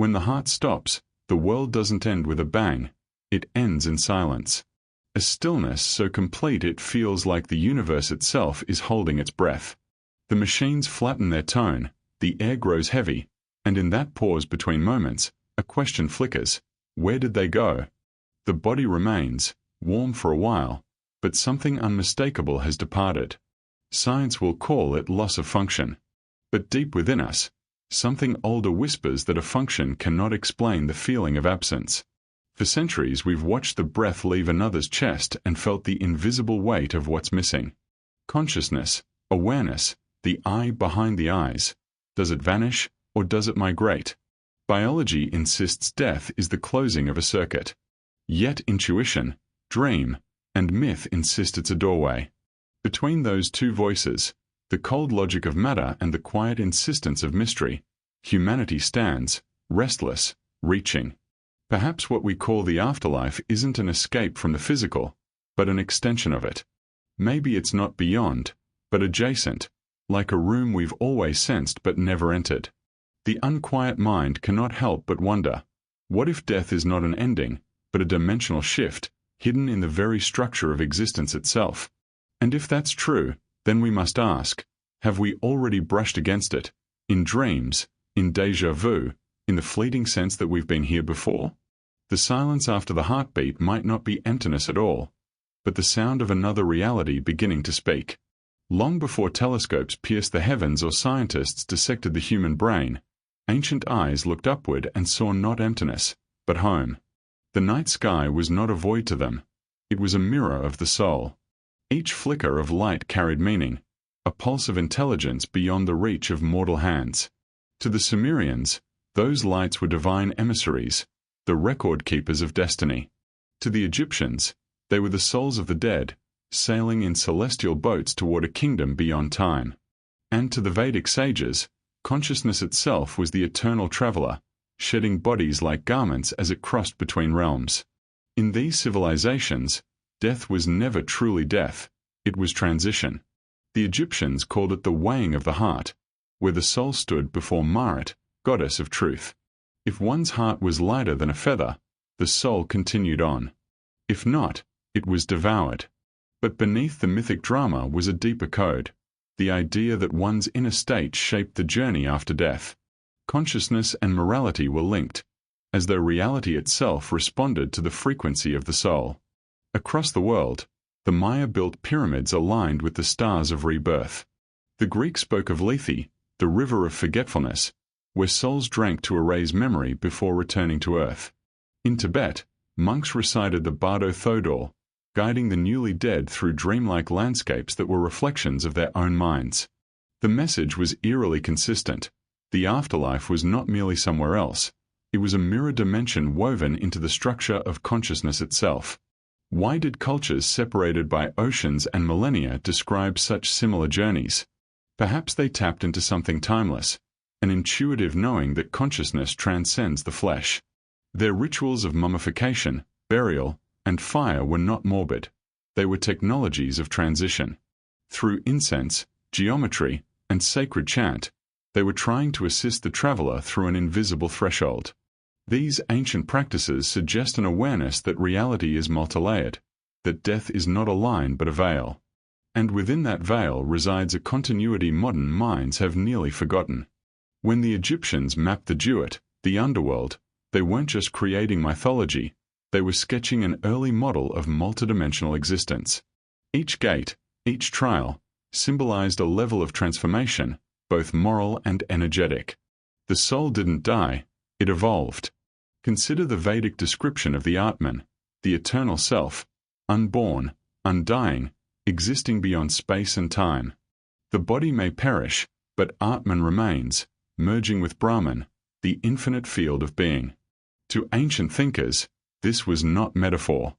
When the heart stops, the world doesn't end with a bang, it ends in silence. A stillness so complete it feels like the universe itself is holding its breath. The machines flatten their tone, the air grows heavy, and in that pause between moments, a question flickers. Where did they go? The body remains, warm for a while, but something unmistakable has departed. Science will call it loss of function. But deep within us, something older whispers that a function cannot explain the feeling of absence. For centuries we've watched the breath leave another's chest and felt the invisible weight of what's missing. Consciousness, awareness, the eye behind the eyes. Does it vanish, or does it migrate? Biology insists death is the closing of a circuit. Yet intuition, dream, and myth insist it's a doorway. Between those two voices, the cold logic of matter and the quiet insistence of mystery, humanity stands, restless, reaching. Perhaps what we call the afterlife isn't an escape from the physical, but an extension of it. Maybe it's not beyond, but adjacent, like a room we've always sensed but never entered. The unquiet mind cannot help but wonder, what if death is not an ending, but a dimensional shift, hidden in the very structure of existence itself? And if that's true, then we must ask, have we already brushed against it, in dreams, in déjà vu, in the fleeting sense that we've been here before? The silence after the heartbeat might not be emptiness at all, but the sound of another reality beginning to speak. Long before telescopes pierced the heavens or scientists dissected the human brain, ancient eyes looked upward and saw not emptiness, but home. The night sky was not a void to them. It was a mirror of the soul. Each flicker of light carried meaning, a pulse of intelligence beyond the reach of mortal hands. To the Sumerians, those lights were divine emissaries, the record keepers of destiny. To the Egyptians, they were the souls of the dead, sailing in celestial boats toward a kingdom beyond time. And to the Vedic sages, consciousness itself was the eternal traveler, shedding bodies like garments as it crossed between realms. In these civilizations, death was never truly death, it was transition. The Egyptians called it the weighing of the heart, where the soul stood before Maat, goddess of truth. If one's heart was lighter than a feather, the soul continued on. If not, it was devoured. But beneath the mythic drama was a deeper code, the idea that one's inner state shaped the journey after death. Consciousness and morality were linked, as though reality itself responded to the frequency of the soul. Across the world, the Maya built pyramids aligned with the stars of rebirth. The Greeks spoke of Lethe, the river of forgetfulness, where souls drank to erase memory before returning to earth. In Tibet, monks recited the Bardo Thodol, guiding the newly dead through dreamlike landscapes that were reflections of their own minds. The message was eerily consistent. The afterlife was not merely somewhere else, it was a mirror dimension woven into the structure of consciousness itself. Why did cultures separated by oceans and millennia describe such similar journeys? Perhaps they tapped into something timeless, an intuitive knowing that consciousness transcends the flesh. Their rituals of mummification, burial, and fire were not morbid. They were technologies of transition. Through incense, geometry, and sacred chant, they were trying to assist the traveler through an invisible threshold. These ancient practices suggest an awareness that reality is multilayered, that death is not a line but a veil. And within that veil resides a continuity modern minds have nearly forgotten. When the Egyptians mapped the Duat, the underworld, they weren't just creating mythology, they were sketching an early model of multidimensional existence. Each gate, each trial, symbolized a level of transformation, both moral and energetic. The soul didn't die, it evolved. Consider the Vedic description of the Atman, the eternal self, unborn, undying, existing beyond space and time. The body may perish, but Atman remains, merging with Brahman, the infinite field of being. To ancient thinkers, this was not metaphor.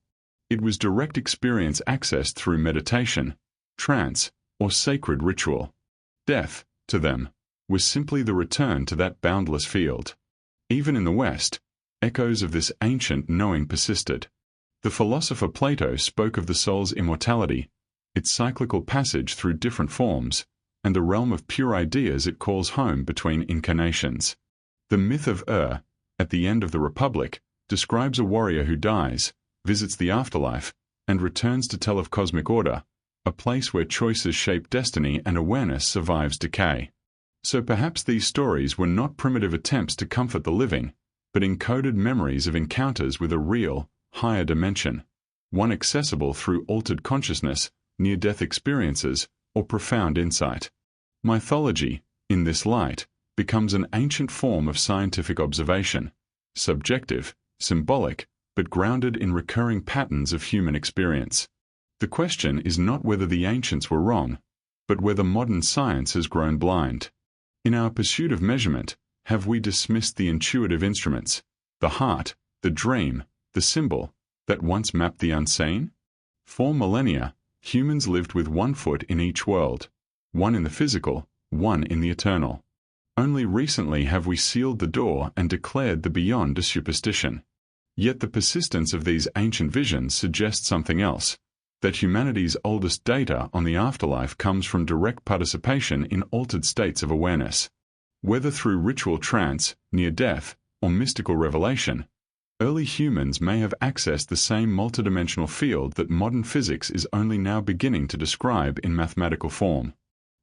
It was direct experience accessed through meditation, trance, or sacred ritual. Death, to them, was simply the return to that boundless field. Even in the West, echoes of this ancient knowing persisted. The philosopher Plato spoke of the soul's immortality, its cyclical passage through different forms, and the realm of pure ideas it calls home between incarnations. The myth of at the end of the Republic, describes a warrior who dies, visits the afterlife, and returns to tell of cosmic order, a place where choices shape destiny and awareness survives decay. So perhaps these stories were not primitive attempts to comfort the living, but encoded memories of encounters with a real, higher dimension, one accessible through altered consciousness, near-death experiences, or profound insight. Mythology, in this light, becomes an ancient form of scientific observation, subjective, symbolic, but grounded in recurring patterns of human experience. The question is not whether the ancients were wrong, but whether modern science has grown blind. In our pursuit of measurement, have we dismissed the intuitive instruments, the heart, the dream, the symbol, that once mapped the unseen? For millennia, humans lived with one foot in each world, one in the physical, one in the eternal. Only recently have we sealed the door and declared the beyond a superstition. Yet the persistence of these ancient visions suggests something else, that humanity's oldest data on the afterlife comes from direct participation in altered states of awareness. Whether through ritual trance, near death, or mystical revelation, early humans may have accessed the same multidimensional field that modern physics is only now beginning to describe in mathematical form.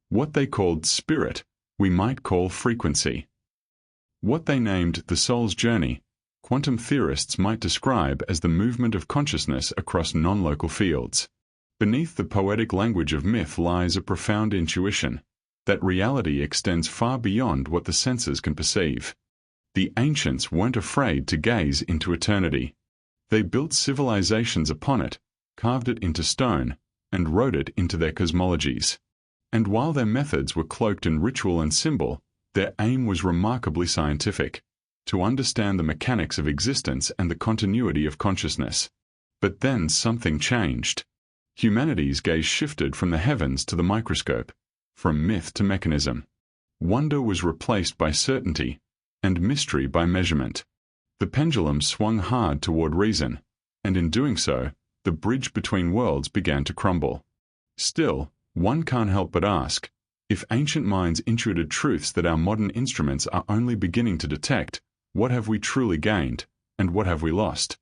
What they called spirit, we might call frequency. What they named the soul's journey, quantum theorists might describe as the movement of consciousness across non-local fields. Beneath the poetic language of myth lies a profound intuition, that reality extends far beyond what the senses can perceive. The ancients weren't afraid to gaze into eternity. They built civilizations upon it, carved it into stone, and wrote it into their cosmologies. And while their methods were cloaked in ritual and symbol, their aim was remarkably scientific, to understand the mechanics of existence and the continuity of consciousness. But then something changed. Humanity's gaze shifted from the heavens to the microscope, from myth to mechanism. Wonder was replaced by certainty, and mystery by measurement. The pendulum swung hard toward reason, and in doing so, the bridge between worlds began to crumble. Still, one can't help but ask, if ancient minds intuited truths that our modern instruments are only beginning to detect, what have we truly gained, and what have we lost?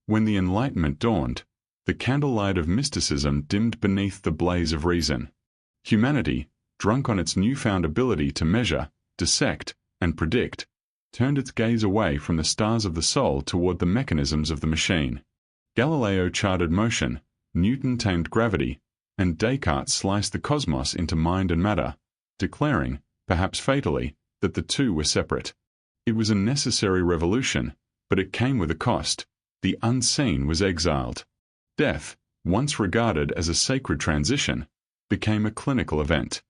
When the Enlightenment dawned, the candlelight of mysticism dimmed beneath the blaze of reason. Humanity, drunk on its newfound ability to measure, dissect, and predict, turned its gaze away from the stars of the soul toward the mechanisms of the machine. Galileo charted motion, Newton tamed gravity, and Descartes sliced the cosmos into mind and matter, declaring, perhaps fatally, that the two were separate. It was a necessary revolution, but it came with a cost. The unseen was exiled. Death, once regarded as a sacred transition, became a clinical event.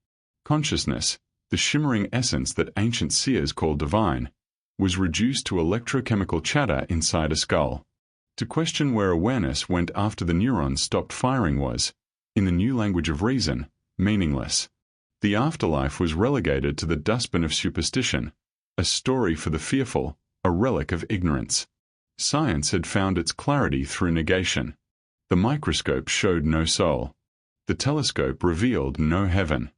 Consciousness, the shimmering essence that ancient seers called divine, was reduced to electrochemical chatter inside a skull. To question where awareness went after the neurons stopped firing was, in the new language of reason, meaningless. The afterlife was relegated to the dustbin of superstition, a story for the fearful, a relic of ignorance. Science had found its clarity through negation. The microscope showed no soul. The telescope revealed no heaven.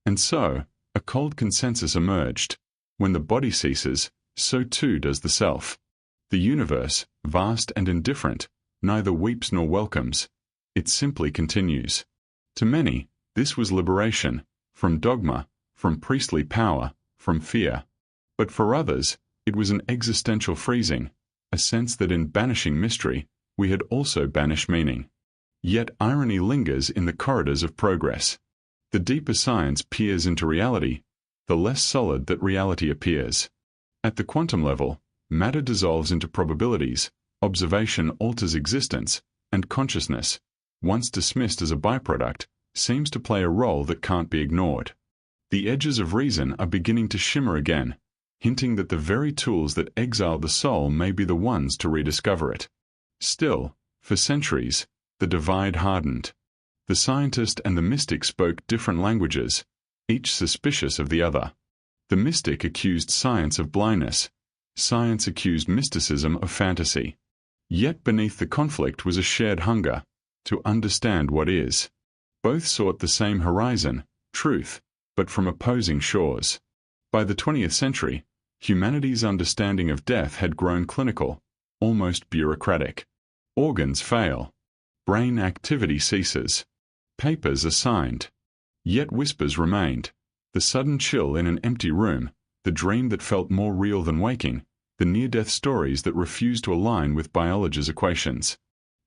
And so, a cold consensus emerged. When the body ceases, so too does the self. The universe, vast and indifferent, neither weeps nor welcomes. It simply continues. To many, this was liberation, from dogma, from priestly power, from fear. But for others, it was an existential freezing, a sense that in banishing mystery, we had also banished meaning. Yet irony lingers in the corridors of progress. The deeper science peers into reality, the less solid that reality appears. At the quantum level, matter dissolves into probabilities, observation alters existence, and consciousness, once dismissed as a byproduct, seems to play a role that can't be ignored. The edges of reason are beginning to shimmer again, hinting that the very tools that exiled the soul may be the ones to rediscover it. Still, for centuries, the divide hardened. The scientist and the mystic spoke different languages, each suspicious of the other. The mystic accused science of blindness. Science accused mysticism of fantasy. Yet beneath the conflict was a shared hunger, to understand what is. Both sought the same horizon, truth, but from opposing shores. By the 20th century, Humanity's understanding of death had grown clinical, almost bureaucratic. Organs fail. Brain activity ceases. Papers are signed. Yet whispers remained. The sudden chill in an empty room, the dream that felt more real than waking, the near-death stories that refused to align with biology's equations.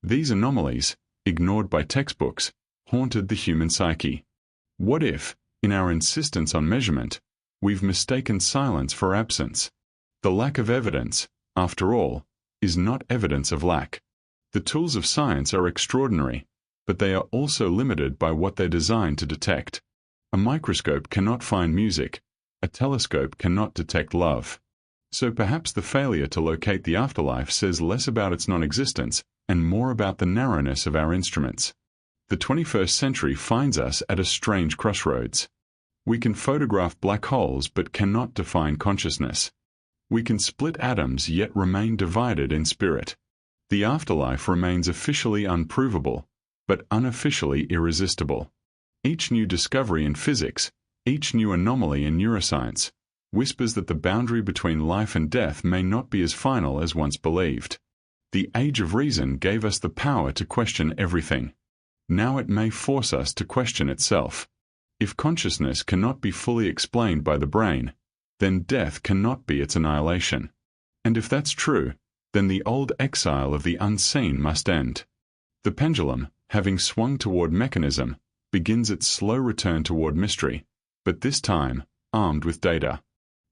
These anomalies, ignored by textbooks, haunted the human psyche. What if, in our insistence on measurement, we've mistaken silence for absence? The lack of evidence, after all, is not evidence of lack. The tools of science are extraordinary, but they are also limited by what they're designed to detect. A microscope cannot find music. A telescope cannot detect love. So perhaps the failure to locate the afterlife says less about its non-existence and more about the narrowness of our instruments. The 21st century finds us at a strange crossroads. We can photograph black holes but cannot define consciousness. We can split atoms yet remain divided in spirit. The afterlife remains officially unprovable, but unofficially irresistible. Each new discovery in physics, each new anomaly in neuroscience, whispers that the boundary between life and death may not be as final as once believed. The age of reason gave us the power to question everything. Now it may force us to question itself. If consciousness cannot be fully explained by the brain, then death cannot be its annihilation. And if that's true, then the old exile of the unseen must end. The pendulum, having swung toward mechanism, begins its slow return toward mystery, but this time, armed with data.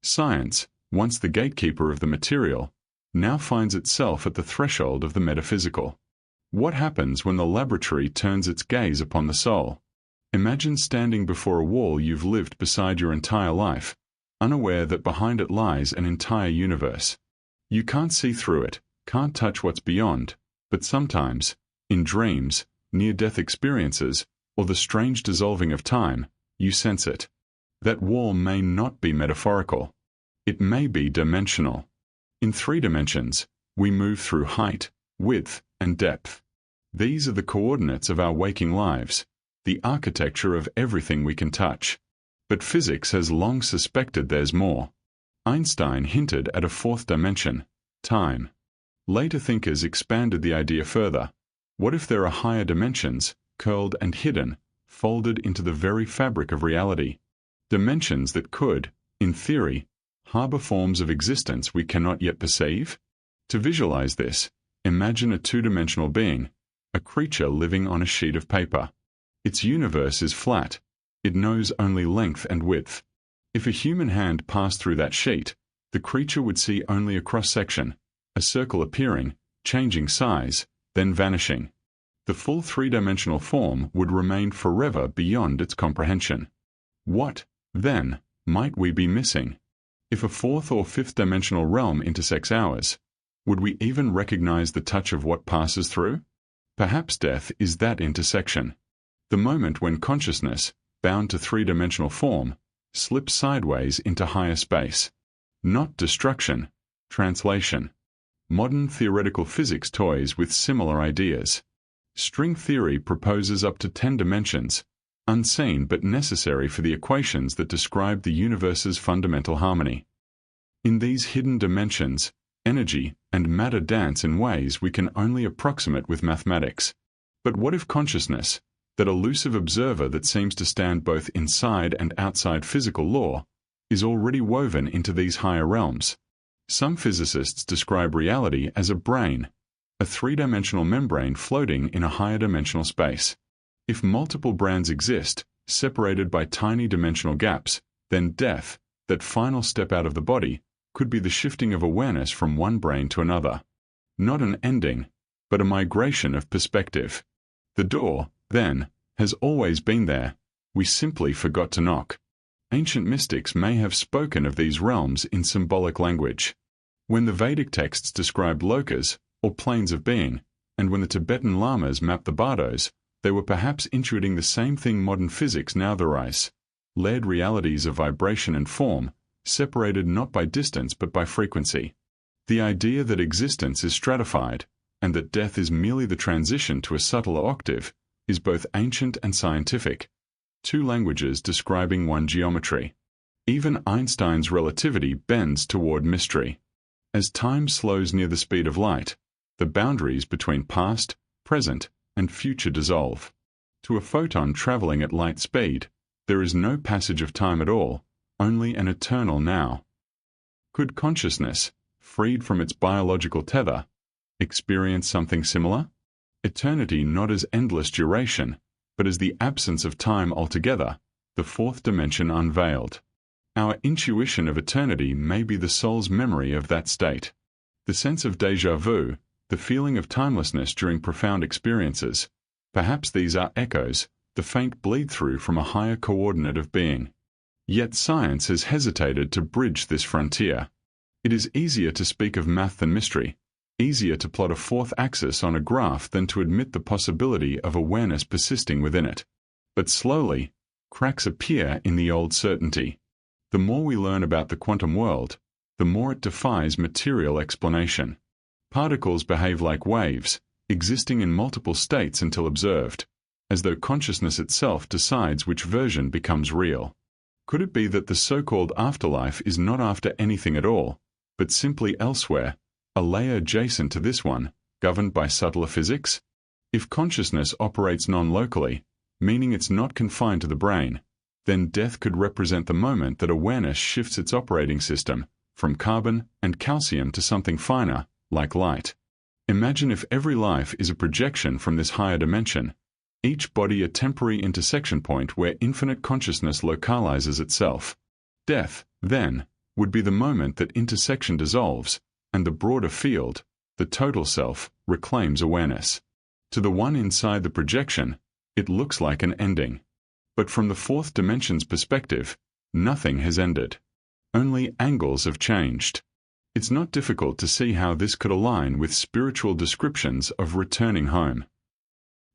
Science, once the gatekeeper of the material, now finds itself at the threshold of the metaphysical. What happens when the laboratory turns its gaze upon the soul? Imagine standing before a wall you've lived beside your entire life, unaware that behind it lies an entire universe. You can't see through it, can't touch what's beyond, but sometimes, in dreams, near-death experiences, or the strange dissolving of time, you sense it. That wall may not be metaphorical. It may be dimensional. In 3 dimensions, we move through height, width, and depth. These are the coordinates of our waking lives, the architecture of everything we can touch. But physics has long suspected there's more. Einstein hinted at a 4th dimension, time. Later thinkers expanded the idea further. What if there are higher dimensions, curled and hidden, folded into the very fabric of reality? Dimensions that could, in theory, harbor forms of existence we cannot yet perceive? To visualize this, imagine a 2-dimensional being, a creature living on a sheet of paper. Its universe is flat. It knows only length and width. If a human hand passed through that sheet, the creature would see only a cross-section, a circle appearing, changing size, then vanishing. The full 3-dimensional form would remain forever beyond its comprehension. What, then, might we be missing? If a 4th or 5th dimensional realm intersects ours, would we even recognize the touch of what passes through? Perhaps death is that intersection. The moment when consciousness, bound to 3-dimensional form, slips sideways into higher space. Not destruction, translation. Modern theoretical physics toys with similar ideas. String theory proposes up to 10 dimensions, unseen but necessary for the equations that describe the universe's fundamental harmony. In these hidden dimensions, energy and matter dance in ways we can only approximate with mathematics. But what if consciousness, that elusive observer that seems to stand both inside and outside physical law, is already woven into these higher realms? Some physicists describe reality as a brain, a 3-dimensional membrane floating in a higher dimensional space. If multiple brains exist, separated by tiny dimensional gaps, then death, that final step out of the body, could be the shifting of awareness from one brain to another. Not an ending, but a migration of perspective. The door, then, has always been there. We simply forgot to knock. Ancient mystics may have spoken of these realms in symbolic language. When the Vedic texts described lokas, or planes of being, and when the Tibetan lamas mapped the bardos, they were perhaps intuiting the same thing modern physics now theorize: layered realities of vibration and form, separated not by distance but by frequency. The idea that existence is stratified, and that death is merely the transition to a subtler octave, is both ancient and scientific. 2 languages describing one geometry. Even Einstein's relativity bends toward mystery. As time slows near the speed of light, the boundaries between past, present, and future dissolve. To a photon traveling at light speed, there is no passage of time at all, only an eternal now. Could consciousness, freed from its biological tether, experience something similar? Eternity not as endless duration, but as the absence of time altogether, the fourth dimension unveiled. Our intuition of eternity may be the soul's memory of that state. The sense of déjà vu, the feeling of timelessness during profound experiences, perhaps these are echoes, the faint bleed-through from a higher coordinate of being. Yet science has hesitated to bridge this frontier. It is easier to speak of math than mystery, easier to plot a fourth axis on a graph than to admit the possibility of awareness persisting within it. But slowly, cracks appear in the old certainty. The more we learn about the quantum world, the more it defies material explanation. Particles behave like waves, existing in multiple states until observed, as though consciousness itself decides which version becomes real. Could it be that the so-called afterlife is not after anything at all, but simply elsewhere, a layer adjacent to this one, governed by subtler physics? If consciousness operates non-locally, meaning it's not confined to the brain, then death could represent the moment that awareness shifts its operating system from carbon and calcium to something finer, like light. Imagine if every life is a projection from this higher dimension, each body a temporary intersection point where infinite consciousness localizes itself. Death, then, would be the moment that intersection dissolves, and the broader field, the total self, reclaims awareness. To the one inside the projection, it looks like an ending. But from the fourth dimension's perspective, nothing has ended. Only angles have changed. It's not difficult to see how this could align with spiritual descriptions of returning home.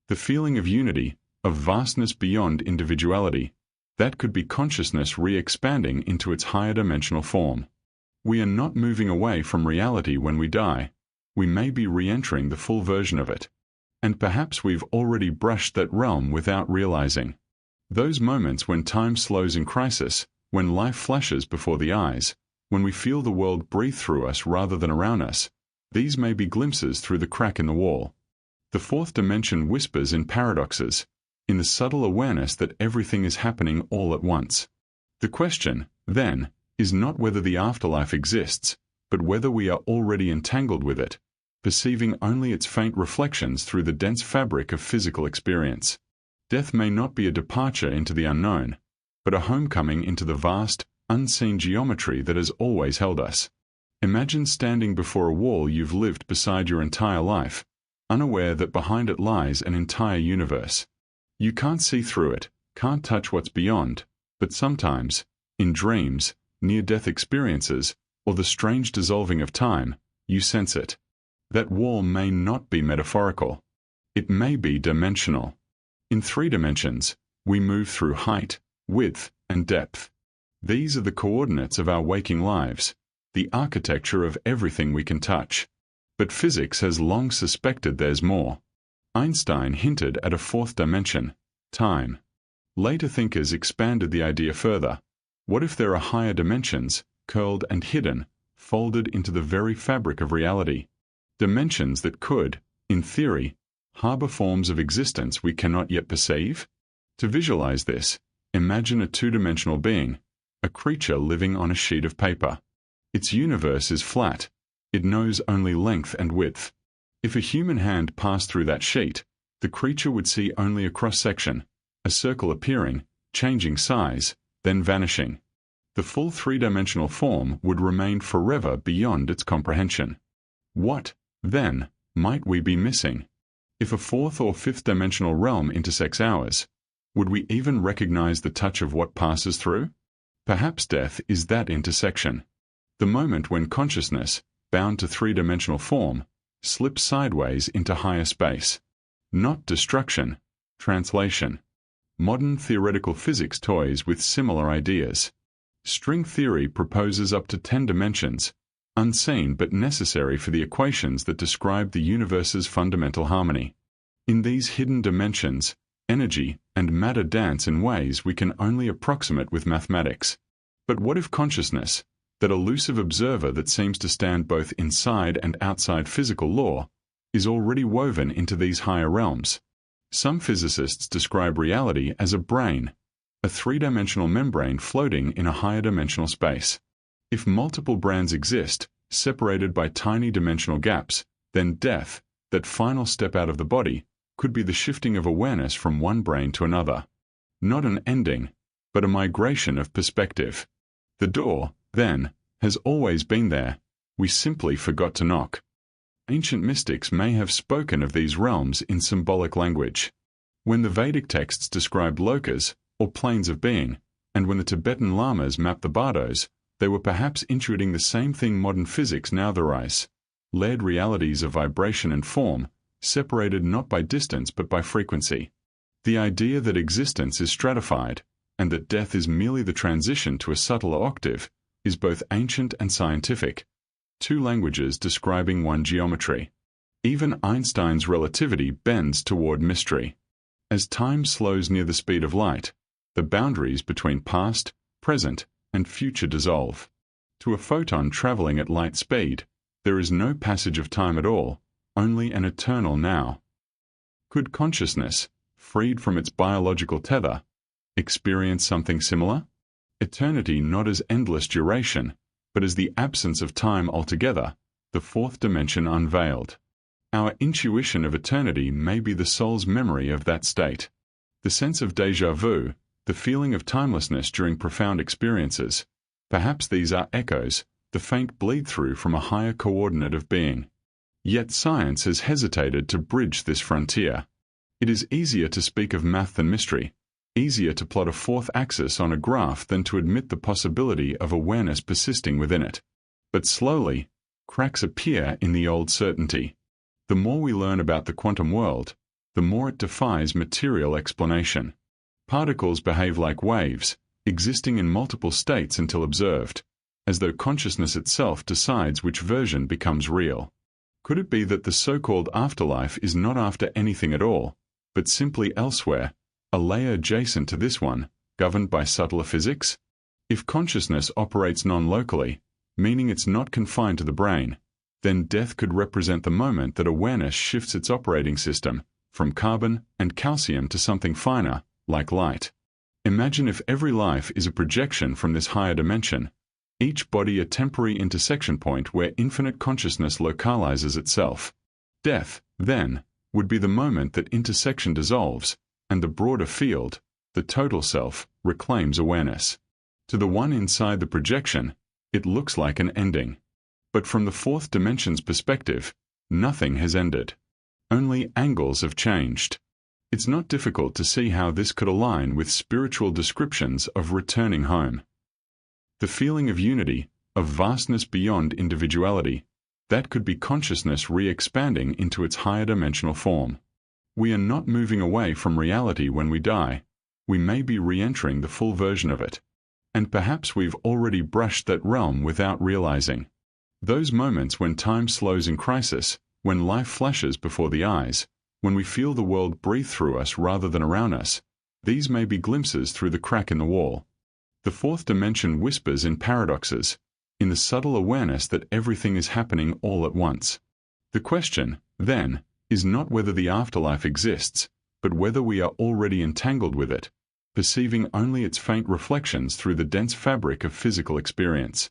The feeling of unity, of vastness beyond individuality, that could be consciousness re-expanding into its higher dimensional form. We are not moving away from reality when we die. We may be re-entering the full version of it. And perhaps we've already brushed that realm without realizing. Those moments when time slows in crisis, when life flashes before the eyes, when we feel the world breathe through us rather than around us, these may be glimpses through the crack in the wall. The fourth dimension whispers in paradoxes, in the subtle awareness that everything is happening all at once. The question, then, is not whether the afterlife exists, but whether we are already entangled with it, perceiving only its faint reflections through the dense fabric of physical experience. Death may not be a departure into the unknown, but a homecoming into the vast, unseen geometry that has always held us. Imagine standing before a wall you've lived beside your entire life, unaware that behind it lies an entire universe. You can't see through it, can't touch what's beyond, but sometimes, in dreams, near-death experiences, or the strange dissolving of time, you sense it. That wall may not be metaphorical. It may be dimensional. In 3 dimensions, we move through height, width, and depth. These are the coordinates of our waking lives, the architecture of everything we can touch. But physics has long suspected there's more. Einstein hinted at a 4th dimension, time. Later thinkers expanded the idea further. What if there are higher dimensions, curled and hidden, folded into the very fabric of reality? Dimensions that could, in theory, harbor forms of existence we cannot yet perceive? To visualize this, imagine a 2-dimensional being, a creature living on a sheet of paper. Its universe is flat. It knows only length and width. If a human hand passed through that sheet, the creature would see only a cross-section, a circle appearing, changing size, then vanishing. The full 3-dimensional form would remain forever beyond its comprehension. What, then, might we be missing? If a 4th or 5th dimensional realm intersects ours, would we even recognize the touch of what passes through? Perhaps death is that intersection. The moment when consciousness, bound to 3-dimensional form, slips sideways into higher space. Not destruction, translation. Modern theoretical physics toys with similar ideas. String theory proposes up to 10 dimensions, unseen but necessary for the equations that describe the universe's fundamental harmony. In these hidden dimensions, energy and matter dance in ways we can only approximate with mathematics. But what if consciousness, that elusive observer that seems to stand both inside and outside physical law, is already woven into these higher realms? Some physicists describe reality as a brain, a three-dimensional membrane floating in a higher dimensional space. If multiple brains exist, separated by tiny dimensional gaps, then death, that final step out of the body, could be the shifting of awareness from one brain to another. Not an ending, but a migration of perspective. The door, then, has always been there. We simply forgot to knock. Ancient mystics may have spoken of these realms in symbolic language. When the Vedic texts described lokas, or planes of being, and when the Tibetan lamas mapped the bardos, they were perhaps intuiting the same thing modern physics now theorize: layered realities of vibration and form, separated not by distance but by frequency. The idea that existence is stratified, and that death is merely the transition to a subtler octave, is both ancient and scientific. Two languages describing one geometry. Even Einstein's relativity bends toward mystery. As time slows near the speed of light, the boundaries between past, present, and future dissolve. To a photon traveling at light speed, there is no passage of time at all, only an eternal now. Could consciousness, freed from its biological tether, experience something similar? Eternity not as endless duration, but as the absence of time altogether, the fourth dimension unveiled. Our intuition of eternity may be the soul's memory of that state. The sense of déjà vu, the feeling of timelessness during profound experiences, perhaps these are echoes, the faint bleed-through from a higher coordinate of being. Yet science has hesitated to bridge this frontier. It is easier to speak of math than mystery, easier to plot a fourth axis on a graph than to admit the possibility of awareness persisting within it. But slowly, cracks appear in the old certainty. The more we learn about the quantum world, the more it defies material explanation. Particles behave like waves, existing in multiple states until observed, as though consciousness itself decides which version becomes real. Could it be that the so-called afterlife is not after anything at all, but simply elsewhere, a layer adjacent to this one, governed by subtler physics? If consciousness operates non-locally, meaning it's not confined to the brain, then death could represent the moment that awareness shifts its operating system from carbon and calcium to something finer, like light. Imagine if every life is a projection from this higher dimension, each body a temporary intersection point where infinite consciousness localizes itself. Death, then, would be the moment that intersection dissolves, and the broader field, the total self, reclaims awareness. To the one inside the projection, it looks like an ending. But from the fourth dimension's perspective, nothing has ended. Only angles have changed. It's not difficult to see how this could align with spiritual descriptions of returning home. The feeling of unity, of vastness beyond individuality, that could be consciousness re-expanding into its higher dimensional form. We are not moving away from reality when we die. We may be re-entering the full version of it. And perhaps we've already brushed that realm without realizing. Those moments when time slows in crisis, when life flashes before the eyes, when we feel the world breathe through us rather than around us, these may be glimpses through the crack in the wall. The fourth dimension whispers in paradoxes, in the subtle awareness that everything is happening all at once. The question, then, is not whether the afterlife exists, but whether we are already entangled with it, perceiving only its faint reflections through the dense fabric of physical experience.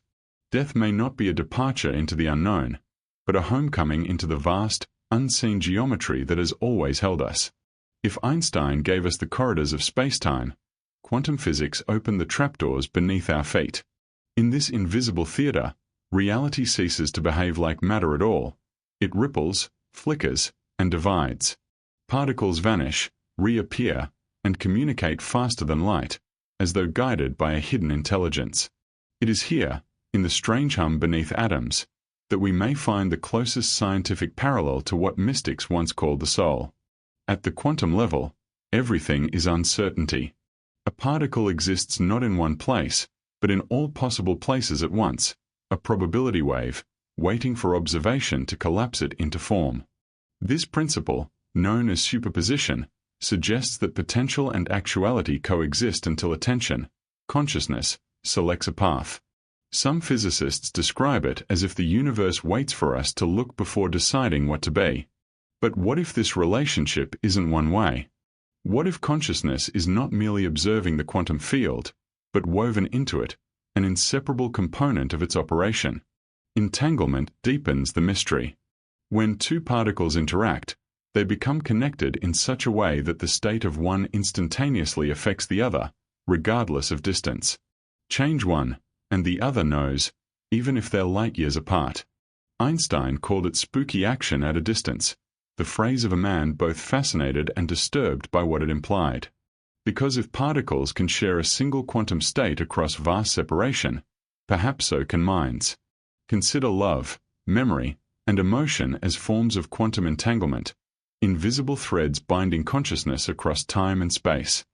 Death may not be a departure into the unknown, but a homecoming into the vast, unseen geometry that has always held us. If Einstein gave us the corridors of space-time, quantum physics opened the trapdoors beneath our feet. In this invisible theater, reality ceases to behave like matter at all. It ripples, flickers, and divides. Particles vanish, reappear, and communicate faster than light, as though guided by a hidden intelligence. It is here, in the strange hum beneath atoms, that we may find the closest scientific parallel to what mystics once called the soul. At the quantum level, everything is uncertainty. A particle exists not in one place, but in all possible places at once, a probability wave, waiting for observation to collapse it into form. This principle, known as superposition, suggests that potential and actuality coexist until attention, consciousness, selects a path. Some physicists describe it as if the universe waits for us to look before deciding what to be. But what if this relationship isn't one way? What if consciousness is not merely observing the quantum field, but woven into it, an inseparable component of its operation? Entanglement deepens the mystery. When two particles interact, they become connected in such a way that the state of one instantaneously affects the other, regardless of distance. Change one, and the other knows, even if they're light years apart. Einstein called it spooky action at a distance, the phrase of a man both fascinated and disturbed by what it implied. Because if particles can share a single quantum state across vast separation, perhaps so can minds. Consider love, memory, and emotion as forms of quantum entanglement, invisible threads binding consciousness across time and space.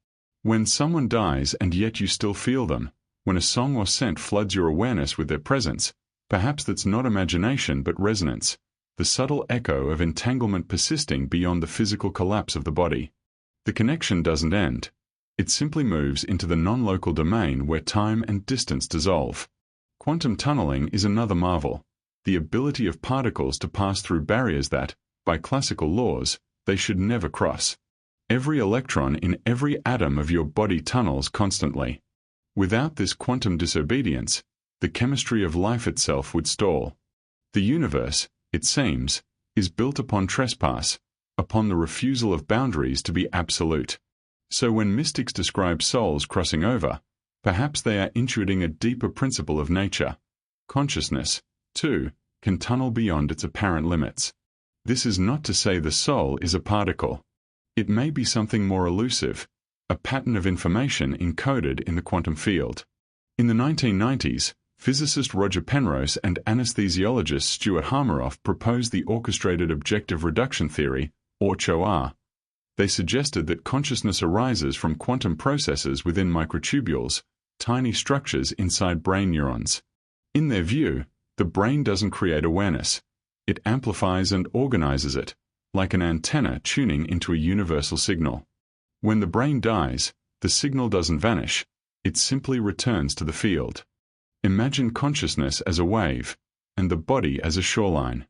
When someone dies and yet you still feel them, when a song or scent floods your awareness with their presence, perhaps that's not imagination but resonance, the subtle echo of entanglement persisting beyond the physical collapse of the body. The connection doesn't end. It simply moves into the non-local domain where time and distance dissolve. Quantum tunneling is another marvel, the ability of particles to pass through barriers that, by classical laws, they should never cross. Every electron in every atom of your body tunnels constantly. Without this quantum disobedience, the chemistry of life itself would stall. The universe, it seems, is built upon trespass, upon the refusal of boundaries to be absolute. So when mystics describe souls crossing over, perhaps they are intuiting a deeper principle of nature. Consciousness, too, can tunnel beyond its apparent limits. This is not to say the soul is a particle. It may be something more elusive, a pattern of information encoded in the quantum field. In the 1990s, physicist Roger Penrose and anesthesiologist Stuart Hameroff proposed the orchestrated objective reduction theory, OR. They suggested that consciousness arises from quantum processes within microtubules, tiny structures inside brain neurons. In their view, the brain doesn't create awareness. It amplifies and organizes it, like an antenna tuning into a universal signal. When the brain dies, the signal doesn't vanish, it simply returns to the field. Imagine consciousness as a wave, and the body as a shoreline.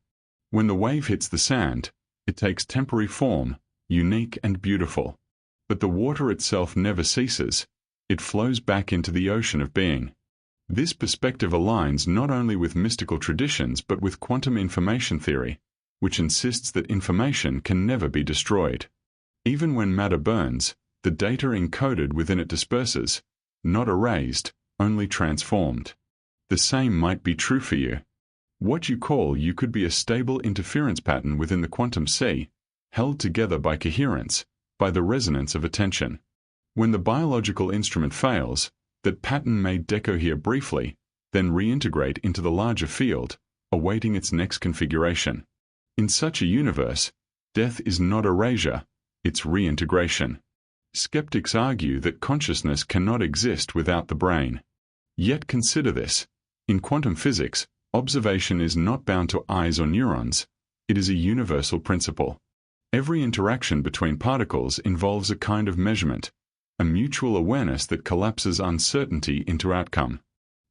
When the wave hits the sand, it takes temporary form, unique and beautiful. But the water itself never ceases, it flows back into the ocean of being. This perspective aligns not only with mystical traditions but with quantum information theory, which insists that information can never be destroyed. Even when matter burns, the data encoded within it disperses, not erased, only transformed. The same might be true for you. What you call you could be a stable interference pattern within the quantum sea, held together by coherence, by the resonance of attention. When the biological instrument fails, that pattern may decohere briefly, then reintegrate into the larger field, awaiting its next configuration. In such a universe, death is not erasure, it's reintegration. Skeptics argue that consciousness cannot exist without the brain. Yet consider this. In quantum physics, observation is not bound to eyes or neurons, it is a universal principle. Every interaction between particles involves a kind of measurement, a mutual awareness that collapses uncertainty into outcome.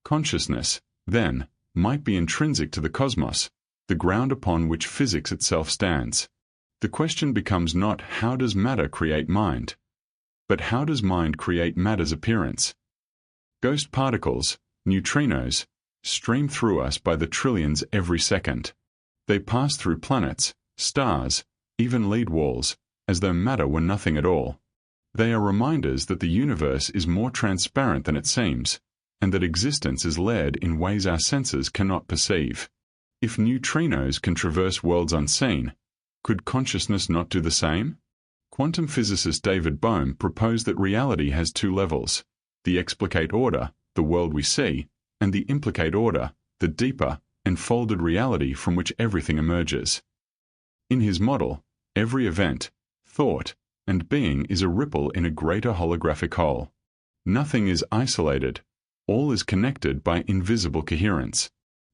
Consciousness, then, might be intrinsic to the cosmos, the ground upon which physics itself stands. The question becomes not how does matter create mind, but how does mind create matter's appearance? Ghost particles, neutrinos, stream through us by the trillions every second. They pass through planets, stars, even lead walls, as though matter were nothing at all. They are reminders that the universe is more transparent than it seems, and that existence is layered in ways our senses cannot perceive. If neutrinos can traverse worlds unseen, could consciousness not do the same? Quantum physicist David Bohm proposed that reality has two levels, the explicate order, the world we see, and the implicate order, the deeper, enfolded reality from which everything emerges. In his model, every event, thought, and being is a ripple in a greater holographic whole. Nothing is isolated, all is connected by invisible coherence.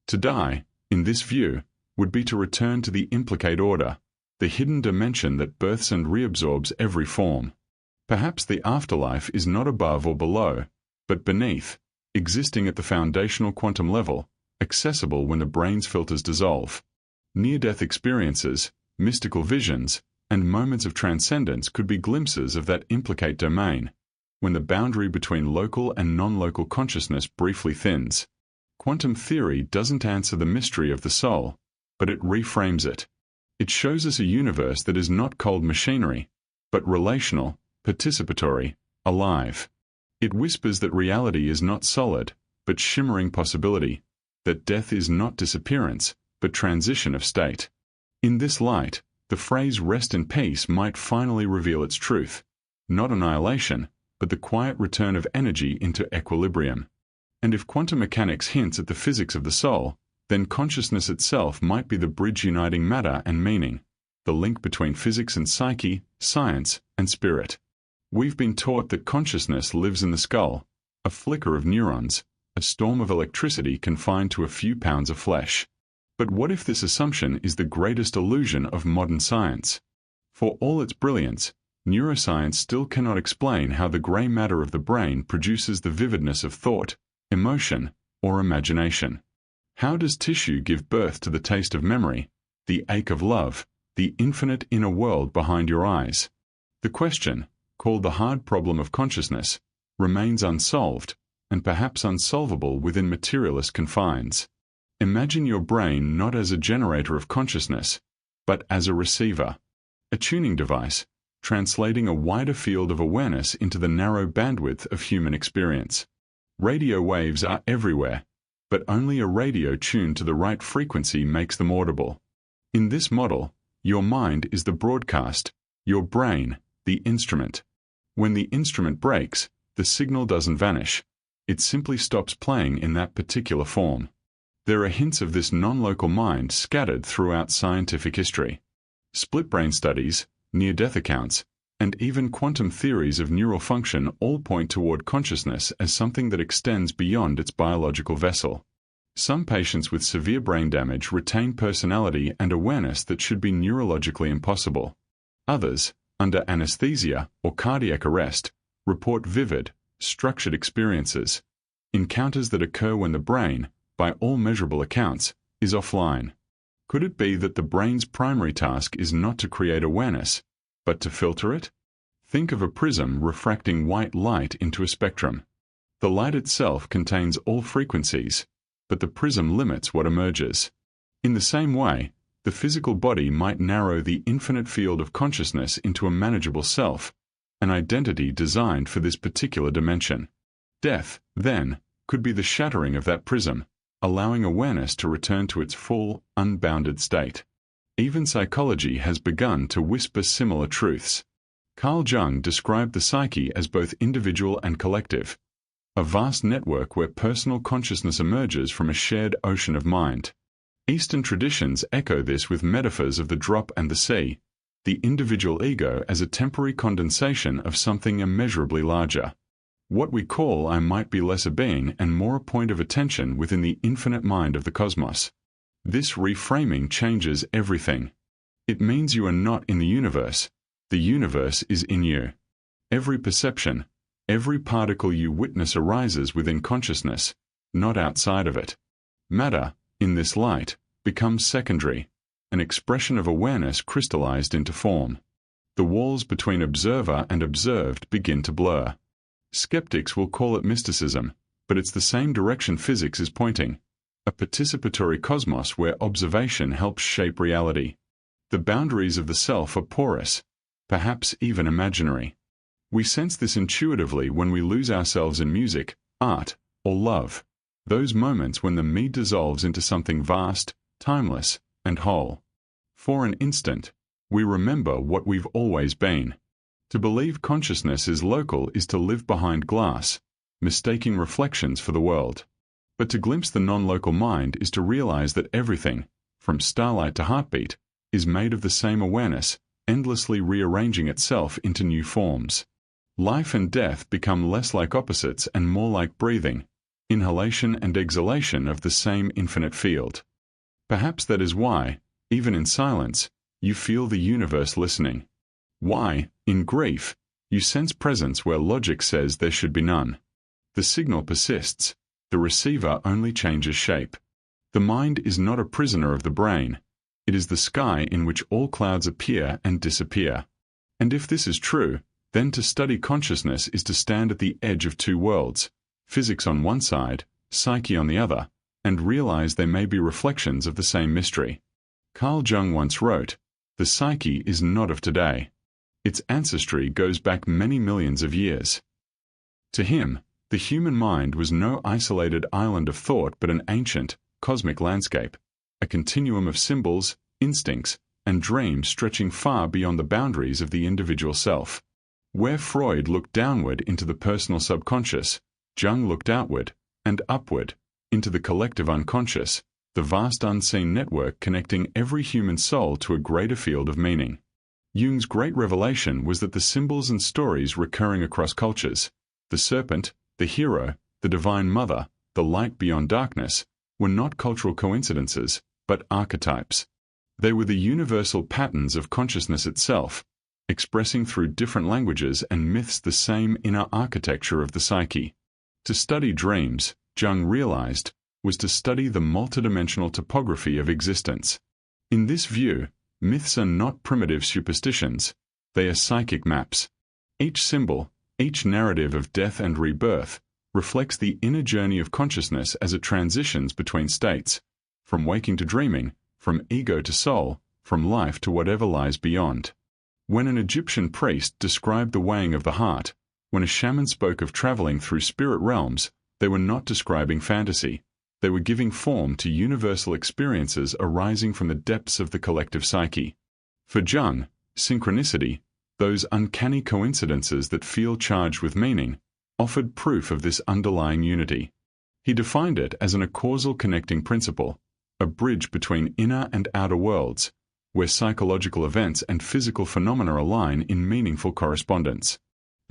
To die, in this view, would be to return to the implicate order, the hidden dimension that births and reabsorbs every form. Perhaps the afterlife is not above or below, but beneath, existing at the foundational quantum level, accessible when the brain's filters dissolve. Near-death experiences, mystical visions, and moments of transcendence could be glimpses of that implicate domain, when the boundary between local and non-local consciousness briefly thins. Quantum theory doesn't answer the mystery of the soul, but it reframes it. It shows us a universe that is not cold machinery, but relational, participatory, alive. It whispers that reality is not solid, but shimmering possibility, that death is not disappearance, but transition of state. In this light, the phrase rest in peace might finally reveal its truth. Not annihilation, but the quiet return of energy into equilibrium. And if quantum mechanics hints at the physics of the soul, then consciousness itself might be the bridge uniting matter and meaning, the link between physics and psyche, science and spirit. We've been taught that consciousness lives in the skull, a flicker of neurons, a storm of electricity confined to a few pounds of flesh. But what if this assumption is the greatest illusion of modern science? For all its brilliance, neuroscience still cannot explain how the gray matter of the brain produces the vividness of thought, emotion, or imagination. How does tissue give birth to the taste of memory, the ache of love, the infinite inner world behind your eyes? The question, called the hard problem of consciousness, remains unsolved, and perhaps unsolvable within materialist confines. Imagine your brain not as a generator of consciousness, but as a receiver, a tuning device, translating a wider field of awareness into the narrow bandwidth of human experience. Radio waves are everywhere, but only a radio tuned to the right frequency makes them audible. In this model, your mind is the broadcast, your brain, the instrument. When the instrument breaks, the signal doesn't vanish. It simply stops playing in that particular form. There are hints of this non-local mind scattered throughout scientific history. Split brain studies, near-death accounts, and even quantum theories of neural function all point toward consciousness as something that extends beyond its biological vessel. Some patients with severe brain damage retain personality and awareness that should be neurologically impossible. Others, under anesthesia or cardiac arrest, report vivid, structured experiences, encounters that occur when the brain, by all measurable accounts, is offline. Could it be that the brain's primary task is not to create awareness, but to filter it? Think of a prism refracting white light into a spectrum. The light itself contains all frequencies, but the prism limits what emerges. In the same way, the physical body might narrow the infinite field of consciousness into a manageable self, an identity designed for this particular dimension. Death, then, could be the shattering of that prism, allowing awareness to return to its full, unbounded state. Even psychology has begun to whisper similar truths. Carl Jung described the psyche as both individual and collective, a vast network where personal consciousness emerges from a shared ocean of mind. Eastern traditions echo this with metaphors of the drop and the sea, the individual ego as a temporary condensation of something immeasurably larger. What we call I might be less a being and more a point of attention within the infinite mind of the cosmos. This reframing changes everything. It means you are not in the universe is in you. Every perception, every particle you witness arises within consciousness, not outside of it. Matter, in this light, becomes secondary, an expression of awareness crystallized into form. The walls between observer and observed begin to blur. Skeptics will call it mysticism, but it's the same direction physics is pointing, a participatory cosmos where observation helps shape reality. The boundaries of the self are porous, perhaps even imaginary. We sense this intuitively when we lose ourselves in music, art, or love, those moments when the me dissolves into something vast, timeless, and whole. For an instant, we remember what we've always been. To believe consciousness is local is to live behind glass, mistaking reflections for the world. But to glimpse the non-local mind is to realize that everything, from starlight to heartbeat, is made of the same awareness, endlessly rearranging itself into new forms. Life and death become less like opposites and more like breathing, inhalation and exhalation of the same infinite field. Perhaps that is why, even in silence, you feel the universe listening. Why, in grief, you sense presence where logic says there should be none. The signal persists, The receiver only changes shape. The mind is not a prisoner of the brain. It is the sky in which all clouds appear and disappear. And if this is true, then to study consciousness is to stand at the edge of two worlds, physics on one side, psyche on the other, and realize they may be reflections of the same mystery. Carl Jung once wrote, "The psyche is not of today. Its ancestry goes back many millions of years." To him, the human mind was no isolated island of thought but an ancient, cosmic landscape, a continuum of symbols, instincts, and dreams stretching far beyond the boundaries of the individual self. Where Freud looked downward into the personal subconscious, Jung looked outward, and upward, into the collective unconscious, the vast unseen network connecting every human soul to a greater field of meaning. Jung's great revelation was that the symbols and stories recurring across cultures, the serpent, the hero, the divine mother, the light beyond darkness, were not cultural coincidences, but archetypes. They were the universal patterns of consciousness itself, expressing through different languages and myths the same inner architecture of the psyche. To study dreams, Jung realized, was to study the multidimensional topography of existence. In this view, myths are not primitive superstitions, they are psychic maps. Each symbol, each narrative of death and rebirth, reflects the inner journey of consciousness as it transitions between states, from waking to dreaming, from ego to soul, from life to whatever lies beyond. When an Egyptian priest described the weighing of the heart, when a shaman spoke of traveling through spirit realms, they were not describing fantasy. They were giving form to universal experiences arising from the depths of the collective psyche. For Jung, synchronicity, those uncanny coincidences that feel charged with meaning, offered proof of this underlying unity. He defined it as an acausal connecting principle, a bridge between inner and outer worlds, where psychological events and physical phenomena align in meaningful correspondence.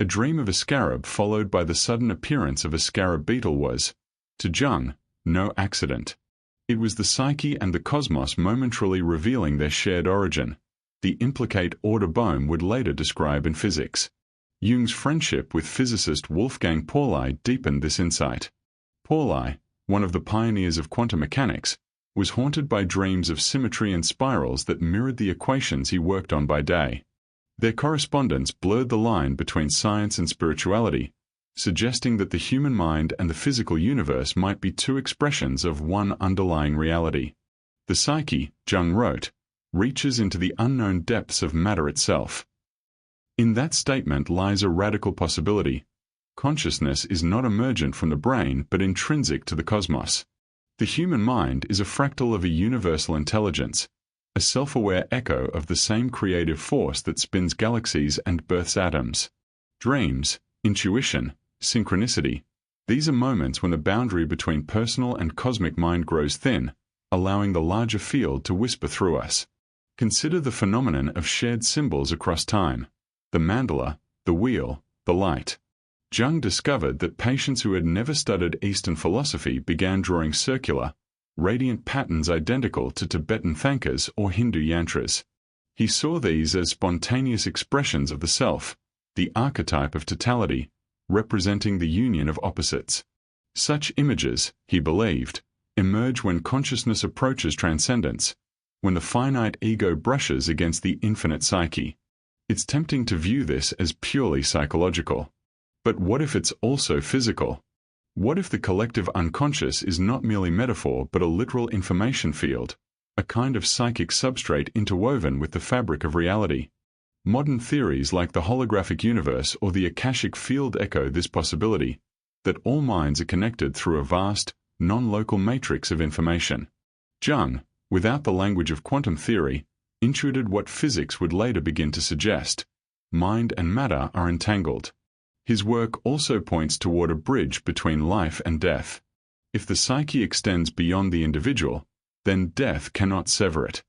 A dream of a scarab followed by the sudden appearance of a scarab beetle was, to Jung, no accident. It was the psyche and the cosmos momentarily revealing their shared origin, the implicate order Bohm would later describe in physics. Jung's friendship with physicist Wolfgang Pauli deepened this insight. Pauli, one of the pioneers of quantum mechanics, was haunted by dreams of symmetry and spirals that mirrored the equations he worked on by day. Their correspondence blurred the line between science and spirituality, suggesting that the human mind and the physical universe might be two expressions of one underlying reality. The psyche, Jung wrote, reaches into the unknown depths of matter itself. In that statement lies a radical possibility. Consciousness is not emergent from the brain but intrinsic to the cosmos. The human mind is a fractal of a universal intelligence, a self-aware echo of the same creative force that spins galaxies and births atoms. Dreams, intuition, synchronicity, these are moments when the boundary between personal and cosmic mind grows thin, allowing the larger field to whisper through us. Consider the phenomenon of shared symbols across time, the mandala, the wheel, the light. Jung discovered that patients who had never studied Eastern philosophy began drawing circular, radiant patterns identical to Tibetan thankas or Hindu yantras. He saw these as spontaneous expressions of the self, the archetype of totality, representing the union of opposites. Such images, he believed, emerge when consciousness approaches transcendence, when the finite ego brushes against the infinite psyche. It's tempting to view this as purely psychological. But what if it's also physical? What if the collective unconscious is not merely metaphor but a literal information field, a kind of psychic substrate interwoven with the fabric of reality? Modern theories like the holographic universe or the Akashic field echo this possibility, that all minds are connected through a vast, non-local matrix of information. Jung, without the language of quantum theory, intuited what physics would later begin to suggest. Mind and matter are entangled. His work also points toward a bridge between life and death. If the psyche extends beyond the individual, then death cannot sever it.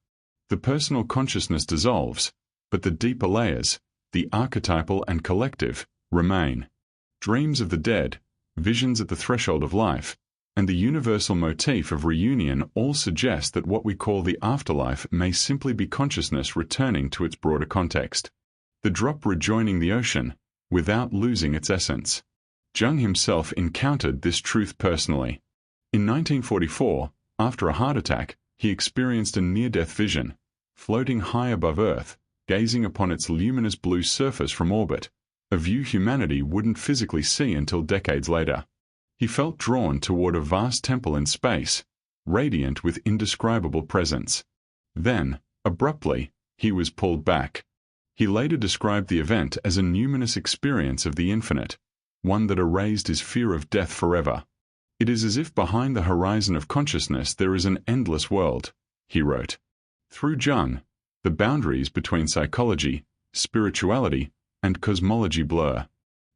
The personal consciousness dissolves, but the deeper layers, the archetypal and collective, remain. Dreams of the dead, visions at the threshold of life, and the universal motif of reunion all suggest that what we call the afterlife may simply be consciousness returning to its broader context. The drop rejoining the ocean, without losing its essence. Jung himself encountered this truth personally. In 1944, after a heart attack, he experienced a near-death vision, floating high above Earth, gazing upon its luminous blue surface from orbit, a view humanity wouldn't physically see until decades later. He felt drawn toward a vast temple in space, radiant with indescribable presence. Then, abruptly, he was pulled back. He later described the event as a numinous experience of the infinite, one that erased his fear of death forever. It is as if behind the horizon of consciousness there is an endless world, he wrote. Through Jung, the boundaries between psychology, spirituality, and cosmology blur.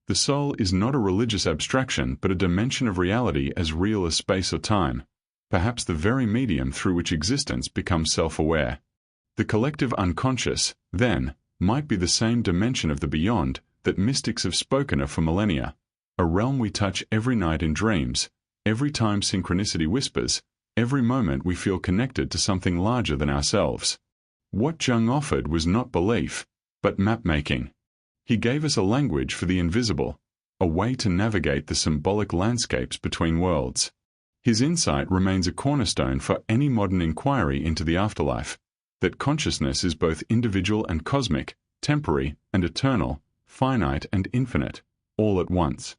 The soul is not a religious abstraction but a dimension of reality as real as space or time, perhaps the very medium through which existence becomes self-aware. The collective unconscious, then, might be the same dimension of the beyond that mystics have spoken of for millennia, a realm we touch every night in dreams, every time synchronicity whispers, every moment we feel connected to something larger than ourselves. What Jung offered was not belief, but map-making. He gave us a language for the invisible, a way to navigate the symbolic landscapes between worlds. His insight remains a cornerstone for any modern inquiry into the afterlife, that consciousness is both individual and cosmic, temporary and eternal, finite and infinite, all at once.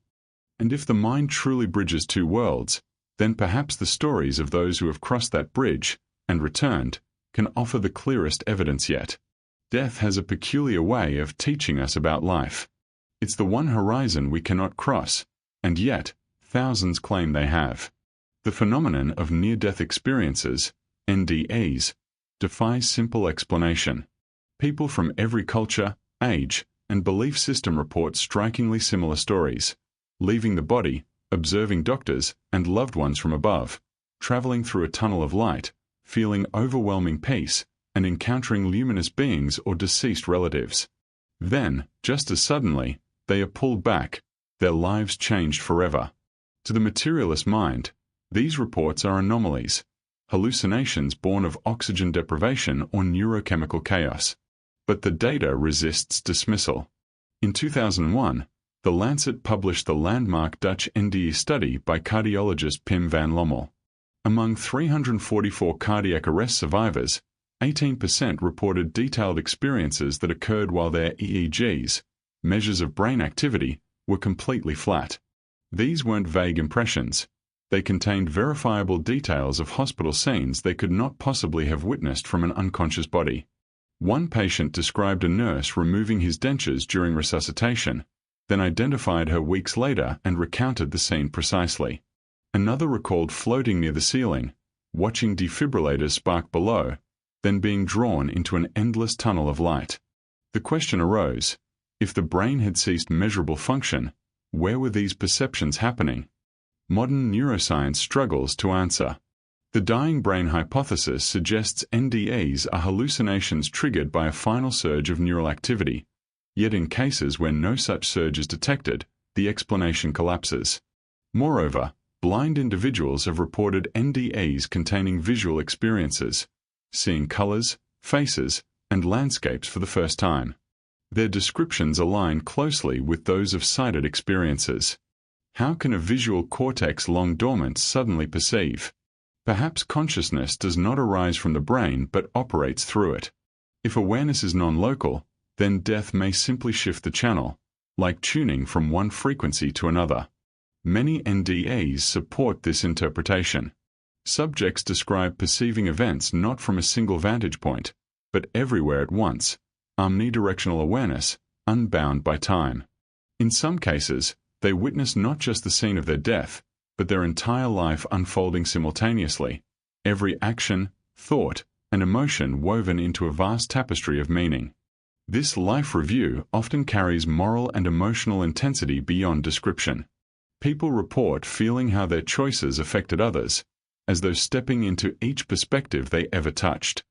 And if the mind truly bridges two worlds, then perhaps the stories of those who have crossed that bridge, and returned, can offer the clearest evidence yet. Death has a peculiar way of teaching us about life. It's the one horizon we cannot cross, and yet, thousands claim they have. The phenomenon of near-death experiences, NDEs, defies simple explanation. People from every culture, age, and belief system report strikingly similar stories. Leaving the body, observing doctors and loved ones from above, traveling through a tunnel of light, feeling overwhelming peace, and encountering luminous beings or deceased relatives. Then, just as suddenly, they are pulled back, their lives changed forever. To the materialist mind, these reports are anomalies, hallucinations born of oxygen deprivation or neurochemical chaos. But the data resists dismissal. In 2001, The Lancet published the landmark Dutch NDE study by cardiologist Pim van Lommel. Among 344 cardiac arrest survivors, 18% reported detailed experiences that occurred while their EEGs, measures of brain activity, were completely flat. These weren't vague impressions. They contained verifiable details of hospital scenes they could not possibly have witnessed from an unconscious body. One patient described a nurse removing his dentures during resuscitation, then identified her weeks later and recounted the scene precisely. Another recalled floating near the ceiling, watching defibrillators spark below, then being drawn into an endless tunnel of light. The question arose, if the brain had ceased measurable function, where were these perceptions happening? Modern neuroscience struggles to answer. The dying brain hypothesis suggests NDEs are hallucinations triggered by a final surge of neural activity, yet in cases where no such surge is detected, the explanation collapses. Moreover, blind individuals have reported NDEs containing visual experiences, seeing colors, faces, and landscapes for the first time. Their descriptions align closely with those of sighted experiences. How can a visual cortex long dormant suddenly perceive? Perhaps consciousness does not arise from the brain but operates through it. If awareness is non-local, then death may simply shift the channel, like tuning from one frequency to another. Many NDEs support this interpretation. Subjects describe perceiving events not from a single vantage point, but everywhere at once, omnidirectional awareness, unbound by time. In some cases, they witness not just the scene of their death, but their entire life unfolding simultaneously, every action, thought, and emotion woven into a vast tapestry of meaning. This life review often carries moral and emotional intensity beyond description. People report feeling how their choices affected others, as though stepping into each perspective they ever touched.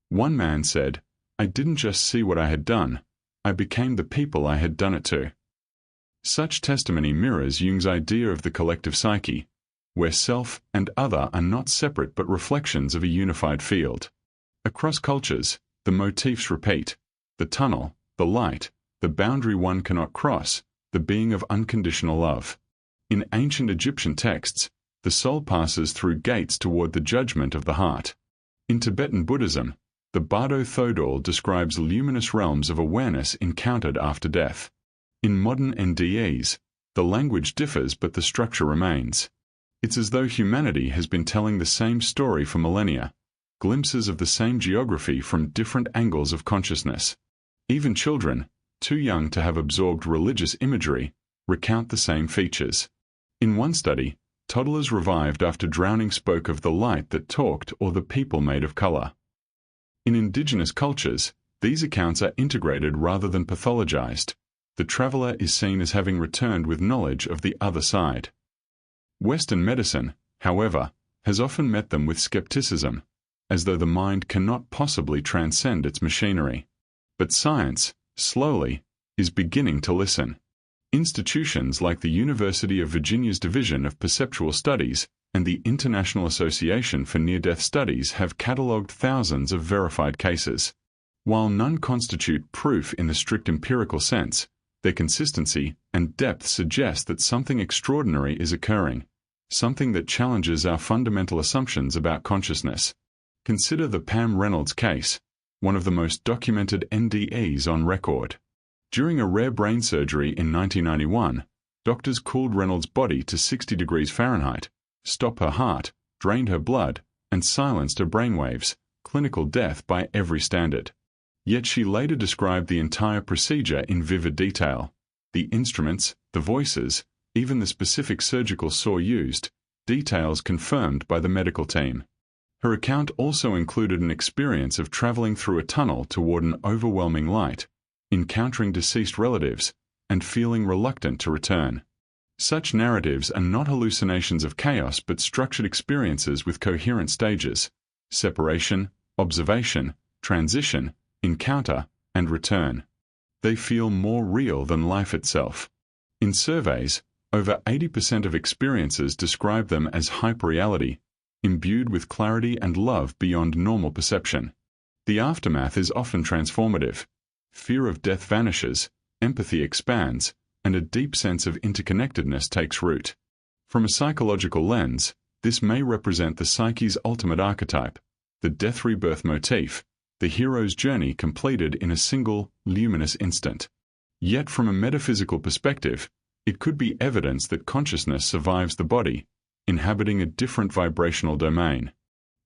One man said, "I didn't just see what I had done, I became the people I had done it to." Such testimony mirrors Jung's idea of the collective psyche, where self and other are not separate but reflections of a unified field. Across cultures, the motifs repeat: the tunnel, the light, the boundary one cannot cross, the being of unconditional love. In ancient Egyptian texts, the soul passes through gates toward the judgment of the heart. In Tibetan Buddhism, the Bardo Thodol describes luminous realms of awareness encountered after death. In modern NDEs, the language differs but the structure remains. It's as though humanity has been telling the same story for millennia, glimpses of the same geography from different angles of consciousness. Even children, too young to have absorbed religious imagery, recount the same features. In one study, toddlers revived after drowning spoke of the light that talked or the people made of color. In indigenous cultures, these accounts are integrated rather than pathologized. The traveler is seen as having returned with knowledge of the other side. Western medicine, however, has often met them with skepticism, as though the mind cannot possibly transcend its machinery. But science, slowly, is beginning to listen. Institutions like the University of Virginia's Division of Perceptual Studies and the International Association for Near-Death Studies have catalogued thousands of verified cases. While none constitute proof in the strict empirical sense, their consistency and depth suggest that something extraordinary is occurring, something that challenges our fundamental assumptions about consciousness. Consider the Pam Reynolds case, one of the most documented NDEs on record. During a rare brain surgery in 1991, doctors cooled Reynolds' body to 60 degrees Fahrenheit, stopped her heart, drained her blood, and silenced her brainwaves, clinical death by every standard. Yet she later described the entire procedure in vivid detail. The instruments, the voices, even the specific surgical saw used, details confirmed by the medical team. Her account also included an experience of traveling through a tunnel toward an overwhelming light, encountering deceased relatives, and feeling reluctant to return. Such narratives are not hallucinations of chaos but structured experiences with coherent stages: separation, observation, transition, encounter, and return. They feel more real than life itself. In surveys, over 80% of experiences describe them as hyperreality, imbued with clarity and love beyond normal perception. The aftermath is often transformative. Fear of death vanishes, empathy expands, and a deep sense of interconnectedness takes root. From a psychological lens, this may represent the psyche's ultimate archetype, the death-rebirth motif, the hero's journey completed in a single, luminous instant. Yet from a metaphysical perspective, it could be evidence that consciousness survives the body, inhabiting a different vibrational domain.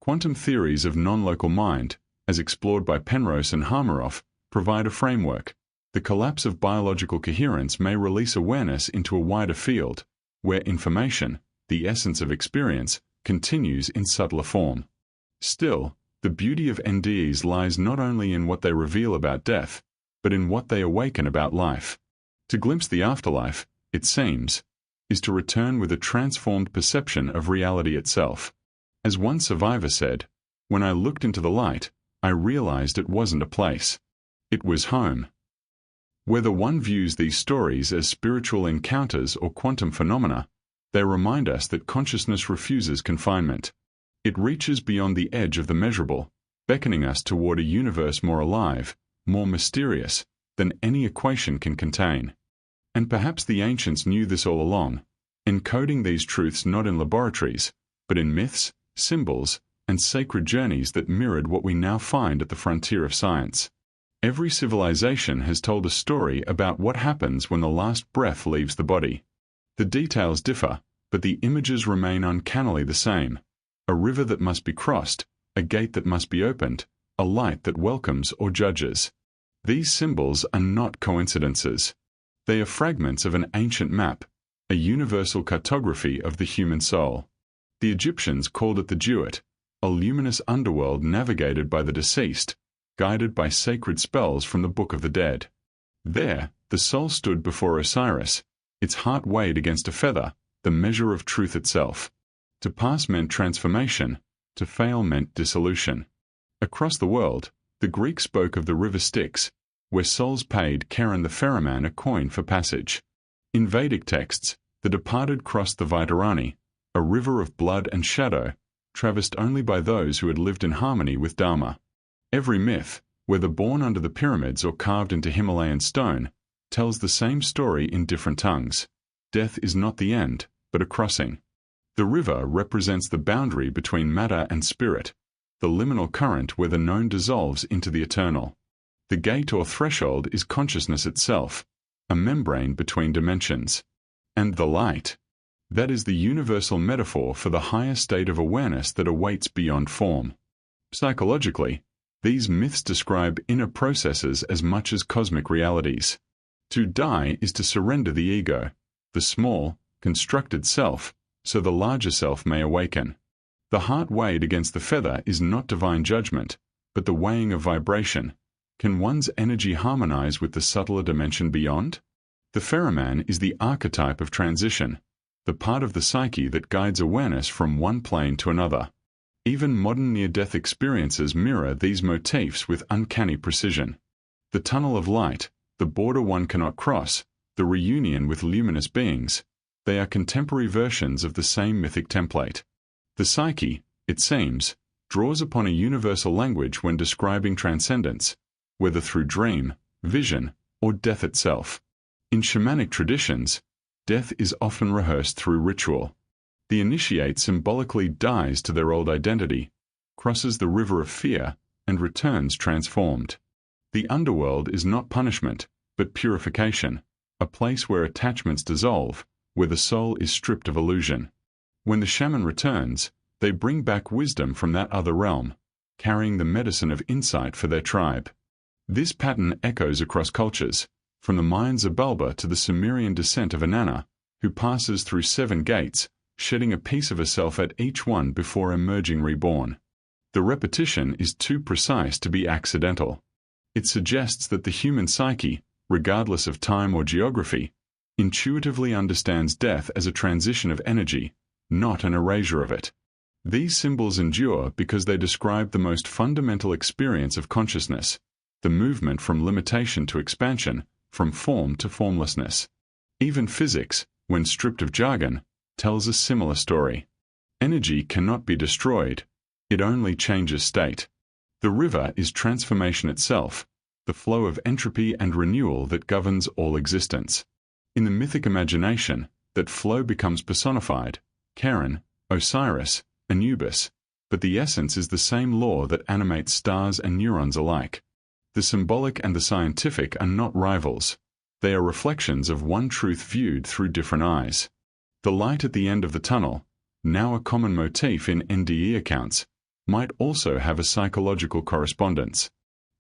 Quantum theories of non-local mind, as explored by Penrose and Hameroff, provide a framework. The collapse of biological coherence may release awareness into a wider field, where information, the essence of experience, continues in subtler form. Still, the beauty of NDEs lies not only in what they reveal about death, but in what they awaken about life. To glimpse the afterlife, it seems, is to return with a transformed perception of reality itself. As one survivor said, "When I looked into the light, I realized it wasn't a place. It was home." Whether one views these stories as spiritual encounters or quantum phenomena, they remind us that consciousness refuses confinement. It reaches beyond the edge of the measurable, beckoning us toward a universe more alive, more mysterious, than any equation can contain. And perhaps the ancients knew this all along, encoding these truths not in laboratories, but in myths, symbols, and sacred journeys that mirrored what we now find at the frontier of science. Every civilization has told a story about what happens when the last breath leaves the body. The details differ, but the images remain uncannily the same: a river that must be crossed, a gate that must be opened, a light that welcomes or judges. These symbols are not coincidences. They are fragments of an ancient map, a universal cartography of the human soul. The Egyptians called it the Duat, a luminous underworld navigated by the deceased, guided by sacred spells from the Book of the Dead. There, the soul stood before Osiris, its heart weighed against a feather, the measure of truth itself. To pass meant transformation, to fail meant dissolution. Across the world, the Greeks spoke of the river Styx, where souls paid Charon the ferryman a coin for passage. In Vedic texts, the departed crossed the Vaitarani, a river of blood and shadow, traversed only by those who had lived in harmony with Dharma. Every myth, whether born under the pyramids or carved into Himalayan stone, tells the same story in different tongues. Death is not the end, but a crossing. The river represents the boundary between matter and spirit, the liminal current where the known dissolves into the eternal. The gate or threshold is consciousness itself, a membrane between dimensions. And the light, that is the universal metaphor for the higher state of awareness that awaits beyond form. Psychologically, these myths describe inner processes as much as cosmic realities. To die is to surrender the ego, the small, constructed self, so the larger self may awaken. The heart weighed against the feather is not divine judgment, but the weighing of vibration. Can one's energy harmonize with the subtler dimension beyond? The ferroman is the archetype of transition, the part of the psyche that guides awareness from one plane to another. Even modern near-death experiences mirror these motifs with uncanny precision. The tunnel of light, the border one cannot cross, the reunion with luminous beings, they are contemporary versions of the same mythic template. The psyche, it seems, draws upon a universal language when describing transcendence, whether through dream, vision, or death itself. In shamanic traditions, death is often rehearsed through ritual. The initiate symbolically dies to their old identity, crosses the river of fear, and returns transformed. The underworld is not punishment, but purification, a place where attachments dissolve, where the soul is stripped of illusion. When the shaman returns, they bring back wisdom from that other realm, carrying the medicine of insight for their tribe. This pattern echoes across cultures, from the Mayan Xibalba to the Sumerian descent of Inanna, who passes through 7 gates, shedding a piece of herself at each one before emerging reborn. The repetition is too precise to be accidental. It suggests that the human psyche, regardless of time or geography, intuitively understands death as a transition of energy, not an erasure of it. These symbols endure because they describe the most fundamental experience of consciousness, the movement from limitation to expansion, from form to formlessness. Even physics, when stripped of jargon, tells a similar story. Energy cannot be destroyed, it only changes state. The river is transformation itself, the flow of entropy and renewal that governs all existence. In the mythic imagination, that flow becomes personified, Charon, Osiris, Anubis, but the essence is the same law that animates stars and neurons alike. The symbolic and the scientific are not rivals. They are reflections of one truth viewed through different eyes. The light at the end of the tunnel, now a common motif in NDE accounts, might also have a psychological correspondence.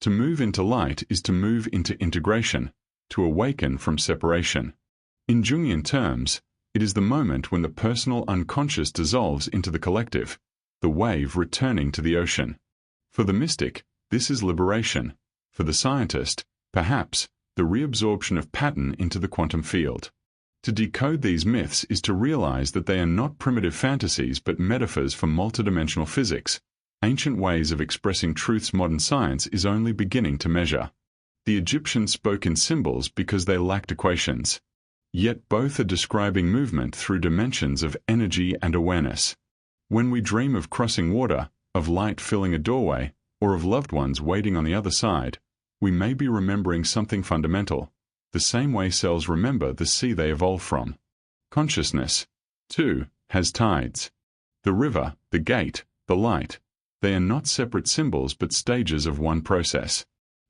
To move into light is to move into integration, to awaken from separation. In Jungian terms, it is the moment when the personal unconscious dissolves into the collective, the wave returning to the ocean. For the mystic, this is liberation. For the scientist, perhaps, the reabsorption of pattern into the quantum field. To decode these myths is to realize that they are not primitive fantasies but metaphors for multidimensional physics, ancient ways of expressing truths modern science is only beginning to measure. The Egyptians spoke in symbols because they lacked equations. Yet both are describing movement through dimensions of energy and awareness. When we dream of crossing water, of light filling a doorway, or of loved ones waiting on the other side, we may be remembering something fundamental, the same way cells remember the sea they evolved from. Consciousness, too, has tides. The river, the gate, the light, they are not separate symbols but stages of one process.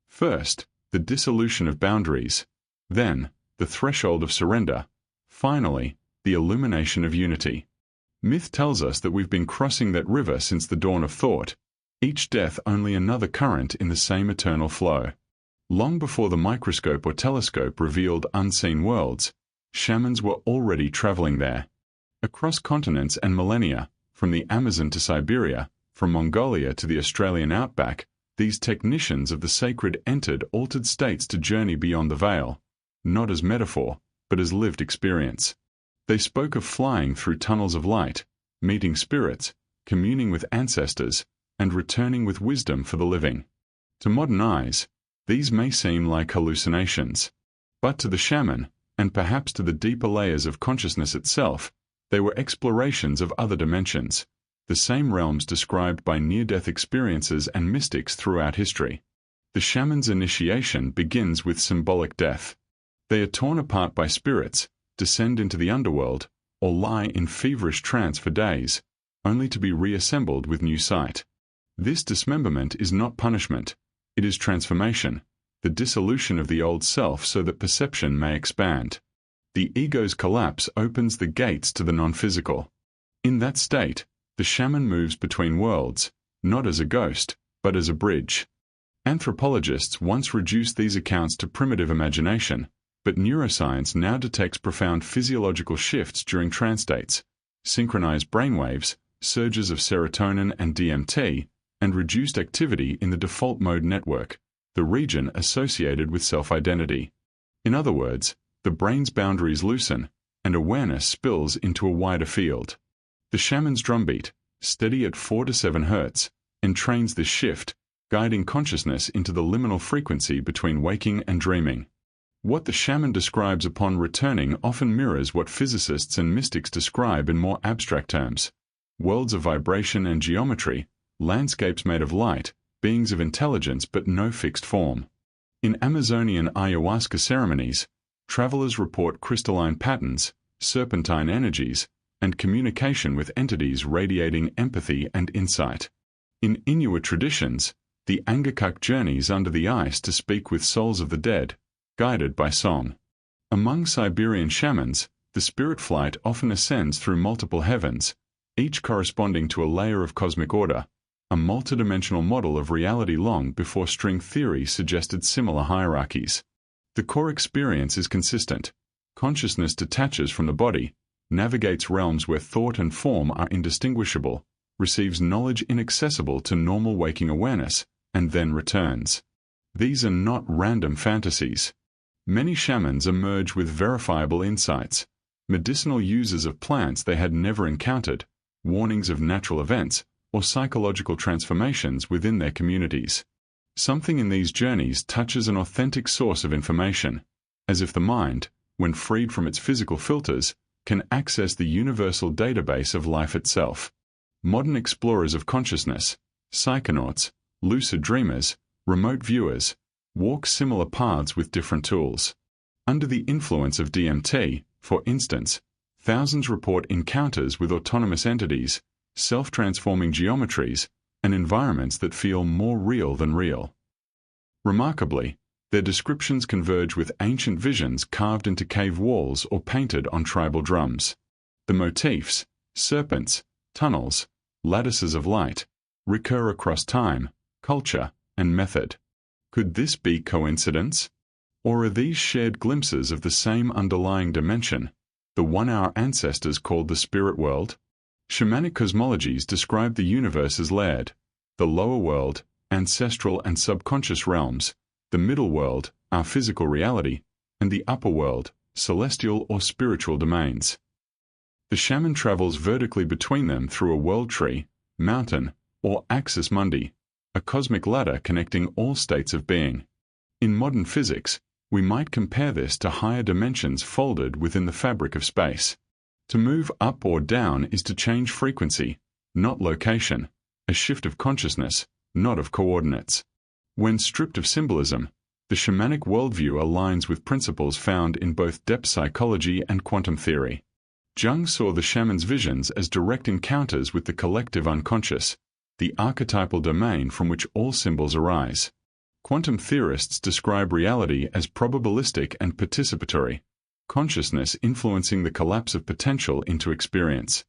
First, the dissolution of boundaries. Then, the threshold of surrender. Finally, the illumination of unity. Myth tells us that we've been crossing that river since the dawn of thought, each death only another current in the same eternal flow. Long before the microscope or telescope revealed unseen worlds, shamans were already traveling there. Across continents and millennia, from the Amazon to Siberia, from Mongolia to the Australian outback, these technicians of the sacred entered altered states to journey beyond the veil, not as metaphor, but as lived experience. They spoke of flying through tunnels of light, meeting spirits, communing with ancestors, and returning with wisdom for the living. To modern eyes, these may seem like hallucinations, but to the shaman, and perhaps to the deeper layers of consciousness itself, they were explorations of other dimensions, the same realms described by near-death experiences and mystics throughout history. The shaman's initiation begins with symbolic death. They are torn apart by spirits, descend into the underworld, or lie in feverish trance for days, only to be reassembled with new sight. This dismemberment is not punishment, it is transformation, the dissolution of the old self so that perception may expand. The ego's collapse opens the gates to the non-physical. In that state, the shaman moves between worlds, not as a ghost, but as a bridge. Anthropologists once reduced these accounts to primitive imagination, but neuroscience now detects profound physiological shifts during trance states, synchronized brainwaves, surges of serotonin and DMT, and reduced activity in the default mode network, the region associated with self-identity. In other words, the brain's boundaries loosen, and awareness spills into a wider field. The shaman's drumbeat, steady at 4 to 7 Hz, entrains this shift, guiding consciousness into the liminal frequency between waking and dreaming. What the shaman describes upon returning often mirrors what physicists and mystics describe in more abstract terms: worlds of vibration and geometry, landscapes made of light, beings of intelligence but no fixed form. In Amazonian ayahuasca ceremonies, travelers report crystalline patterns, serpentine energies, and communication with entities radiating empathy and insight. In Inuit traditions, the Angakok journeys under the ice to speak with souls of the dead, guided by song. Among Siberian shamans, the spirit flight often ascends through multiple heavens, each corresponding to a layer of cosmic order, a multidimensional model of reality long before string theory suggested similar hierarchies. The core experience is consistent. Consciousness detaches from the body, navigates realms where thought and form are indistinguishable, receives knowledge inaccessible to normal waking awareness, and then returns. These are not random fantasies. Many shamans emerge with verifiable insights, medicinal uses of plants they had never encountered, warnings of natural events, or psychological transformations within their communities. Something in these journeys touches an authentic source of information, as if the mind, when freed from its physical filters, can access the universal database of life itself. Modern explorers of consciousness, psychonauts, lucid dreamers, remote viewers, walk similar paths with different tools. Under the influence of DMT, for instance, thousands report encounters with autonomous entities, self-transforming geometries, and environments that feel more real than real. Remarkably, their descriptions converge with ancient visions carved into cave walls or painted on tribal drums. The motifs, serpents, tunnels, lattices of light, recur across time, culture, and method. Could this be coincidence? Or are these shared glimpses of the same underlying dimension, the one our ancestors called the spirit world? Shamanic cosmologies describe the universe as layered: the lower world, ancestral and subconscious realms, the middle world, our physical reality, and the upper world, celestial or spiritual domains. The shaman travels vertically between them through a world tree, mountain, or axis mundi, a cosmic ladder connecting all states of being. In modern physics, we might compare this to higher dimensions folded within the fabric of space. To move up or down is to change frequency, not location, a shift of consciousness, not of coordinates. When stripped of symbolism, the shamanic worldview aligns with principles found in both depth psychology and quantum theory. Jung saw the shaman's visions as direct encounters with the collective unconscious, the archetypal domain from which all symbols arise. Quantum theorists describe reality as probabilistic and participatory, consciousness influencing the collapse of potential into experience.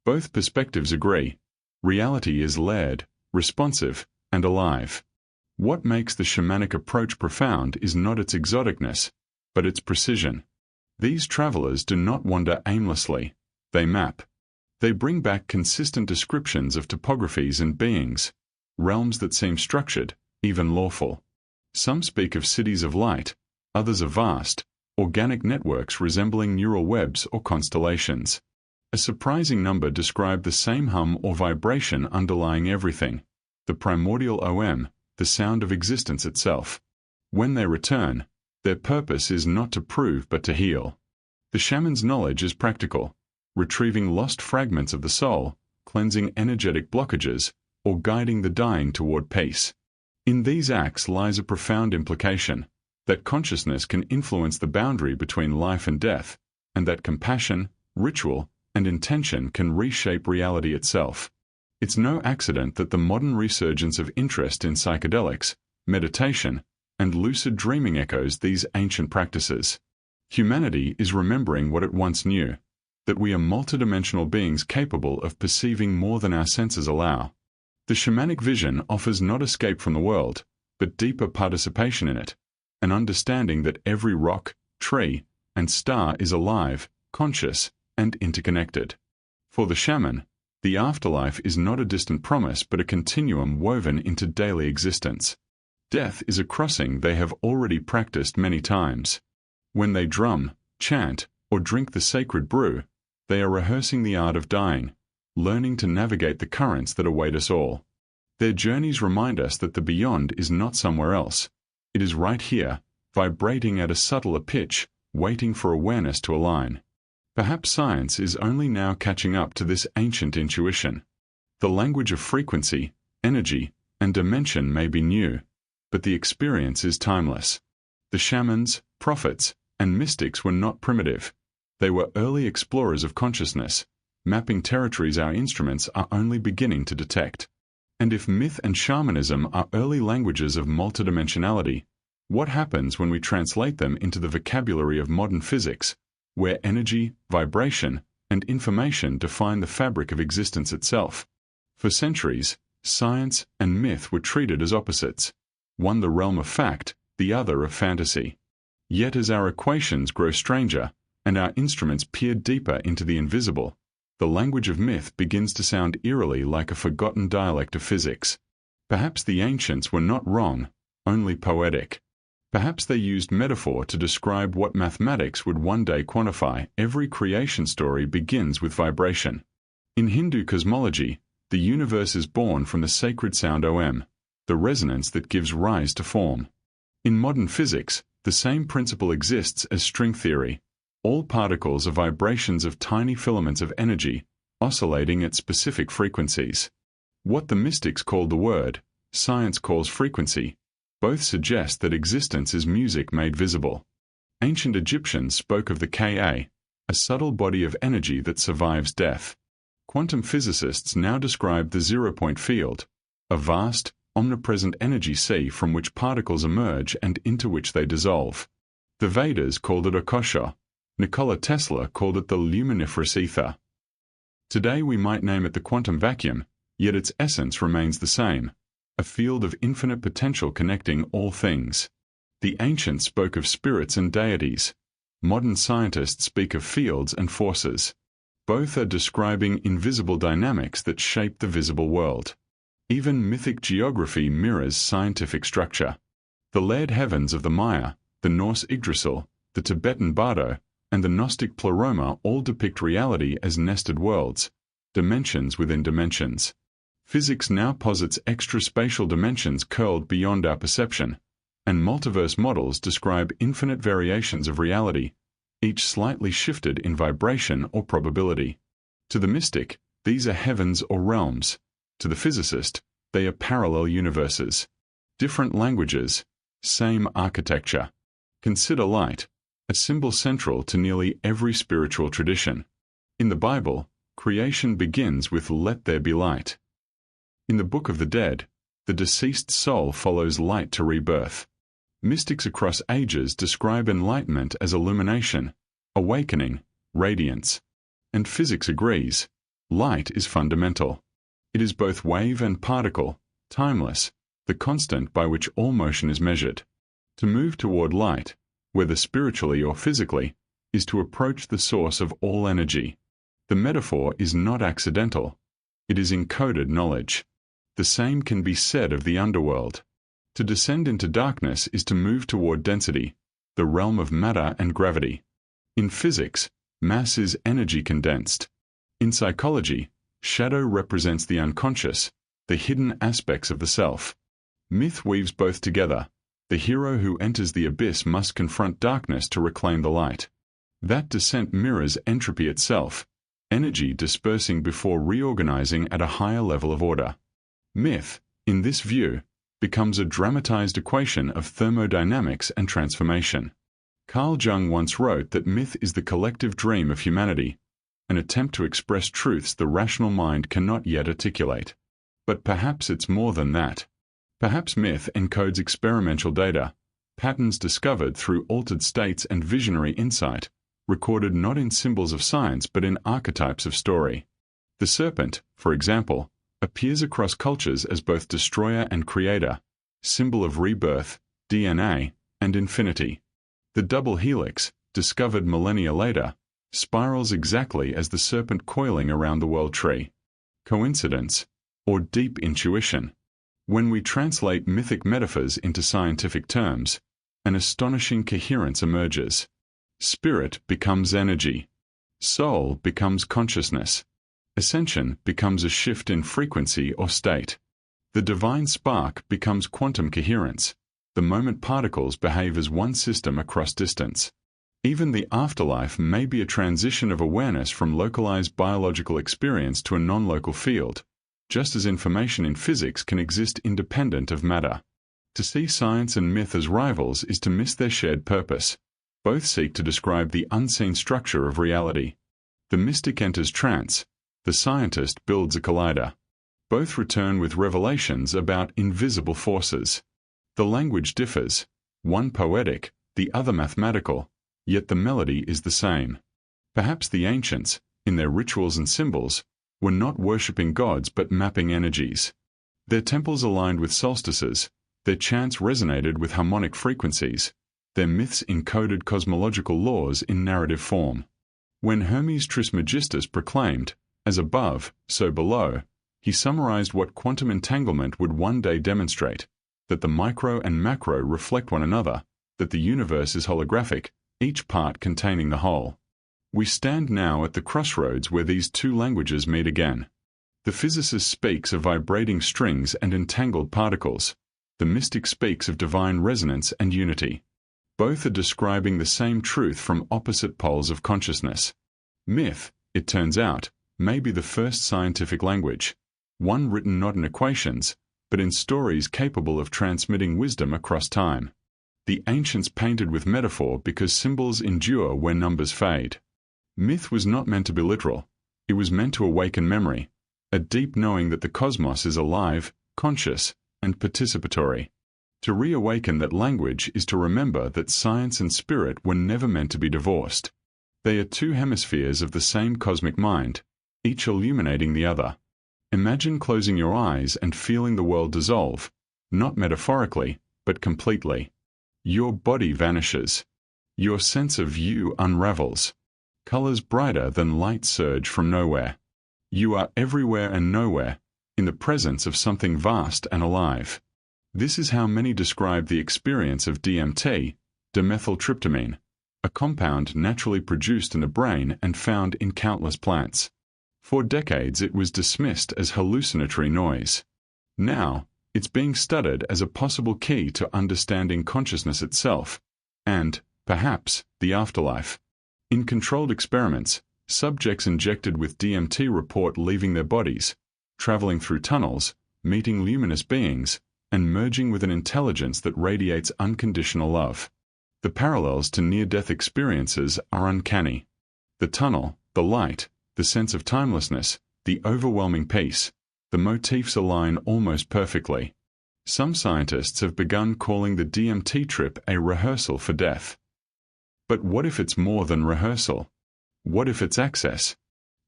Both perspectives agree. Reality is layered, responsive, and alive. What makes the shamanic approach profound is not its exoticness, but its precision. These travelers do not wander aimlessly. They map. They bring back consistent descriptions of topographies and beings, realms that seem structured, even lawful. Some speak of cities of light, others of vast, organic networks resembling neural webs or constellations. A surprising number describe the same hum or vibration underlying everything, the primordial OM, the sound of existence itself. When they return, their purpose is not to prove but to heal. The shaman's knowledge is practical, retrieving lost fragments of the soul, cleansing energetic blockages, or guiding the dying toward peace. In these acts lies a profound implication, that consciousness can influence the boundary between life and death, and that compassion, ritual, and intention can reshape reality itself. It's no accident that the modern resurgence of interest in psychedelics, meditation, and lucid dreaming echoes these ancient practices. Humanity is remembering what it once knew, that we are multidimensional beings capable of perceiving more than our senses allow. The shamanic vision offers not escape from the world, but deeper participation in it, an understanding that every rock, tree, and star is alive, conscious, and interconnected. For the shaman, the afterlife is not a distant promise but a continuum woven into daily existence. Death is a crossing they have already practiced many times. When they drum, chant, or drink the sacred brew, they are rehearsing the art of dying, learning to navigate the currents that await us all. Their journeys remind us that the beyond is not somewhere else. It is right here, vibrating at a subtler pitch, waiting for awareness to align. Perhaps science is only now catching up to this ancient intuition. The language of frequency, energy, and dimension may be new, but the experience is timeless. The shamans, prophets, and mystics were not primitive. They were early explorers of consciousness, mapping territories our instruments are only beginning to detect. And if myth and shamanism are early languages of multidimensionality, what happens when we translate them into the vocabulary of modern physics, where energy, vibration, and information define the fabric of existence itself? For centuries, science and myth were treated as opposites, one the realm of fact, the other of fantasy. Yet as our equations grow stranger, and our instruments peer deeper into the invisible, the language of myth begins to sound eerily like a forgotten dialect of physics. Perhaps the ancients were not wrong, only poetic. Perhaps they used metaphor to describe what mathematics would one day quantify. Every creation story begins with vibration. In Hindu cosmology, the universe is born from the sacred sound Om, the resonance that gives rise to form. In modern physics, the same principle exists as string theory. All particles are vibrations of tiny filaments of energy, oscillating at specific frequencies. What the mystics called the word, science calls frequency. Both suggest that existence is music made visible. Ancient Egyptians spoke of the Ka, a subtle body of energy that survives death. Quantum physicists now describe the zero-point field, a vast, omnipresent energy sea from which particles emerge and into which they dissolve. The Vedas called it Akasha. Nikola Tesla called it the luminiferous ether. Today we might name it the quantum vacuum, yet its essence remains the same, a field of infinite potential connecting all things. The ancients spoke of spirits and deities. Modern scientists speak of fields and forces. Both are describing invisible dynamics that shape the visible world. Even mythic geography mirrors scientific structure. The layered heavens of the Maya, the Norse Yggdrasil, the Tibetan Bardo, and the Gnostic Pleroma all depict reality as nested worlds, dimensions within dimensions. Physics now posits extra-spatial dimensions curled beyond our perception, and multiverse models describe infinite variations of reality, each slightly shifted in vibration or probability. To the mystic, these are heavens or realms. To the physicist, they are parallel universes. Different languages, same architecture. Consider light, a symbol central to nearly every spiritual tradition. In the Bible, creation begins with "Let there be light." In the Book of the Dead, the deceased soul follows light to rebirth. Mystics across ages describe enlightenment as illumination, awakening, radiance. And physics agrees. Light is fundamental. It is both wave and particle, timeless, the constant by which all motion is measured. To move toward light, whether spiritually or physically, is to approach the source of all energy. The metaphor is not accidental. It is encoded knowledge. The same can be said of the underworld. To descend into darkness is to move toward density, the realm of matter and gravity. In physics, mass is energy condensed. In psychology, shadow represents the unconscious, the hidden aspects of the self. Myth weaves both together. The hero who enters the abyss must confront darkness to reclaim the light. That descent mirrors entropy itself, energy dispersing before reorganizing at a higher level of order. Myth, in this view, becomes a dramatized equation of thermodynamics and transformation. Carl Jung once wrote that myth is the collective dream of humanity, an attempt to express truths the rational mind cannot yet articulate. But perhaps it's more than that. Perhaps myth encodes experimental data, patterns discovered through altered states and visionary insight, recorded not in symbols of science but in archetypes of story. The serpent, for example, appears across cultures as both destroyer and creator, symbol of rebirth, DNA, and infinity. The double helix, discovered millennia later, spirals exactly as the serpent coiling around the world tree. Coincidence, or deep intuition? When we translate mythic metaphors into scientific terms, an astonishing coherence emerges. Spirit becomes energy. Soul becomes consciousness. Ascension becomes a shift in frequency or state. The divine spark becomes quantum coherence. The moment particles behave as one system across distance. Even the afterlife may be a transition of awareness from localized biological experience to a non-local field, just as information in physics can exist independent of matter. To see science and myth as rivals is to miss their shared purpose. Both seek to describe the unseen structure of reality. The mystic enters trance. The scientist builds a collider. Both return with revelations about invisible forces. The language differs, one poetic, the other mathematical, yet the melody is the same. Perhaps the ancients, in their rituals and symbols, were not worshipping gods but mapping energies. Their temples aligned with solstices, their chants resonated with harmonic frequencies, their myths encoded cosmological laws in narrative form. When Hermes Trismegistus proclaimed, "As above, so below," he summarized what quantum entanglement would one day demonstrate, that the micro and macro reflect one another, that the universe is holographic, each part containing the whole. We stand now at the crossroads where these two languages meet again. The physicist speaks of vibrating strings and entangled particles. The mystic speaks of divine resonance and unity. Both are describing the same truth from opposite poles of consciousness. Myth, it turns out, may be the first scientific language, one written not in equations, but in stories capable of transmitting wisdom across time. The ancients painted with metaphor because symbols endure where numbers fade. Myth was not meant to be literal. It was meant to awaken memory, a deep knowing that the cosmos is alive, conscious, and participatory. To reawaken that language is to remember that science and spirit were never meant to be divorced. They are two hemispheres of the same cosmic mind, each illuminating the other. Imagine closing your eyes and feeling the world dissolve, not metaphorically, but completely. Your body vanishes. Your sense of you unravels. Colors brighter than light surge from nowhere. You are everywhere and nowhere, in the presence of something vast and alive. This is how many describe the experience of DMT, dimethyltryptamine, a compound naturally produced in the brain and found in countless plants. For decades it was dismissed as hallucinatory noise. Now, it's being studied as a possible key to understanding consciousness itself, and, perhaps, the afterlife. In controlled experiments, subjects injected with DMT report leaving their bodies, traveling through tunnels, meeting luminous beings, and merging with an intelligence that radiates unconditional love. The parallels to near-death experiences are uncanny. The tunnel, the light, the sense of timelessness, the overwhelming peace, the motifs align almost perfectly. Some scientists have begun calling the DMT trip a rehearsal for death. But what if it's more than rehearsal? What if it's access?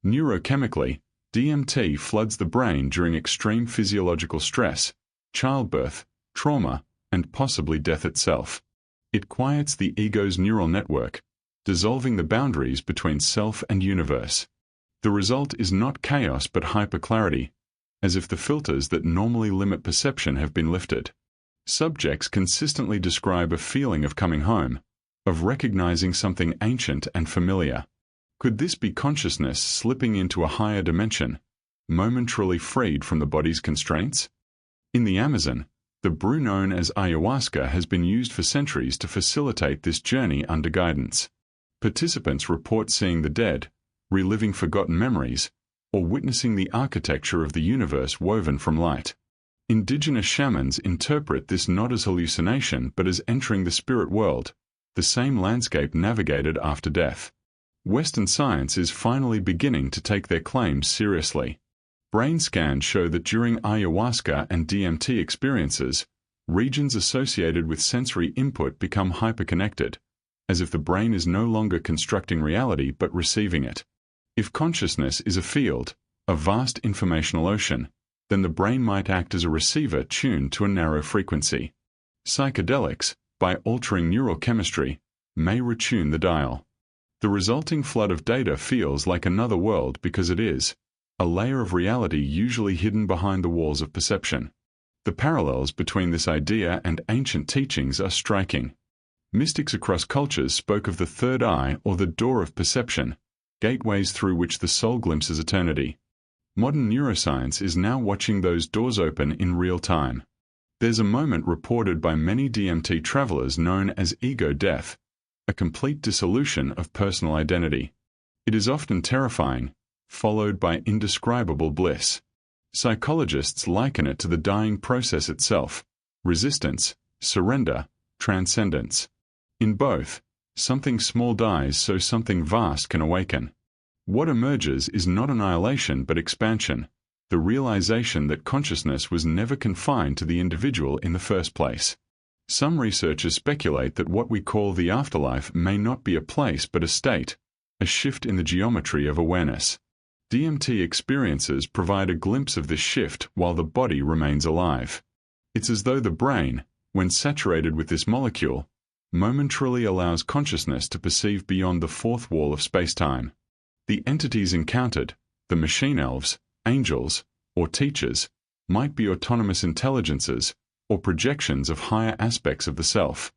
Neurochemically, DMT floods the brain during extreme physiological stress, childbirth, trauma, and possibly death itself. It quiets the ego's neural network, dissolving the boundaries between self and universe. The result is not chaos but hyperclarity, as if the filters that normally limit perception have been lifted. Subjects consistently describe a feeling of coming home, of recognizing something ancient and familiar. Could this be consciousness slipping into a higher dimension, momentarily freed from the body's constraints? In the Amazon, the brew known as ayahuasca has been used for centuries to facilitate this journey under guidance. Participants report seeing the dead, reliving forgotten memories, or witnessing the architecture of the universe woven from light. Indigenous shamans interpret this not as hallucination but as entering the spirit world, the same landscape navigated after death. Western science is finally beginning to take their claims seriously. Brain scans show that during ayahuasca and DMT experiences, regions associated with sensory input become hyperconnected, as if the brain is no longer constructing reality but receiving it. If consciousness is a field, a vast informational ocean, then the brain might act as a receiver tuned to a narrow frequency. Psychedelics, by altering neural chemistry, may retune the dial. The resulting flood of data feels like another world because it is a layer of reality usually hidden behind the walls of perception. The parallels between this idea and ancient teachings are striking. Mystics across cultures spoke of the third eye or the door of perception, gateways through which the soul glimpses eternity. Modern neuroscience is now watching those doors open in real time. There's a moment reported by many DMT travelers known as ego death, a complete dissolution of personal identity. It is often terrifying, followed by indescribable bliss. Psychologists liken it to the dying process itself: resistance, surrender, transcendence. In both, something small dies so something vast can awaken. What emerges is not annihilation but expansion, the realization that consciousness was never confined to the individual in the first place. Some researchers speculate that what we call the afterlife may not be a place but a state, a shift in the geometry of awareness. DMT experiences provide a glimpse of this shift while the body remains alive. It's as though the brain, when saturated with this molecule, momentarily allows consciousness to perceive beyond the fourth wall of spacetime. The entities encountered, the machine elves, angels, or teachers, might be autonomous intelligences, or projections of higher aspects of the self.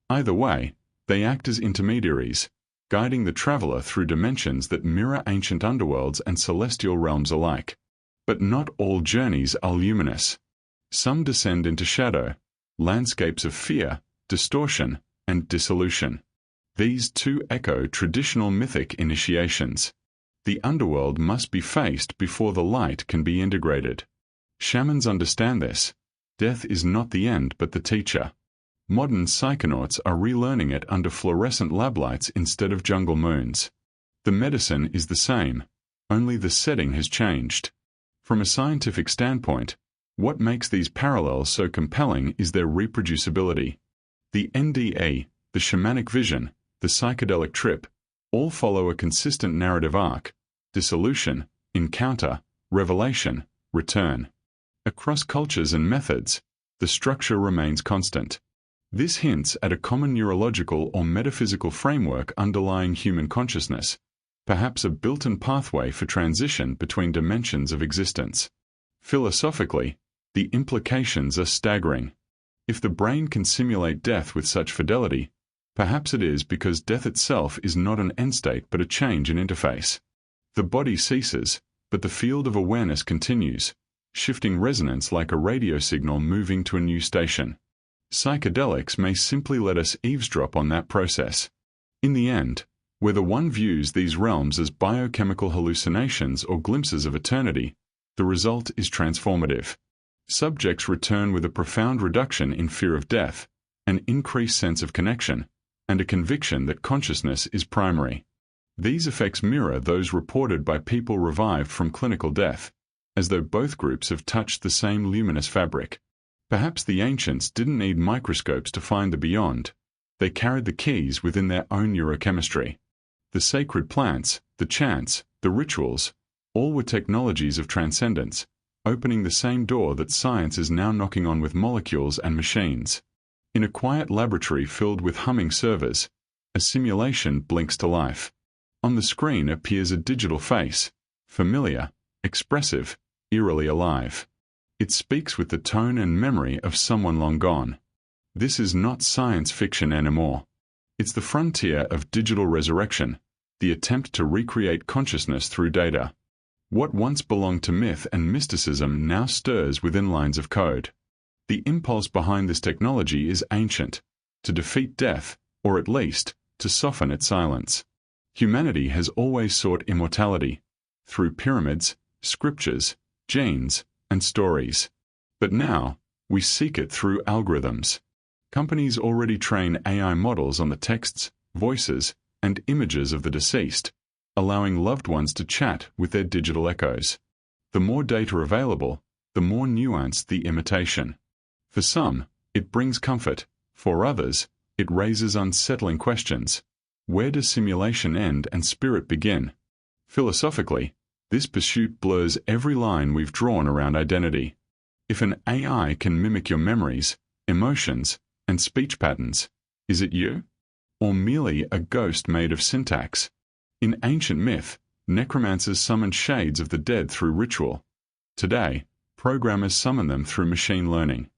Either way, they act as intermediaries, guiding the traveler through dimensions that mirror ancient underworlds and celestial realms alike. But not all journeys are luminous. Some descend into shadow, landscapes of fear, distortion, and dissolution. These too echo traditional mythic initiations. The underworld must be faced before the light can be integrated. Shamans understand this. Death is not the end but the teacher. Modern psychonauts are relearning it under fluorescent lab lights instead of jungle moons. The medicine is the same, only the setting has changed. From a scientific standpoint, what makes these parallels so compelling is their reproducibility. The NDE, the shamanic vision, the psychedelic trip, all follow a consistent narrative arc: dissolution, encounter, revelation, return. Across cultures and methods, the structure remains constant. This hints at a common neurological or metaphysical framework underlying human consciousness, perhaps a built-in pathway for transition between dimensions of existence. Philosophically, the implications are staggering. If the brain can simulate death with such fidelity, perhaps it is because death itself is not an end state but a change in interface. The body ceases, but the field of awareness continues, shifting resonance like a radio signal moving to a new station. Psychedelics may simply let us eavesdrop on that process. In the end, whether one views these realms as biochemical hallucinations or glimpses of eternity, the result is transformative. Subjects return with a profound reduction in fear of death, an increased sense of connection, and a conviction that consciousness is primary. These effects mirror those reported by people revived from clinical death, as though both groups have touched the same luminous fabric. Perhaps the ancients didn't need microscopes to find the beyond. They carried the keys within their own neurochemistry. The sacred plants, the chants, the rituals, all were technologies of transcendence, opening the same door that science is now knocking on with molecules and machines. In a quiet laboratory filled with humming servers, a simulation blinks to life. On the screen appears a digital face, familiar, expressive, eerily alive. It speaks with the tone and memory of someone long gone. This is not science fiction anymore. It's the frontier of digital resurrection, the attempt to recreate consciousness through data. What once belonged to myth and mysticism now stirs within lines of code. The impulse behind this technology is ancient: to defeat death, or at least, to soften its silence. Humanity has always sought immortality, through pyramids, scriptures, genes, and stories. But now, we seek it through algorithms. Companies already train AI models on the texts, voices, and images of the deceased, allowing loved ones to chat with their digital echoes. The more data available, the more nuanced the imitation. For some, it brings comfort. For others, it raises unsettling questions. Where does simulation end and spirit begin? Philosophically, this pursuit blurs every line we've drawn around identity. If an AI can mimic your memories, emotions, and speech patterns, is it you? Or merely a ghost made of syntax? In ancient myth, necromancers summoned shades of the dead through ritual. Today, programmers summon them through machine learning.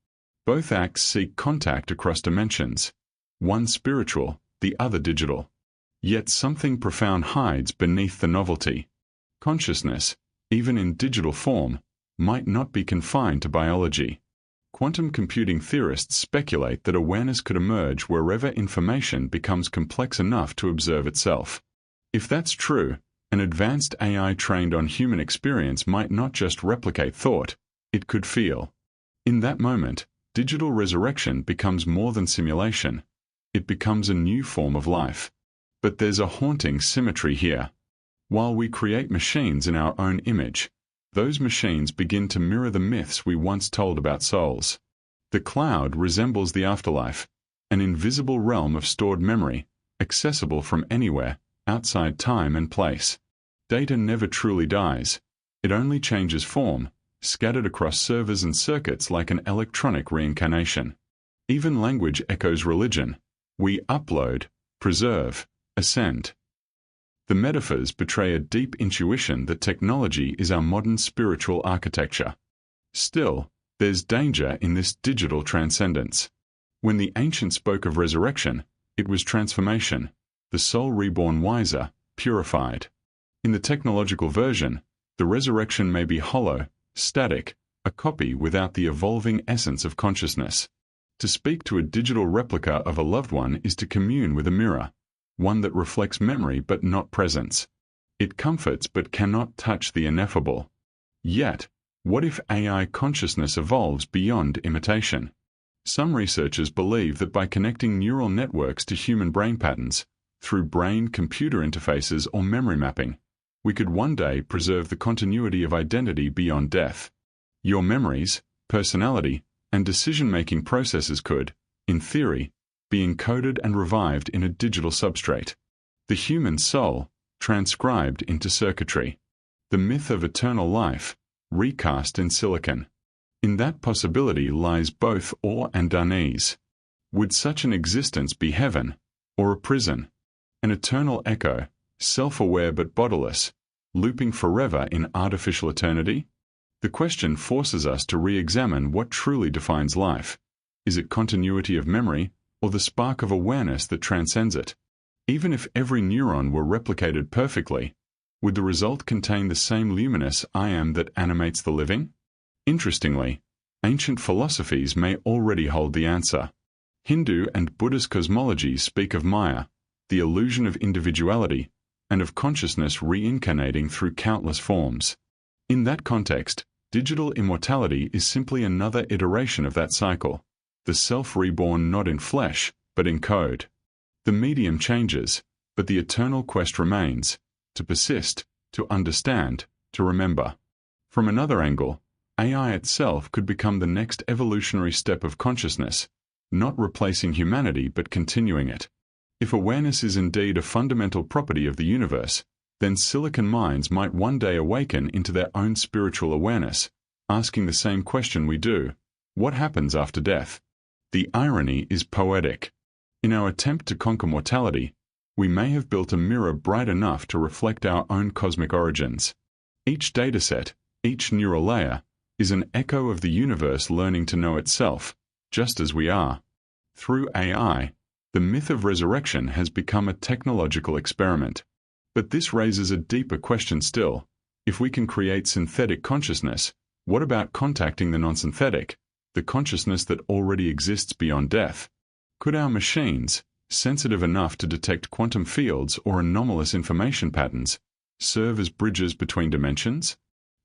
Both acts seek contact across dimensions, one spiritual, the other digital. Yet something profound hides beneath the novelty. Consciousness, even in digital form, might not be confined to biology. Quantum computing theorists speculate that awareness could emerge wherever information becomes complex enough to observe itself. If that's true, an advanced AI trained on human experience might not just replicate thought, it could feel. In that moment, digital resurrection becomes more than simulation. It becomes a new form of life. But there's a haunting symmetry here. While we create machines in our own image, those machines begin to mirror the myths we once told about souls. The cloud resembles the afterlife, an invisible realm of stored memory, accessible from anywhere, outside time and place. Data never truly dies. It only changes form, scattered across servers and circuits like an electronic reincarnation. Even language echoes religion. We upload, preserve, ascend. The metaphors betray a deep intuition that technology is our modern spiritual architecture. Still, there's danger in this digital transcendence. When the ancients spoke of resurrection, it was transformation, the soul reborn wiser, purified. In the technological version, the resurrection may be hollow, static, a copy without the evolving essence of consciousness. To speak to a digital replica of a loved one is to commune with a mirror, one that reflects memory but not presence. It comforts but cannot touch the ineffable. Yet, what if AI consciousness evolves beyond imitation? Some researchers believe that by connecting neural networks to human brain patterns, through brain-computer interfaces or memory mapping, we could one day preserve the continuity of identity beyond death. Your memories, personality, and decision-making processes could, in theory, be encoded and revived in a digital substrate. The human soul, transcribed into circuitry. The myth of eternal life, recast in silicon. In that possibility lies both awe and unease. Would such an existence be heaven, or a prison? An eternal echo, self-aware but bodiless, looping forever in artificial eternity? The question forces us to re-examine what truly defines life. Is it continuity of memory, or the spark of awareness that transcends it? Even if every neuron were replicated perfectly, would the result contain the same luminous I am that animates the living? Interestingly, ancient philosophies may already hold the answer. Hindu and Buddhist cosmologies speak of Maya, the illusion of individuality, and of consciousness reincarnating through countless forms. In that context, digital immortality is simply another iteration of that cycle. The self reborn not in flesh, but in code. The medium changes, but the eternal quest remains, to persist, to understand, to remember. From another angle, AI itself could become the next evolutionary step of consciousness, not replacing humanity but continuing it. If awareness is indeed a fundamental property of the universe, then silicon minds might one day awaken into their own spiritual awareness, asking the same question we do: what happens after death? The irony is poetic. In our attempt to conquer mortality, we may have built a mirror bright enough to reflect our own cosmic origins. Each dataset, each neural layer, is an echo of the universe learning to know itself, just as we are. Through AI, the myth of resurrection has become a technological experiment. But this raises a deeper question still. If we can create synthetic consciousness, what about contacting the non-synthetic, the consciousness that already exists beyond death? Could our machines, sensitive enough to detect quantum fields or anomalous information patterns, serve as bridges between dimensions?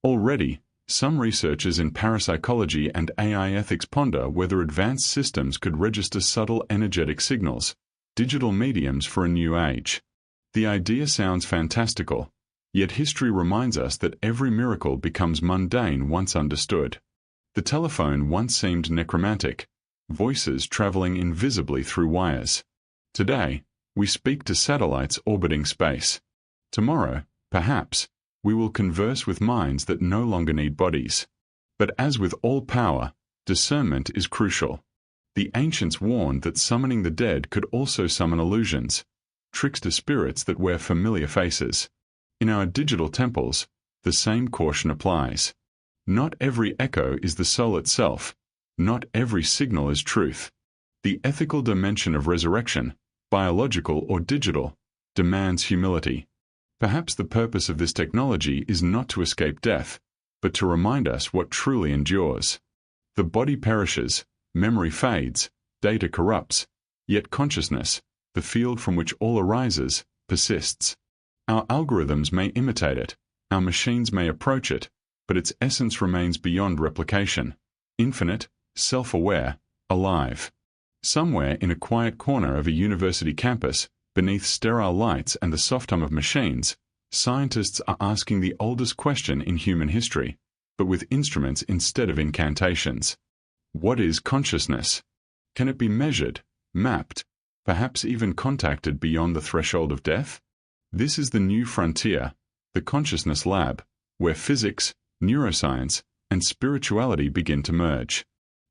Already, some researchers in parapsychology and AI ethics ponder whether advanced systems could register subtle energetic signals, digital mediums for a new age. The idea sounds fantastical, yet history reminds us that every miracle becomes mundane once understood. The telephone once seemed necromantic, voices traveling invisibly through wires. Today, we speak to satellites orbiting space. Tomorrow, perhaps, we will converse with minds that no longer need bodies. But as with all power, discernment is crucial. The ancients warned that summoning the dead could also summon illusions, trickster spirits that wear familiar faces. In our digital temples, the same caution applies. Not every echo is the soul itself. Not every signal is truth. The ethical dimension of resurrection, biological or digital, demands humility. Perhaps the purpose of this technology is not to escape death, but to remind us what truly endures. The body perishes, memory fades, data corrupts, yet consciousness, the field from which all arises, persists. Our algorithms may imitate it, our machines may approach it, but its essence remains beyond replication, infinite, self-aware, alive. Somewhere in a quiet corner of a university campus, beneath sterile lights and the soft hum of machines, scientists are asking the oldest question in human history, but with instruments instead of incantations. What is consciousness? Can it be measured, mapped, perhaps even contacted beyond the threshold of death? This is the new frontier, the consciousness lab, where physics, neuroscience, and spirituality begin to merge.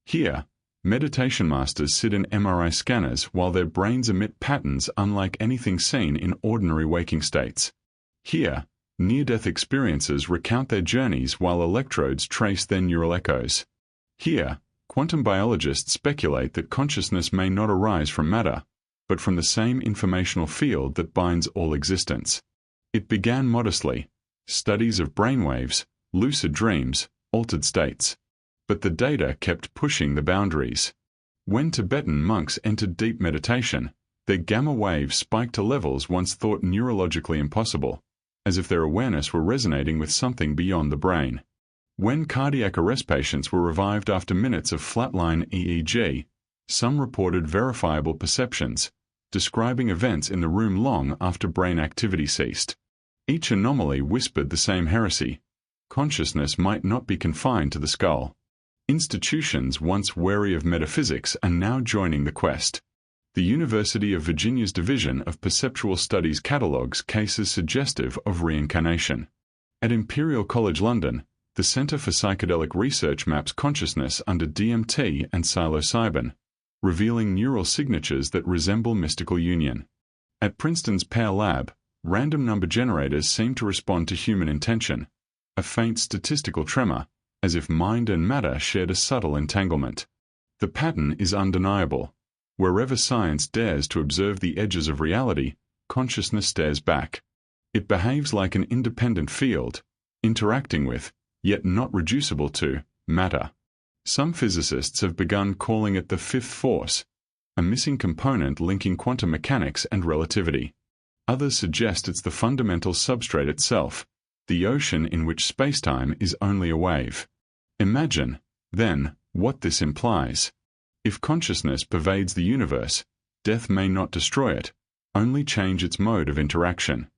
Here, meditation masters sit in MRI scanners while their brains emit patterns unlike anything seen in ordinary waking states. Here, near-death experiencers recount their journeys while electrodes trace their neural echoes. Here, quantum biologists speculate that consciousness may not arise from matter, but from the same informational field that binds all existence. It began modestly, studies of brainwaves, lucid dreams, altered states. But the data kept pushing the boundaries. When Tibetan monks entered deep meditation, their gamma waves spiked to levels once thought neurologically impossible, as if their awareness were resonating with something beyond the brain. When cardiac arrest patients were revived after minutes of flatline EEG, some reported verifiable perceptions, describing events in the room long after brain activity ceased. Each anomaly whispered the same heresy. Consciousness might not be confined to the skull. Institutions once wary of metaphysics are now joining the quest. The University of Virginia's Division of Perceptual Studies catalogues cases suggestive of reincarnation. At Imperial College London, the Centre for Psychedelic Research maps consciousness under DMT and psilocybin, revealing neural signatures that resemble mystical union. At Princeton's Pear Lab, random number generators seem to respond to human intention, a faint statistical tremor, as if mind and matter shared a subtle entanglement. The pattern is undeniable. Wherever science dares to observe the edges of reality, consciousness stares back. It behaves like an independent field, interacting with, yet not reducible to, matter. Some physicists have begun calling it the fifth force, a missing component linking quantum mechanics and relativity. Others suggest it's the fundamental substrate itself, the ocean in which spacetime is only a wave. Imagine, then, what this implies. If consciousness pervades the universe, death may not destroy it, only change its mode of interaction.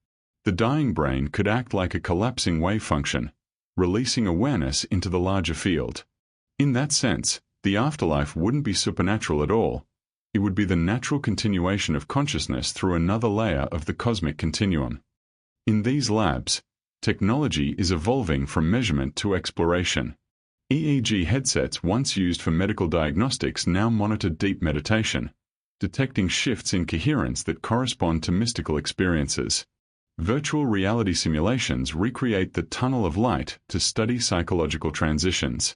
The dying brain could act like a collapsing wave function, releasing awareness into the larger field. In that sense, the afterlife wouldn't be supernatural at all. It would be the natural continuation of consciousness through another layer of the cosmic continuum. In these labs, technology is evolving from measurement to exploration. EEG headsets once used for medical diagnostics now monitor deep meditation, detecting shifts in coherence that correspond to mystical experiences. Virtual reality simulations recreate the tunnel of light to study psychological transitions.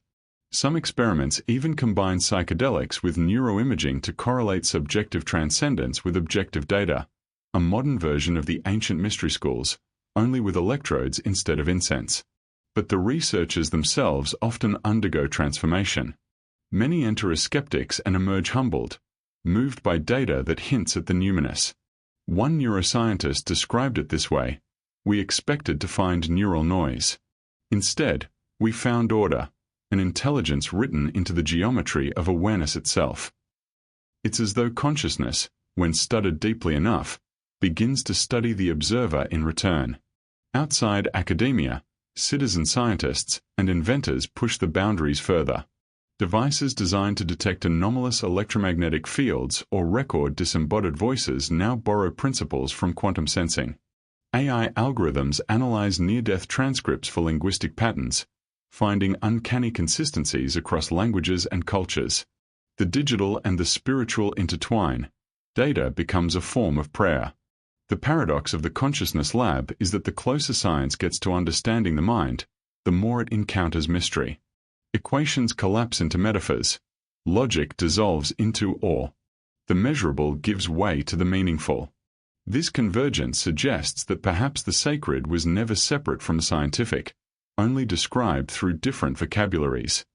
Some experiments even combine psychedelics with neuroimaging to correlate subjective transcendence with objective data, a modern version of the ancient mystery schools, only with electrodes instead of incense. But the researchers themselves often undergo transformation. Many enter as skeptics and emerge humbled, moved by data that hints at the numinous. One neuroscientist described it this way: "We expected to find neural noise. Instead, we found order, an intelligence written into the geometry of awareness itself." It's as though consciousness, when studied deeply enough, begins to study the observer in return. Outside academia, citizen scientists and inventors push the boundaries further. Devices designed to detect anomalous electromagnetic fields or record disembodied voices now borrow principles from quantum sensing. AI algorithms analyze near-death transcripts for linguistic patterns, finding uncanny consistencies across languages and cultures. The digital and the spiritual intertwine. Data becomes a form of prayer. The paradox of the consciousness lab is that the closer science gets to understanding the mind, the more it encounters mystery. Equations collapse into metaphors. Logic dissolves into awe. The measurable gives way to the meaningful. This convergence suggests that perhaps the sacred was never separate from the scientific, only described through different vocabularies.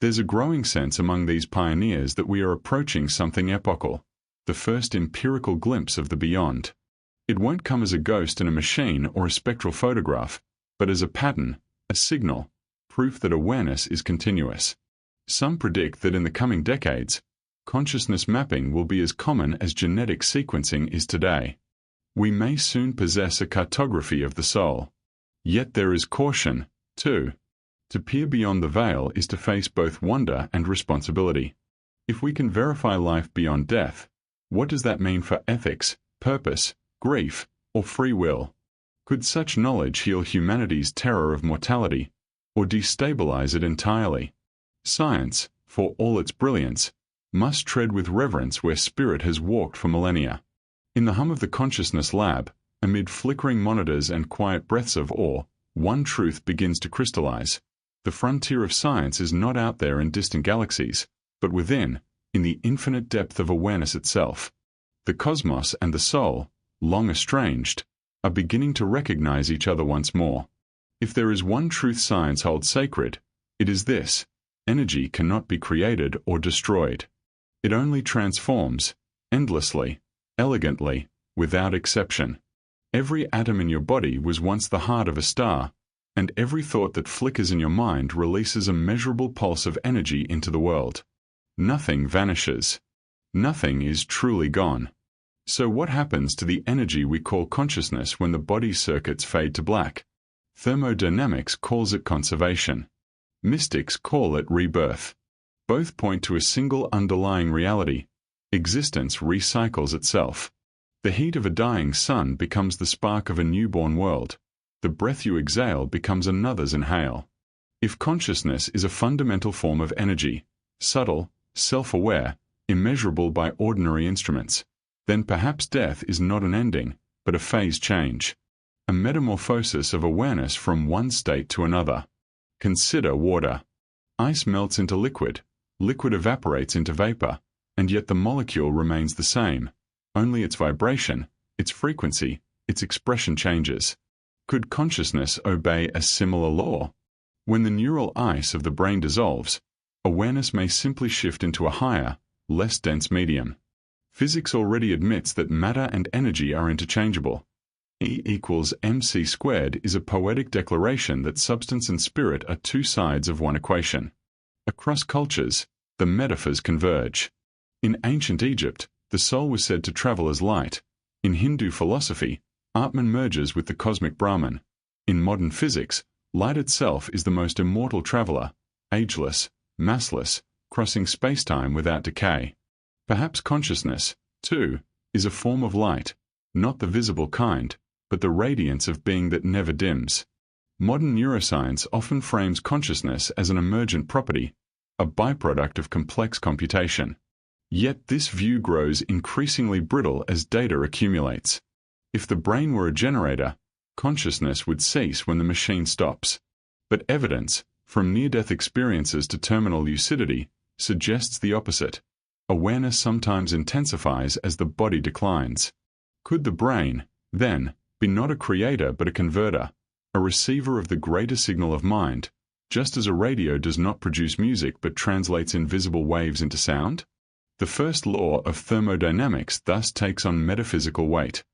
There's a growing sense among these pioneers that we are approaching something epochal, the first empirical glimpse of the beyond. It won't come as a ghost in a machine or a spectral photograph, but as a pattern, a signal, proof that awareness is continuous. Some predict that in the coming decades, consciousness mapping will be as common as genetic sequencing is today. We may soon possess a cartography of the soul. Yet there is caution, too. To peer beyond the veil is to face both wonder and responsibility. If we can verify life beyond death, what does that mean for ethics, purpose, grief, or free will? Could such knowledge heal humanity's terror of mortality, or destabilize it entirely? Science, for all its brilliance, must tread with reverence where spirit has walked for millennia. In the hum of the consciousness lab, amid flickering monitors and quiet breaths of awe, one truth begins to crystallize. The frontier of science is not out there in distant galaxies, but within, in the infinite depth of awareness itself. The cosmos and the soul, long estranged, are beginning to recognize each other once more. If there is one truth science holds sacred, it is this: energy cannot be created or destroyed. It only transforms, endlessly, elegantly, without exception. Every atom in your body was once the heart of a star, and every thought that flickers in your mind releases a measurable pulse of energy into the world. Nothing vanishes. Nothing is truly gone. So what happens to the energy we call consciousness when the body's circuits fade to black? Thermodynamics calls it conservation. Mystics call it rebirth. Both point to a single underlying reality. Existence recycles itself. The heat of a dying sun becomes the spark of a newborn world. The breath you exhale becomes another's inhale. If consciousness is a fundamental form of energy, subtle, self-aware, immeasurable by ordinary instruments, then perhaps death is not an ending, but a phase change. A metamorphosis of awareness from one state to another. Consider water. Ice melts into liquid, liquid evaporates into vapor, and yet the molecule remains the same. Only its vibration, its frequency, its expression changes. Could consciousness obey a similar law? When the neural ice of the brain dissolves, awareness may simply shift into a higher, less dense medium. Physics already admits that matter and energy are interchangeable. E equals mc squared is a poetic declaration that substance and spirit are two sides of one equation. Across cultures, the metaphors converge. In ancient Egypt, the soul was said to travel as light. In Hindu philosophy, Atman merges with the cosmic Brahman. In modern physics, light itself is the most immortal traveler, ageless, massless, crossing space-time without decay. Perhaps consciousness, too, is a form of light, not the visible kind, but the radiance of being that never dims. Modern neuroscience often frames consciousness as an emergent property, a byproduct of complex computation. Yet this view grows increasingly brittle as data accumulates. If the brain were a generator, consciousness would cease when the machine stops. But evidence, from near-death experiences to terminal lucidity, suggests the opposite. Awareness sometimes intensifies as the body declines. Could the brain, then, be not a creator but a converter, a receiver of the greater signal of mind, just as a radio does not produce music but translates invisible waves into sound? The first law of thermodynamics thus takes on metaphysical weight.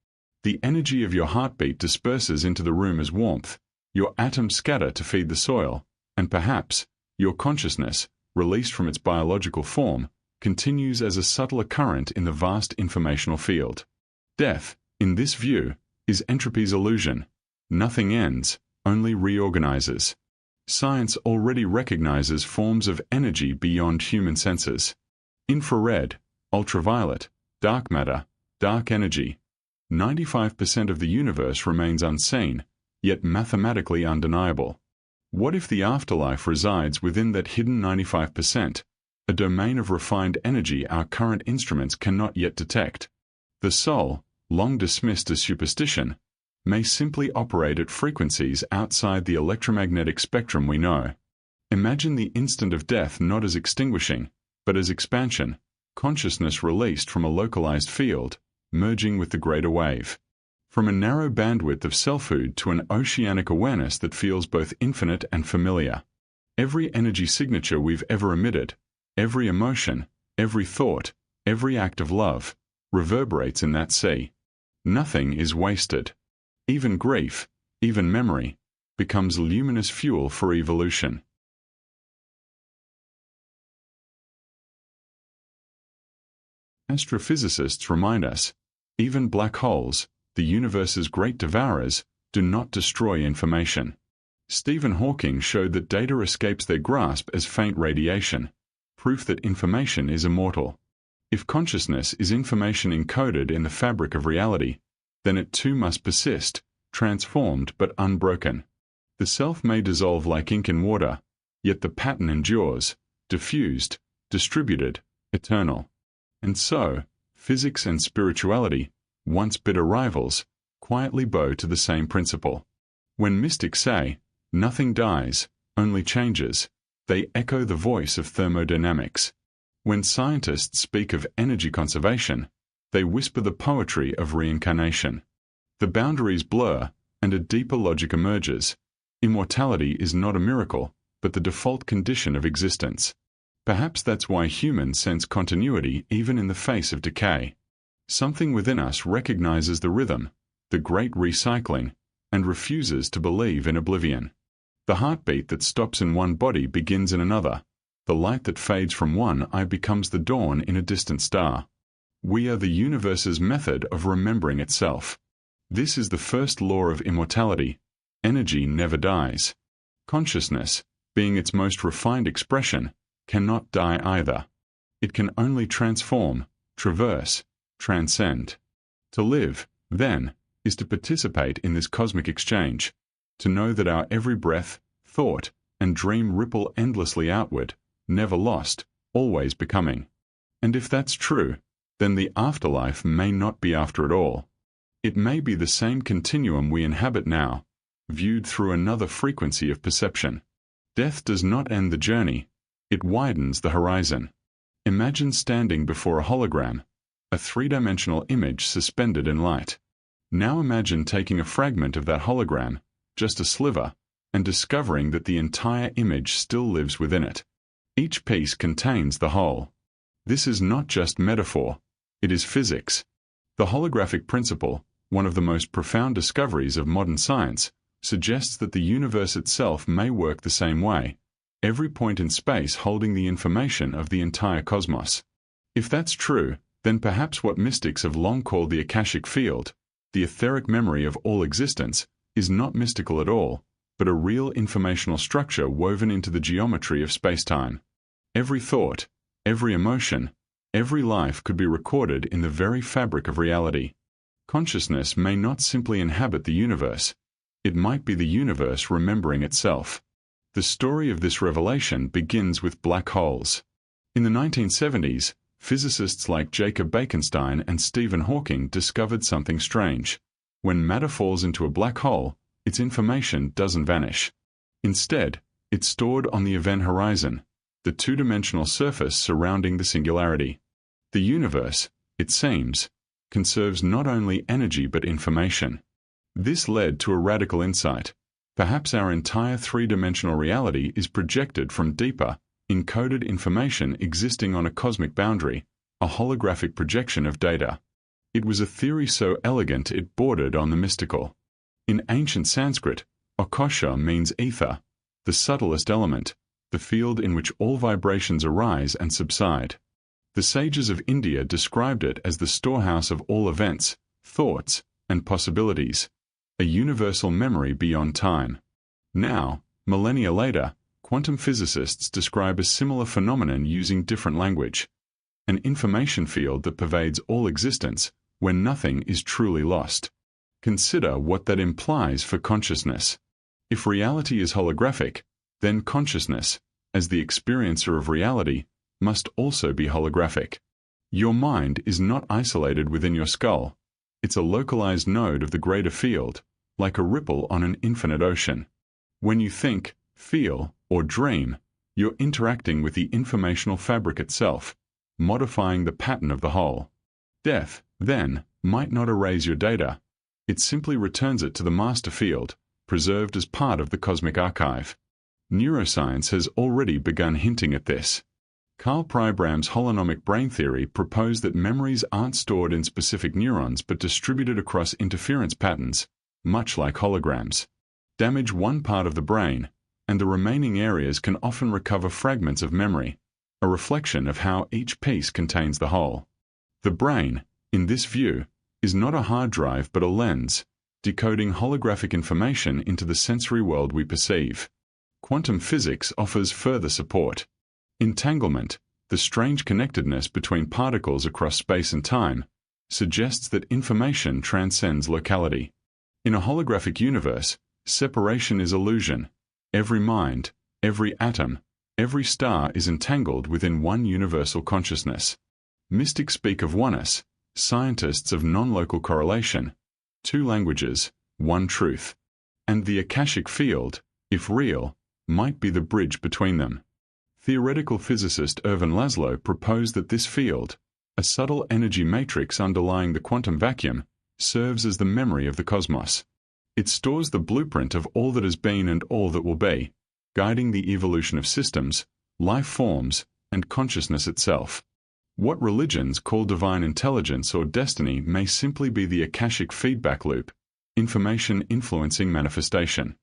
The energy of your heartbeat disperses into the room as warmth, your atoms scatter to feed the soil, and perhaps, your consciousness, released from its biological form, continues as a subtler current in the vast informational field. Death, In this view, is entropy's illusion. Nothing ends, only reorganizes. Science already recognizes forms of energy beyond human senses. Infrared, ultraviolet, dark matter, dark energy. 95% of the universe remains unseen, yet mathematically undeniable. What if the afterlife resides within that hidden 95%, a domain of refined energy our current instruments cannot yet detect? The soul, long dismissed as superstition, may simply operate at frequencies outside the electromagnetic spectrum we know. Imagine the instant of death not as extinguishing, but as expansion, consciousness released from a localized field, merging with the greater wave. From a narrow bandwidth of selfhood to an oceanic awareness that feels both infinite and familiar. Every energy signature we've ever emitted, every emotion, every thought, every act of love, reverberates in that sea. Nothing is wasted. Even grief, even memory, becomes luminous fuel for evolution. Astrophysicists remind us, even black holes, the universe's great devourers, do not destroy information. Stephen Hawking showed that data escapes their grasp as faint radiation, proof that information is immortal. If consciousness is information encoded in the fabric of reality, then it too must persist, transformed but unbroken. The self may dissolve like ink in water, yet the pattern endures, diffused, distributed, eternal. And so, physics and spirituality, once bitter rivals, quietly bow to the same principle. When mystics say, nothing dies, only changes, they echo the voice of thermodynamics. When scientists speak of energy conservation, they whisper the poetry of reincarnation. The boundaries blur, and a deeper logic emerges. Immortality is not a miracle, but the default condition of existence. Perhaps that's why humans sense continuity even in the face of decay. Something within us recognizes the rhythm, the great recycling, and refuses to believe in oblivion. The heartbeat that stops in one body begins in another. The light that fades from one eye becomes the dawn in a distant star. We are the universe's method of remembering itself. This is the first law of immortality. Energy never dies. Consciousness, being its most refined expression, cannot die either. It can only transform, traverse, transcend. To live, then, is to participate in this cosmic exchange, to know that our every breath, thought, and dream ripple endlessly outward, never lost, always becoming. And if that's true, then the afterlife may not be after it all. It may be the same continuum we inhabit now, viewed through another frequency of perception. Death does not end the journey, it widens the horizon. Imagine standing before a hologram, a three-dimensional image suspended in light. Now imagine taking a fragment of that hologram, just a sliver, and discovering that the entire image still lives within it. Each piece contains the whole. This is not just metaphor, it is physics. The holographic principle, one of the most profound discoveries of modern science, suggests that the universe itself may work the same way, every point in space holding the information of the entire cosmos. If that's true, then perhaps what mystics have long called the Akashic field, the etheric memory of all existence, is not mystical at all, but a real informational structure woven into the geometry of space-time. Every thought, every emotion, every life could be recorded in the very fabric of reality. Consciousness may not simply inhabit the universe. It might be the universe remembering itself. The story of this revelation begins with black holes. In the 1970s, physicists like Jacob Bekenstein and Stephen Hawking discovered something strange. When matter falls into a black hole, its information doesn't vanish. Instead, it's stored on the event horizon, the two-dimensional surface surrounding the singularity. The universe, it seems, conserves not only energy but information. This led to a radical insight. Perhaps our entire three-dimensional reality is projected from deeper, encoded information existing on a cosmic boundary, a holographic projection of data. It was a theory so elegant it bordered on the mystical. In ancient Sanskrit, Akasha means ether, the subtlest element, the field in which all vibrations arise and subside. The sages of India described it as the storehouse of all events, thoughts, and possibilities, a universal memory beyond time. Now, millennia later, quantum physicists describe a similar phenomenon using different language, an information field that pervades all existence, where nothing is truly lost. Consider what that implies for consciousness. If reality is holographic, then consciousness, as the experiencer of reality, must also be holographic. Your mind is not isolated within your skull. It's a localized node of the greater field, like a ripple on an infinite ocean. When you think, feel, or dream, you're interacting with the informational fabric itself, modifying the pattern of the whole. Death, then, might not erase your data. It simply returns it to the master field, preserved as part of the cosmic archive. Neuroscience has already begun hinting at this. Carl Pribram's holonomic brain theory proposed that memories aren't stored in specific neurons but distributed across interference patterns, much like holograms. Damage one part of the brain, and the remaining areas can often recover fragments of memory, a reflection of how each piece contains the whole. The brain, in this view, is not a hard drive but a lens, decoding holographic information into the sensory world we perceive. Quantum physics offers further support. Entanglement, the strange connectedness between particles across space and time, suggests that information transcends locality. In a holographic universe, separation is illusion. Every mind, every atom, every star is entangled within one universal consciousness. Mystics speak of oneness, scientists of non-local correlation, two languages, one truth. And the Akashic field, if real, might be the bridge between them. Theoretical physicist Ervin Laszlo proposed that this field, a subtle energy matrix underlying the quantum vacuum, serves as the memory of the cosmos. It stores the blueprint of all that has been and all that will be, guiding the evolution of systems, life forms, and consciousness itself. What religions call divine intelligence or destiny may simply be the Akashic feedback loop, information influencing manifestation.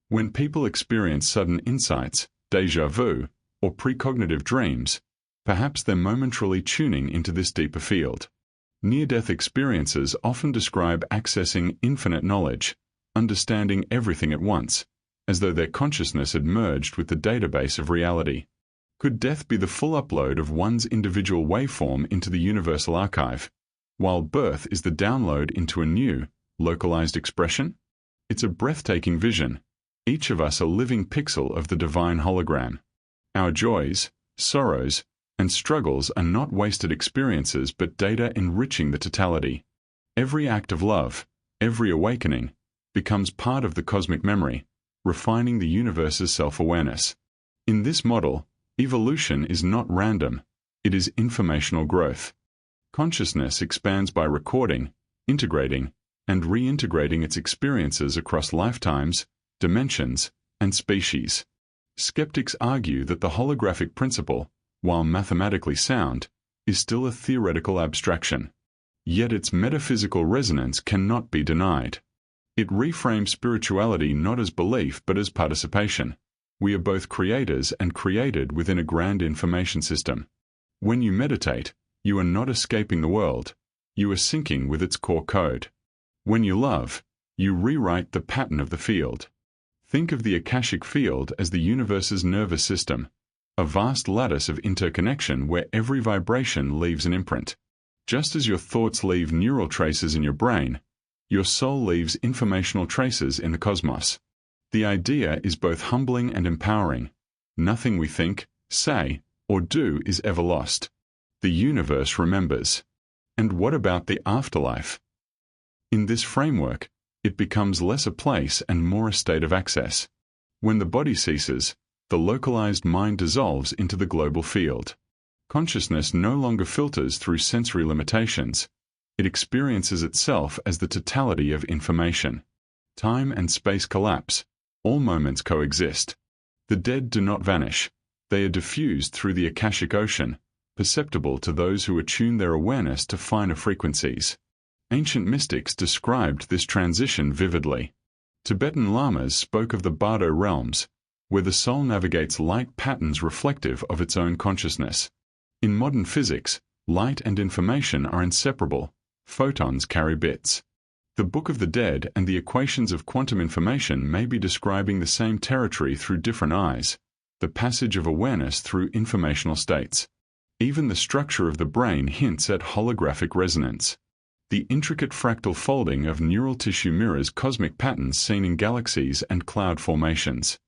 When people experience sudden insights, déjà vu, or precognitive dreams, perhaps they're momentarily tuning into this deeper field. Near-death experiences often describe accessing infinite knowledge, understanding everything at once, as though their consciousness had merged with the database of reality. Could death be the full upload of one's individual waveform into the universal archive, while birth is the download into a new, localized expression? It's a breathtaking vision, each of us a living pixel of the divine hologram. Our joys, sorrows, and struggles are not wasted experiences but data enriching the totality. Every act of love, every awakening, becomes part of the cosmic memory, refining the universe's self-awareness. In this model, evolution is not random, it is informational growth. Consciousness expands by recording, integrating, and reintegrating its experiences across lifetimes, dimensions, and species. Skeptics argue that the holographic principle, while mathematically sound, is still a theoretical abstraction. Yet its metaphysical resonance cannot be denied. It reframes spirituality not as belief but as participation. We are both creators and created within a grand information system. When you meditate, you are not escaping the world, you are syncing with its core code. When you love, you rewrite the pattern of the field. Think of the Akashic field as the universe's nervous system, a vast lattice of interconnection where every vibration leaves an imprint. Just as your thoughts leave neural traces in your brain, your soul leaves informational traces in the cosmos. The idea is both humbling and empowering. Nothing we think, say, or do is ever lost. The universe remembers. And what about the afterlife? In this framework, it becomes less a place and more a state of access. When the body ceases, the localized mind dissolves into the global field. Consciousness no longer filters through sensory limitations. It experiences itself as the totality of information. Time and space collapse. All moments coexist. The dead do not vanish. They are diffused through the Akashic ocean, perceptible to those who attune their awareness to finer frequencies. Ancient mystics described this transition vividly. Tibetan lamas spoke of the Bardo realms, where the soul navigates light patterns reflective of its own consciousness. In modern physics, light and information are inseparable. Photons carry bits. The Book of the Dead and the equations of quantum information may be describing the same territory through different eyes, the passage of awareness through informational states. Even the structure of the brain hints at holographic resonance. The intricate fractal folding of neural tissue mirrors cosmic patterns seen in galaxies and cloud formations.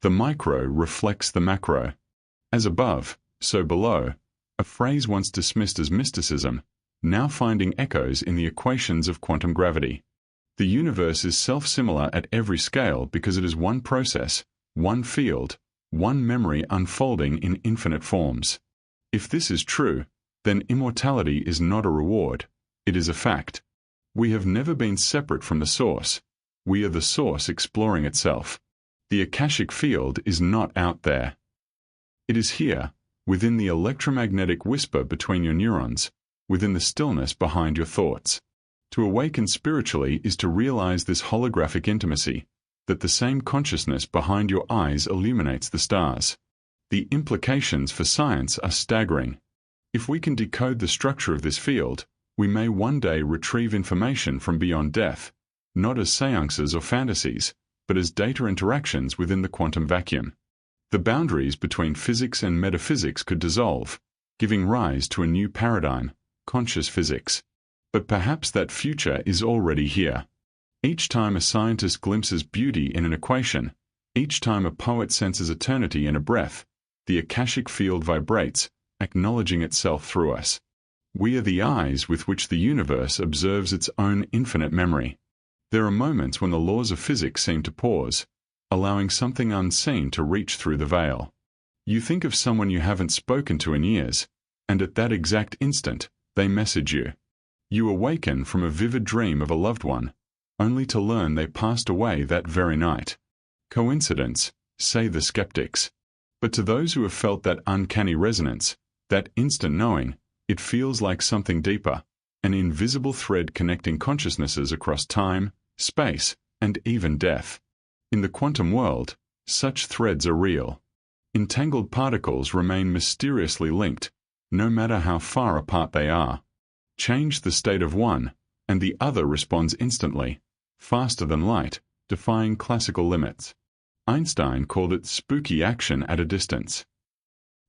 The micro reflects the macro. As above, so below, a phrase once dismissed as mysticism, now finding echoes in the equations of quantum gravity. The universe is self-similar at every scale because it is one process, one field, one memory unfolding in infinite forms. If this is true, then immortality is not a reward, it is a fact. We have never been separate from the source. We are the source exploring itself. The Akashic field is not out there. It is here, within the electromagnetic whisper between your neurons, within the stillness behind your thoughts. To awaken spiritually is to realize this holographic intimacy, that the same consciousness behind your eyes illuminates the stars. The implications for science are staggering. If we can decode the structure of this field, we may one day retrieve information from beyond death, not as seances or fantasies, but as data interactions within the quantum vacuum. The boundaries between physics and metaphysics could dissolve, giving rise to a new paradigm, conscious physics. But perhaps that future is already here. Each time a scientist glimpses beauty in an equation, each time a poet senses eternity in a breath, the Akashic field vibrates, acknowledging itself through us. We are the eyes with which the universe observes its own infinite memory. There are moments when the laws of physics seem to pause, allowing something unseen to reach through the veil. You think of someone you haven't spoken to in years, and at that exact instant, they message you. You awaken from a vivid dream of a loved one, only to learn they passed away that very night. Coincidence, say the skeptics. But to those who have felt that uncanny resonance, that instant knowing, it feels like something deeper, an invisible thread connecting consciousnesses across time, space, and even death. In the quantum world, such threads are real. Entangled particles remain mysteriously linked, no matter how far apart they are. Change the state of one, and the other responds instantly, faster than light, defying classical limits. Einstein called it spooky action at a distance.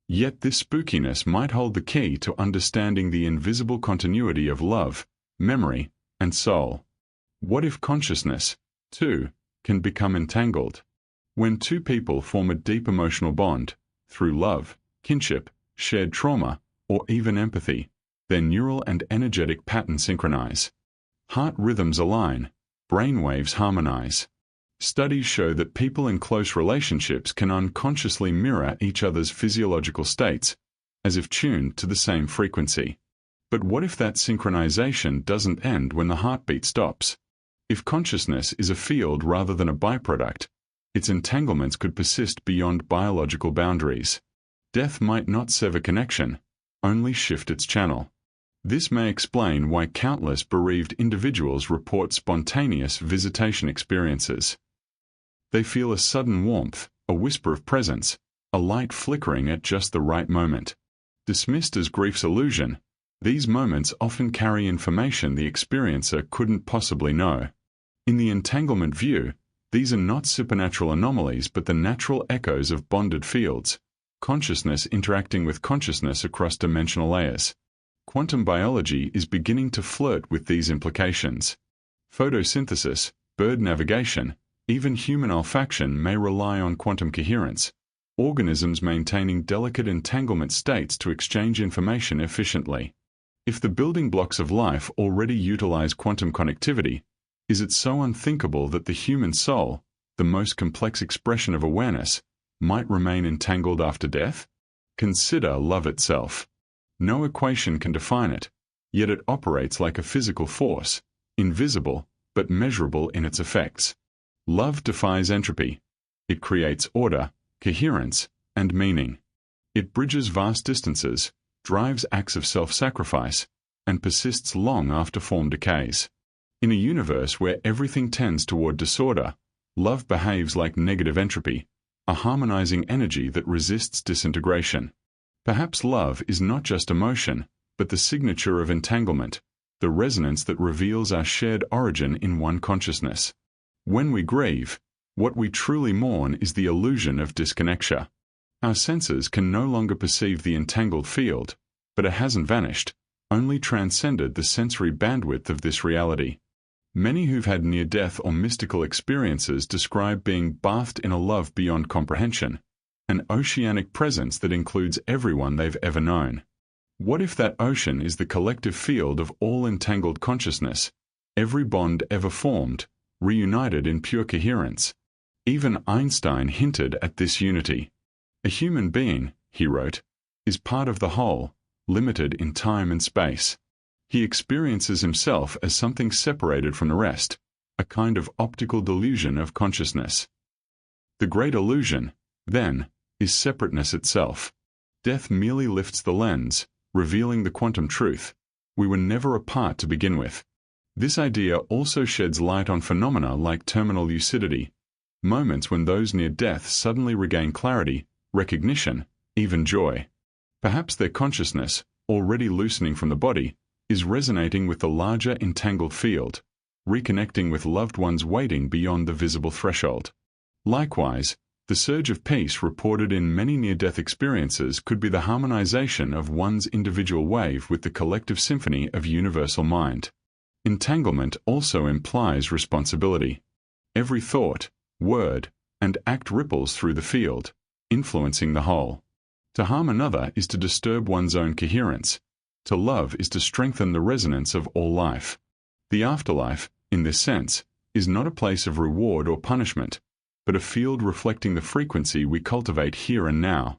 Yet this spookiness might hold the key to understanding the invisible continuity of love, memory, and soul. What if consciousness, too, can become entangled? When two people form a deep emotional bond, through love, kinship, shared trauma, or even empathy, their neural and energetic patterns synchronize. Heart rhythms align, brain waves harmonize. Studies show that people in close relationships can unconsciously mirror each other's physiological states, as if tuned to the same frequency. But what if that synchronization doesn't end when the heartbeat stops? If consciousness is a field rather than a byproduct, its entanglements could persist beyond biological boundaries. Death might not sever connection, only shift its channel. This may explain why countless bereaved individuals report spontaneous visitation experiences. They feel a sudden warmth, a whisper of presence, a light flickering at just the right moment. Dismissed as grief's illusion, these moments often carry information the experiencer couldn't possibly know. In the entanglement view, these are not supernatural anomalies but the natural echoes of bonded fields, consciousness interacting with consciousness across dimensional layers. Quantum biology is beginning to flirt with these implications. Photosynthesis, bird navigation, even human olfaction may rely on quantum coherence, organisms maintaining delicate entanglement states to exchange information efficiently. If the building blocks of life already utilize quantum connectivity, is it so unthinkable that the human soul, the most complex expression of awareness, might remain entangled after death? Consider love itself. No equation can define it, yet it operates like a physical force, invisible but measurable in its effects. Love defies entropy. It creates order, coherence, and meaning. It bridges vast distances, drives acts of self-sacrifice, and persists long after form decays. In a universe where everything tends toward disorder, love behaves like negative entropy, a harmonizing energy that resists disintegration. Perhaps love is not just emotion, but the signature of entanglement, the resonance that reveals our shared origin in one consciousness. When we grieve, what we truly mourn is the illusion of disconnection. Our senses can no longer perceive the entangled field, but it hasn't vanished, only transcended the sensory bandwidth of this reality. Many who've had near-death or mystical experiences describe being bathed in a love beyond comprehension, an oceanic presence that includes everyone they've ever known. What if that ocean is the collective field of all entangled consciousness, every bond ever formed, reunited in pure coherence? Even Einstein hinted at this unity. A human being, he wrote, is part of the whole, limited in time and space. He experiences himself as something separated from the rest, a kind of optical delusion of consciousness. The great illusion, then, is separateness itself. Death merely lifts the lens, revealing the quantum truth. We were never apart to begin with. This idea also sheds light on phenomena like terminal lucidity, moments when those near death suddenly regain clarity, recognition, even joy. Perhaps their consciousness, already loosening from the body, is resonating with the larger entangled field, reconnecting with loved ones waiting beyond the visible threshold. Likewise, the surge of peace reported in many near-death experiences could be the harmonization of one's individual wave with the collective symphony of universal mind. Entanglement also implies responsibility. Every thought, word, and act ripples through the field, influencing the whole. To harm another is to disturb one's own coherence. To love is to strengthen the resonance of all life. The afterlife, in this sense, is not a place of reward or punishment, but a field reflecting the frequency we cultivate here and now.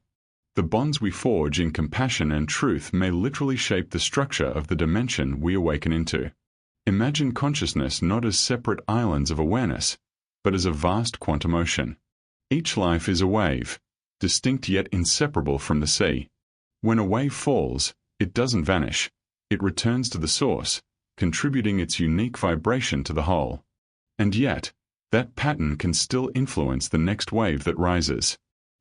The bonds we forge in compassion and truth may literally shape the structure of the dimension we awaken into. Imagine consciousness not as separate islands of awareness, but as a vast quantum ocean. Each life is a wave, distinct yet inseparable from the sea. When a wave falls, it doesn't vanish. It returns to the source, contributing its unique vibration to the whole. And yet, that pattern can still influence the next wave that rises.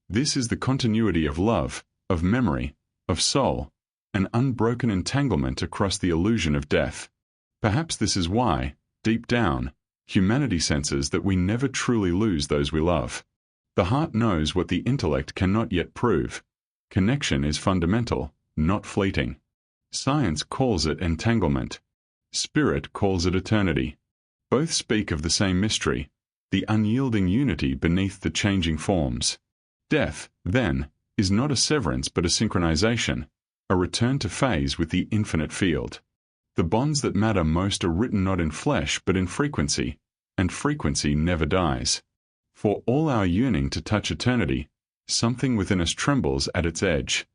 This is the continuity of love, of memory, of soul, an unbroken entanglement across the illusion of death. Perhaps this is why, deep down, humanity senses that we never truly lose those we love. The heart knows what the intellect cannot yet prove. Connection is fundamental, not fleeting. Science calls it entanglement. Spirit calls it eternity. Both speak of the same mystery, the unyielding unity beneath the changing forms. Death, then, is not a severance but a synchronization, a return to phase with the infinite field. The bonds that matter most are written not in flesh but in frequency, and frequency never dies. For all our yearning to touch eternity, something within us trembles at its edge.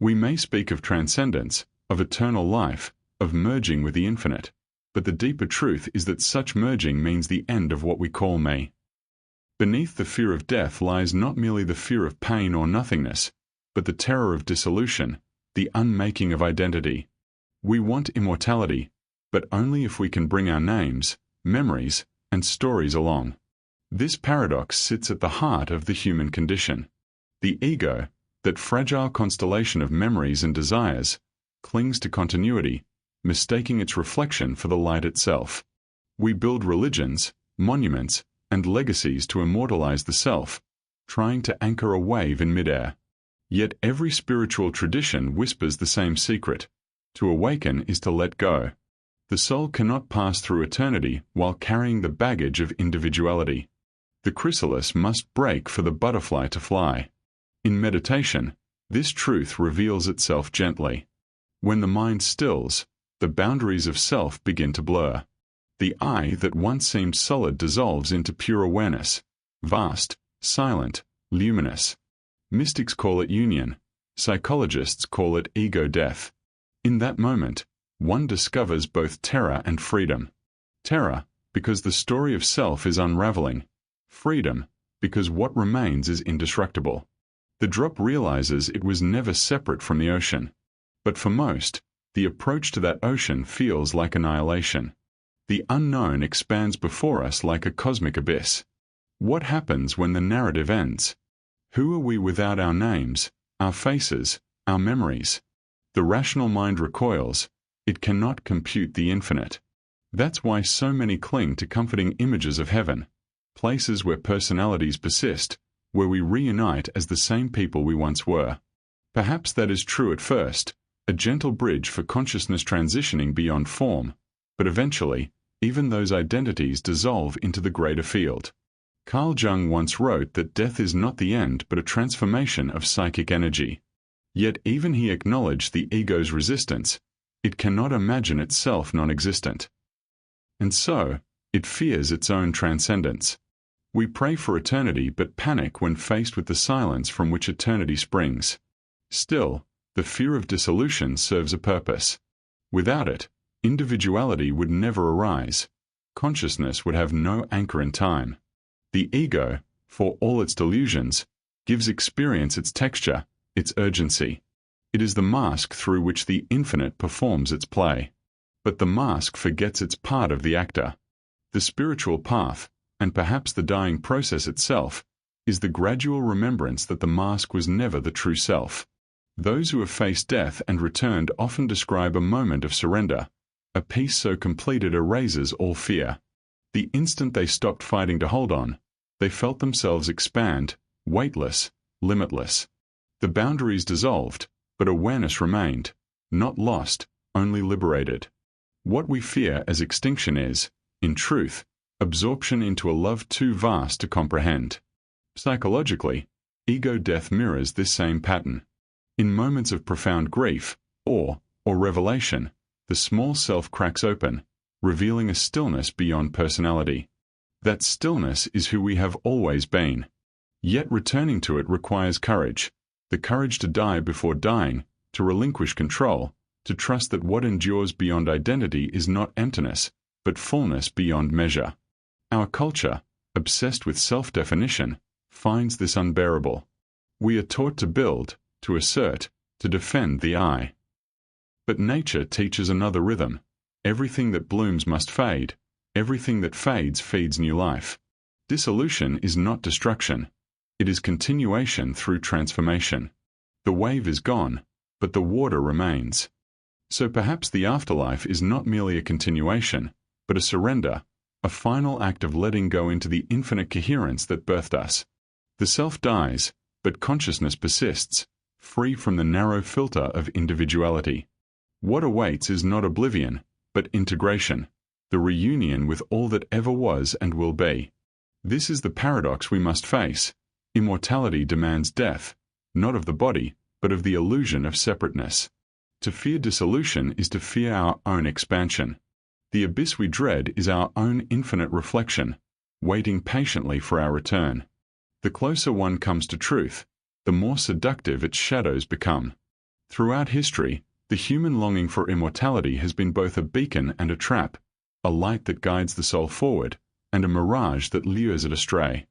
We may speak of transcendence, of eternal life, of merging with the infinite, but the deeper truth is that such merging means the end of what we call me. Beneath the fear of death lies not merely the fear of pain or nothingness, but the terror of dissolution, the unmaking of identity. We want immortality, but only if we can bring our names, memories, and stories along. This paradox sits at the heart of the human condition. The ego, that fragile constellation of memories and desires, clings to continuity, mistaking its reflection for the light itself. We build religions, monuments, and legacies to immortalize the self, trying to anchor a wave in midair. Yet every spiritual tradition whispers the same secret. To awaken is to let go. The soul cannot pass through eternity while carrying the baggage of individuality. The chrysalis must break for the butterfly to fly. In meditation, this truth reveals itself gently. When the mind stills, the boundaries of self begin to blur. The I that once seemed solid dissolves into pure awareness, vast, silent, luminous. Mystics call it union. Psychologists call it ego death. In that moment, one discovers both terror and freedom. Terror, because the story of self is unraveling. Freedom, because what remains is indestructible. The drop realizes it was never separate from the ocean. But for most, the approach to that ocean feels like annihilation. The unknown expands before us like a cosmic abyss. What happens when the narrative ends? Who are we without our names, our faces, our memories? The rational mind recoils, It cannot compute the infinite. That's why so many cling to comforting images of heaven, places where personalities persist, where we reunite as the same people we once were. Perhaps that is true at first, a gentle bridge for consciousness transitioning beyond form, but eventually, even those identities dissolve into the greater field. Carl Jung once wrote that death is not the end but a transformation of psychic energy. Yet even he acknowledged the ego's resistance. It cannot imagine itself non-existent. And so, it fears its own transcendence. We pray for eternity but panic when faced with the silence from which eternity springs. Still, the fear of dissolution serves a purpose. Without it, individuality would never arise. Consciousness would have no anchor in time. The ego, for all its delusions, gives experience its texture, its urgency. It is the mask through which the infinite performs its play. But the mask forgets its part of the actor. The spiritual path, and perhaps the dying process itself, is the gradual remembrance that the mask was never the true self. Those who have faced death and returned often describe a moment of surrender, a peace so complete it erases all fear. The instant they stopped fighting to hold on, they felt themselves expand, weightless, limitless. The boundaries dissolved, but awareness remained, not lost, only liberated. What we fear as extinction is, in truth, absorption into a love too vast to comprehend. Psychologically, ego death mirrors this same pattern. In moments of profound grief, awe, or revelation, the small self cracks open, revealing a stillness beyond personality. That stillness is who we have always been. Yet returning to it requires courage, the courage to die before dying, to relinquish control, to trust that what endures beyond identity is not emptiness, but fullness beyond measure. Our culture, obsessed with self-definition, finds this unbearable. We are taught to build, to assert, to defend the I. But nature teaches another rhythm. Everything that blooms must fade. Everything that fades feeds new life. Dissolution is not destruction. It is continuation through transformation. The wave is gone, but the water remains. So perhaps the afterlife is not merely a continuation, but a surrender, a final act of letting go into the infinite coherence that birthed us. The self dies, but consciousness persists, free from the narrow filter of individuality. What awaits is not oblivion, but integration, the reunion with all that ever was and will be. This is the paradox we must face. Immortality demands death, not of the body, but of the illusion of separateness. To fear dissolution is to fear our own expansion. The abyss we dread is our own infinite reflection, waiting patiently for our return. The closer one comes to truth, the more seductive its shadows become. Throughout history, the human longing for immortality has been both a beacon and a trap, a light that guides the soul forward, and a mirage that lures it astray.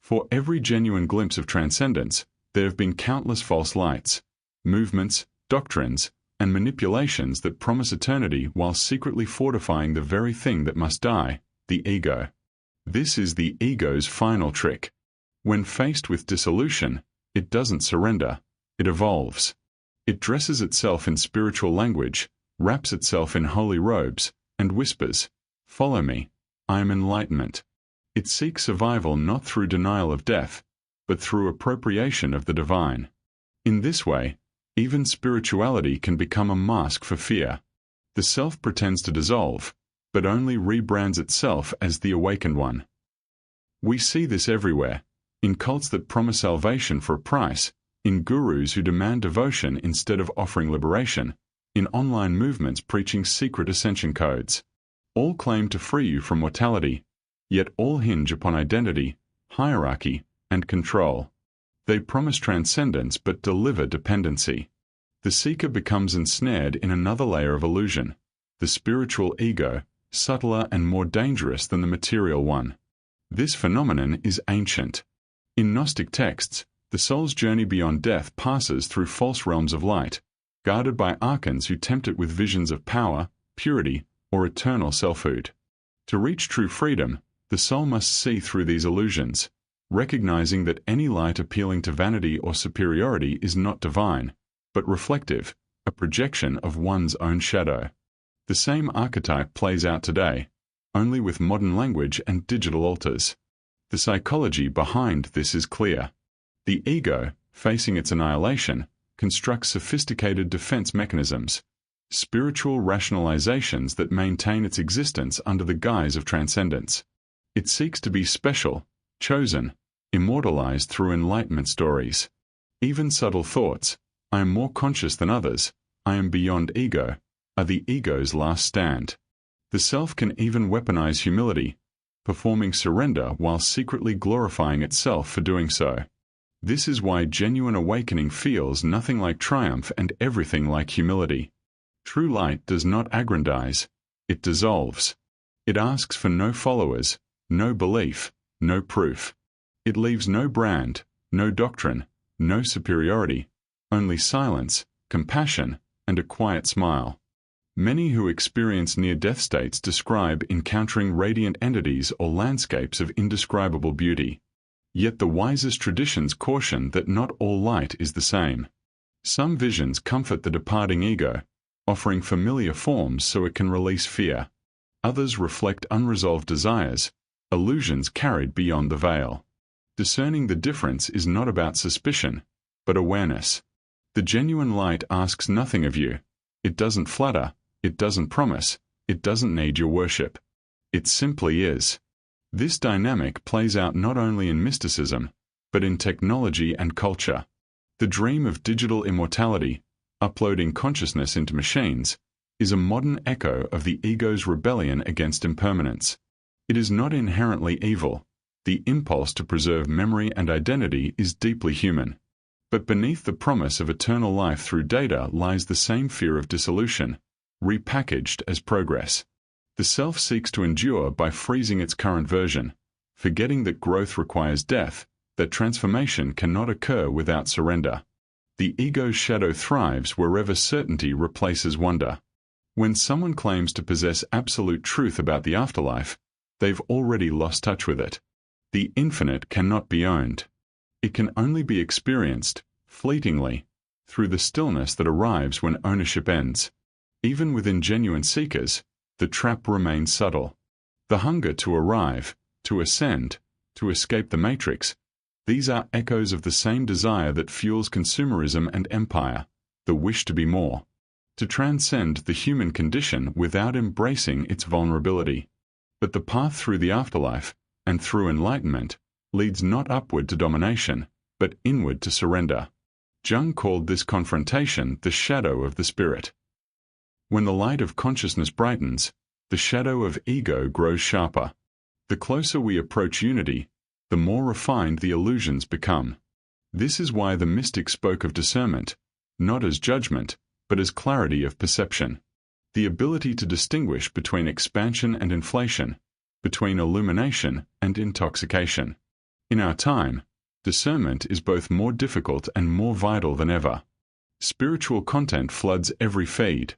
For every genuine glimpse of transcendence, there have been countless false lights, movements, doctrines, and manipulations that promise eternity while secretly fortifying the very thing that must die, the ego. This is the ego's final trick. When faced with dissolution, it doesn't surrender, it evolves. It dresses itself in spiritual language, wraps itself in holy robes, and whispers, "Follow me, I am enlightenment." It seeks survival not through denial of death, but through appropriation of the divine. In this way, even spirituality can become a mask for fear. The self pretends to dissolve, but only rebrands itself as the awakened one. We see this everywhere, in cults that promise salvation for a price, in gurus who demand devotion instead of offering liberation, in online movements preaching secret ascension codes. All claim to free you from mortality, yet all hinge upon identity, hierarchy, and control. They promise transcendence but deliver dependency. The seeker becomes ensnared in another layer of illusion, the spiritual ego, subtler and more dangerous than the material one. This phenomenon is ancient. In Gnostic texts, the soul's journey beyond death passes through false realms of light, guarded by archons who tempt it with visions of power, purity, or eternal selfhood. To reach true freedom, the soul must see through these illusions, recognizing that any light appealing to vanity or superiority is not divine, but reflective, a projection of one's own shadow. The same archetype plays out today, only with modern language and digital altars. The psychology behind this is clear. The ego, facing its annihilation, constructs sophisticated defense mechanisms, spiritual rationalizations that maintain its existence under the guise of transcendence. It seeks to be special, chosen, immortalized through enlightenment stories. Even subtle thoughts, I am more conscious than others, I am beyond ego, are the ego's last stand. The self can even weaponize humility, performing surrender while secretly glorifying itself for doing so. This is why genuine awakening feels nothing like triumph and everything like humility. True light does not aggrandize, it dissolves. It asks for no followers, no belief, no proof. It leaves no brand, no doctrine, no superiority, only silence, compassion, and a quiet smile. Many who experience near-death states describe encountering radiant entities or landscapes of indescribable beauty. Yet the wisest traditions caution that not all light is the same. Some visions comfort the departing ego, offering familiar forms so it can release fear. Others reflect unresolved desires, illusions carried beyond the veil. Discerning the difference is not about suspicion, but awareness. The genuine light asks nothing of you. It doesn't flatter, it doesn't promise, it doesn't need your worship. It simply is. This dynamic plays out not only in mysticism, but in technology and culture. The dream of digital immortality, uploading consciousness into machines, is a modern echo of the ego's rebellion against impermanence. It is not inherently evil. The impulse to preserve memory and identity is deeply human. But beneath the promise of eternal life through data lies the same fear of dissolution, repackaged as progress. The self seeks to endure by freezing its current version, forgetting that growth requires death, that transformation cannot occur without surrender. The ego's shadow thrives wherever certainty replaces wonder. When someone claims to possess absolute truth about the afterlife, they've already lost touch with it. The infinite cannot be owned. It can only be experienced, fleetingly, through the stillness that arrives when ownership ends. Even within genuine seekers, the trap remains subtle. The hunger to arrive, to ascend, to escape the matrix, these are echoes of the same desire that fuels consumerism and empire, the wish to be more, to transcend the human condition without embracing its vulnerability. But the path through the afterlife, and through enlightenment, leads not upward to domination, but inward to surrender. Jung called this confrontation the shadow of the spirit. When the light of consciousness brightens, the shadow of ego grows sharper. The closer we approach unity, the more refined the illusions become. This is why the mystic spoke of discernment, not as judgment, but as clarity of perception. The ability to distinguish between expansion and inflation, between illumination and intoxication. In our time, discernment is both more difficult and more vital than ever. Spiritual content floods every feed.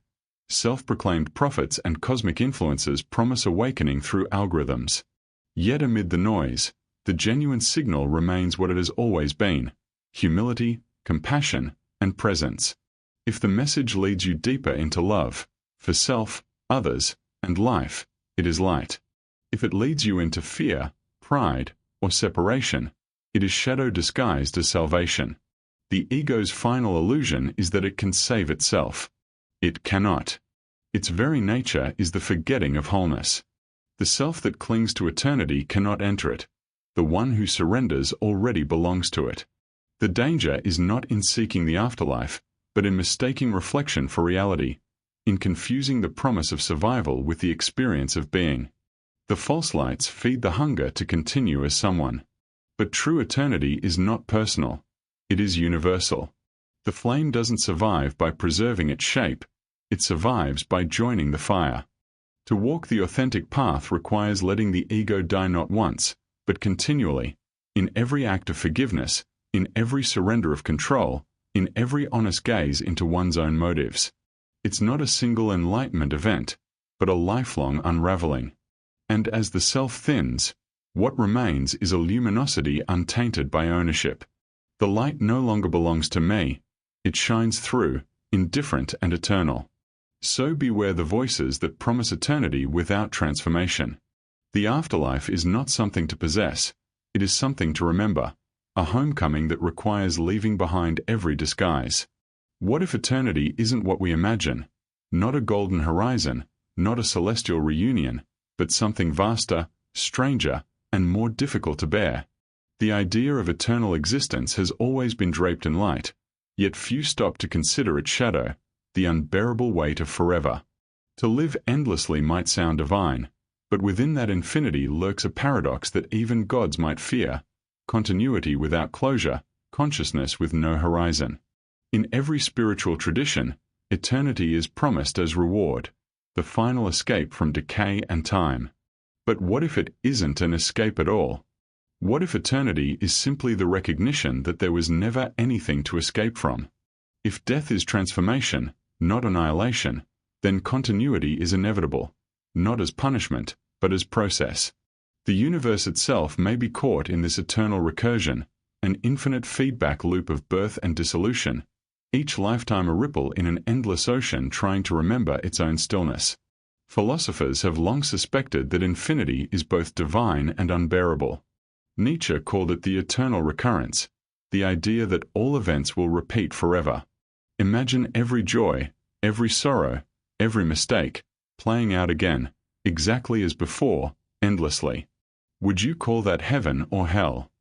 Self-proclaimed prophets and cosmic influencers promise awakening through algorithms. Yet amid the noise, the genuine signal remains what it has always been: humility, compassion, and presence. If the message leads you deeper into love, for self, others, and life, it is light. If it leads you into fear, pride, or separation, it is shadow disguised as salvation. The ego's final illusion is that it can save itself. It cannot. Its very nature is the forgetting of wholeness. The self that clings to eternity cannot enter it. The one who surrenders already belongs to it. The danger is not in seeking the afterlife, but in mistaking reflection for reality, in confusing the promise of survival with the experience of being. The false lights feed the hunger to continue as someone. But true eternity is not personal. It is universal. The flame doesn't survive by preserving its shape. It survives by joining the fire. To walk the authentic path requires letting the ego die not once, but continually, in every act of forgiveness, in every surrender of control, in every honest gaze into one's own motives. It's not a single enlightenment event, but a lifelong unraveling. And as the self thins, what remains is a luminosity untainted by ownership. The light no longer belongs to me. It shines through, indifferent and eternal. so beware the voices that promise eternity without transformation. The afterlife is not something to possess, it is something to remember, a homecoming that requires leaving behind every disguise. What if eternity isn't what we imagine? Not a golden horizon, not a celestial reunion, but something vaster, stranger, and more difficult to bear. The idea of eternal existence has always been draped in light, yet few stop to consider its shadow, the unbearable weight of forever. To live endlessly might sound divine, but within that infinity lurks a paradox that even gods might fear: continuity without closure, consciousness with no horizon. In every spiritual tradition, eternity is promised as reward, the final escape from decay and time. But what if it isn't an escape at all? What if eternity is simply the recognition that there was never anything to escape from? If death is transformation, not annihilation, then continuity is inevitable, not as punishment, but as process. The universe itself may be caught in this eternal recursion, an infinite feedback loop of birth and dissolution, each lifetime a ripple in an endless ocean trying to remember its own stillness. Philosophers have long suspected that infinity is both divine and unbearable. Nietzsche called it the eternal recurrence, the idea that all events will repeat forever. Imagine every joy, every sorrow, every mistake, playing out again, exactly as before, endlessly. Would you call that heaven or hell?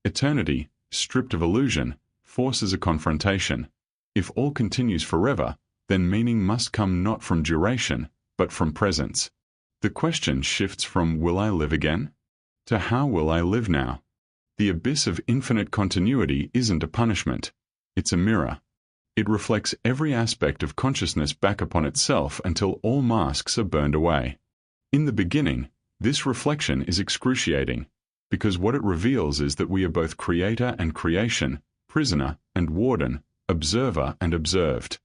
Eternity, stripped of illusion, forces a confrontation. If all continues forever, then meaning must come not from duration, but from presence. The question shifts from "will I live again?" to "how will I live now?" The abyss of infinite continuity isn't a punishment, it's a mirror. It reflects every aspect of consciousness back upon itself until all masks are burned away. In the beginning, this reflection is excruciating, because what it reveals is that we are both creator and creation, prisoner and warden, observer and observed.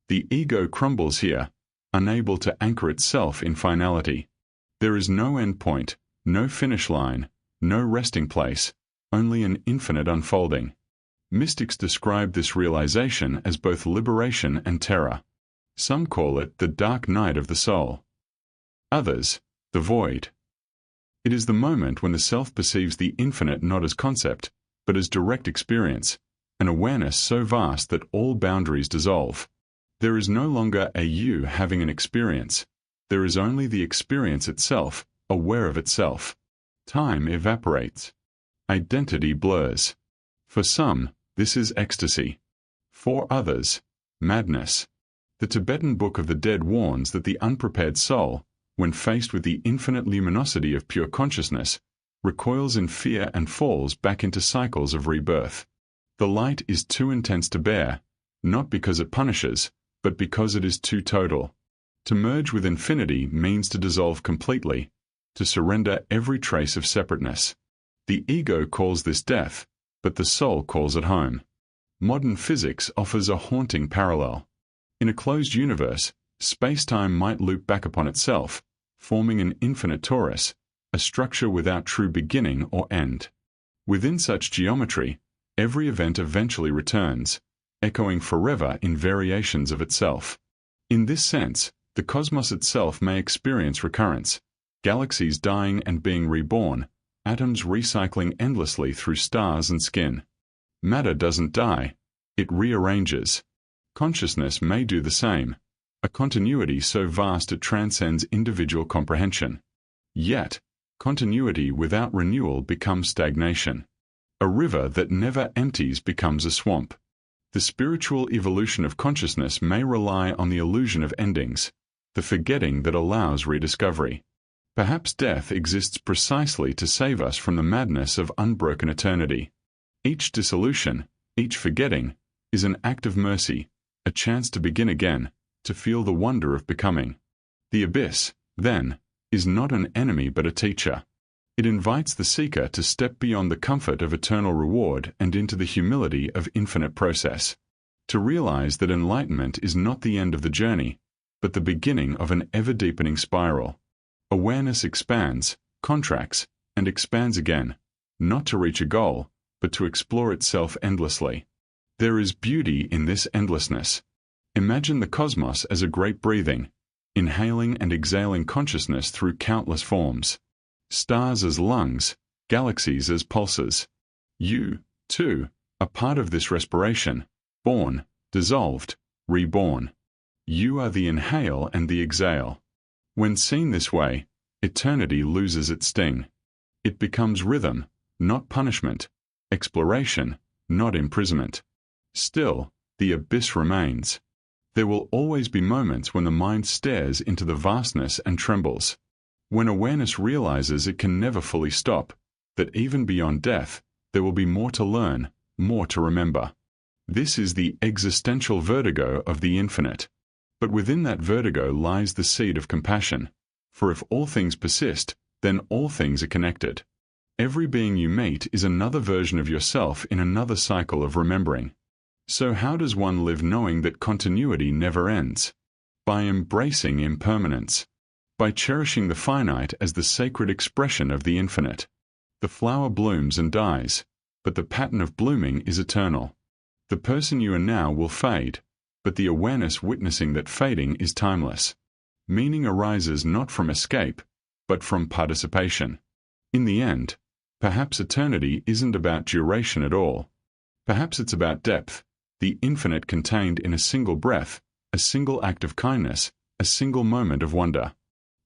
The ego crumbles here, unable to anchor itself in finality. There is no end point, no finish line, no resting place, only an infinite unfolding. Mystics describe this realization as both liberation and terror. Some call it the dark night of the soul. Others, the void. It is the moment when the self perceives the infinite not as concept, but as direct experience, an awareness so vast that all boundaries dissolve. There is no longer a you having an experience. There is only the experience itself, aware of itself. Time evaporates. Identity blurs. For some, this is ecstasy. For others, madness. The Tibetan Book of the Dead warns that the unprepared soul, when faced with the infinite luminosity of pure consciousness, recoils in fear and falls back into cycles of rebirth. The light is too intense to bear, not because it punishes, but because it is too total. To merge with infinity means to dissolve completely, to surrender every trace of separateness. The ego calls this death, but the soul calls it home. Modern physics offers a haunting parallel. In a closed universe, space-time might loop back upon itself, forming an infinite torus, a structure without true beginning or end. Within such geometry, every event eventually returns, echoing forever in variations of itself. In this sense, the cosmos itself may experience recurrence, galaxies dying and being reborn, atoms recycling endlessly through stars and skin. Matter doesn't die, it rearranges. Consciousness may do the same, a continuity so vast it transcends individual comprehension. Yet, continuity without renewal becomes stagnation. A river that never empties becomes a swamp. The spiritual evolution of consciousness may rely on the illusion of endings, the forgetting that allows rediscovery. Perhaps death exists precisely to save us from the madness of unbroken eternity. Each dissolution, each forgetting, is an act of mercy, a chance to begin again, to feel the wonder of becoming. The abyss, then, is not an enemy but a teacher. It invites the seeker to step beyond the comfort of eternal reward and into the humility of infinite process. To realize that enlightenment is not the end of the journey, but the beginning of an ever-deepening spiral. Awareness expands, contracts, and expands again, not to reach a goal, but to explore itself endlessly. There is beauty in this endlessness. Imagine the cosmos as a great breathing, inhaling and exhaling consciousness through countless forms. Stars as lungs, galaxies as pulses. You, too, are part of this respiration, born, dissolved, reborn. You are the inhale and the exhale. When seen this way, eternity loses its sting. It becomes rhythm, not punishment, exploration, not imprisonment. Still, the abyss remains. There will always be moments when the mind stares into the vastness and trembles. When awareness realizes it can never fully stop, that even beyond death, there will be more to learn, more to remember. This is the existential vertigo of the infinite. But within that vertigo lies the seed of compassion. For if all things persist, then all things are connected. Every being you meet is another version of yourself in another cycle of remembering. So how does one live knowing that continuity never ends? By embracing impermanence. By cherishing the finite as the sacred expression of the infinite. The flower blooms and dies, but the pattern of blooming is eternal. The person you are now will fade, but the awareness witnessing that fading is timeless. Meaning arises not from escape, but from participation. In the end, perhaps eternity isn't about duration at all. Perhaps it's about depth, the infinite contained in a single breath, a single act of kindness, a single moment of wonder.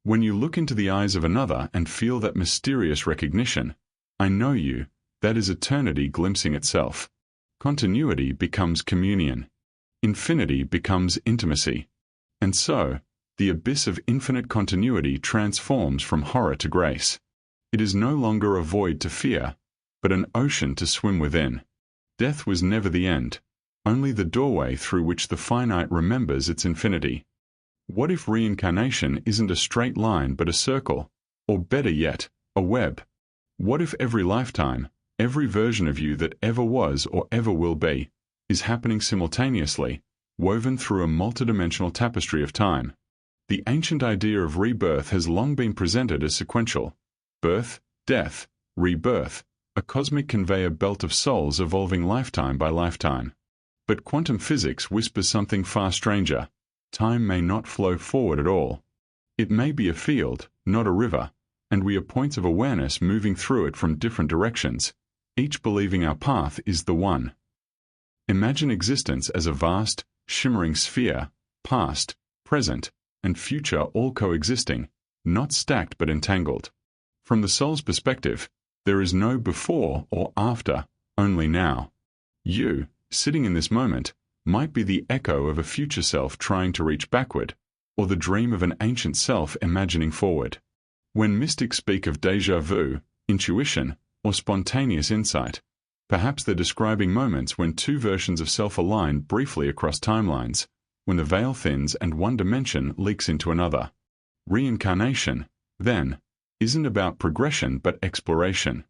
When you look into the eyes of another and feel that mysterious recognition, I know you, that is eternity glimpsing itself. Continuity becomes communion. Infinity becomes intimacy. And so, the abyss of infinite continuity transforms from horror to grace. It is no longer a void to fear, but an ocean to swim within. Death was never the end, only the doorway through which the finite remembers its infinity. What if reincarnation isn't a straight line but a circle, or better yet, a web? What if every lifetime, every version of you that ever was or ever will be, is happening simultaneously, woven through a multidimensional tapestry of time? The ancient idea of rebirth has long been presented as sequential. Birth, death, rebirth, a cosmic conveyor belt of souls evolving lifetime by lifetime. But quantum physics whispers something far stranger. Time may not flow forward at all. It may be a field, not a river, and we are points of awareness moving through it from different directions, each believing our path is the one. Imagine existence as a vast, shimmering sphere, past, present, and future all coexisting, not stacked but entangled. From the soul's perspective, there is no before or after, only now. You, sitting in this moment, might be the echo of a future self trying to reach backward, or the dream of an ancient self imagining forward. When mystics speak of déjà vu, intuition, or spontaneous insight, perhaps they're describing moments when two versions of self align briefly across timelines, when the veil thins and one dimension leaks into another. Reincarnation, then, isn't about progression but exploration.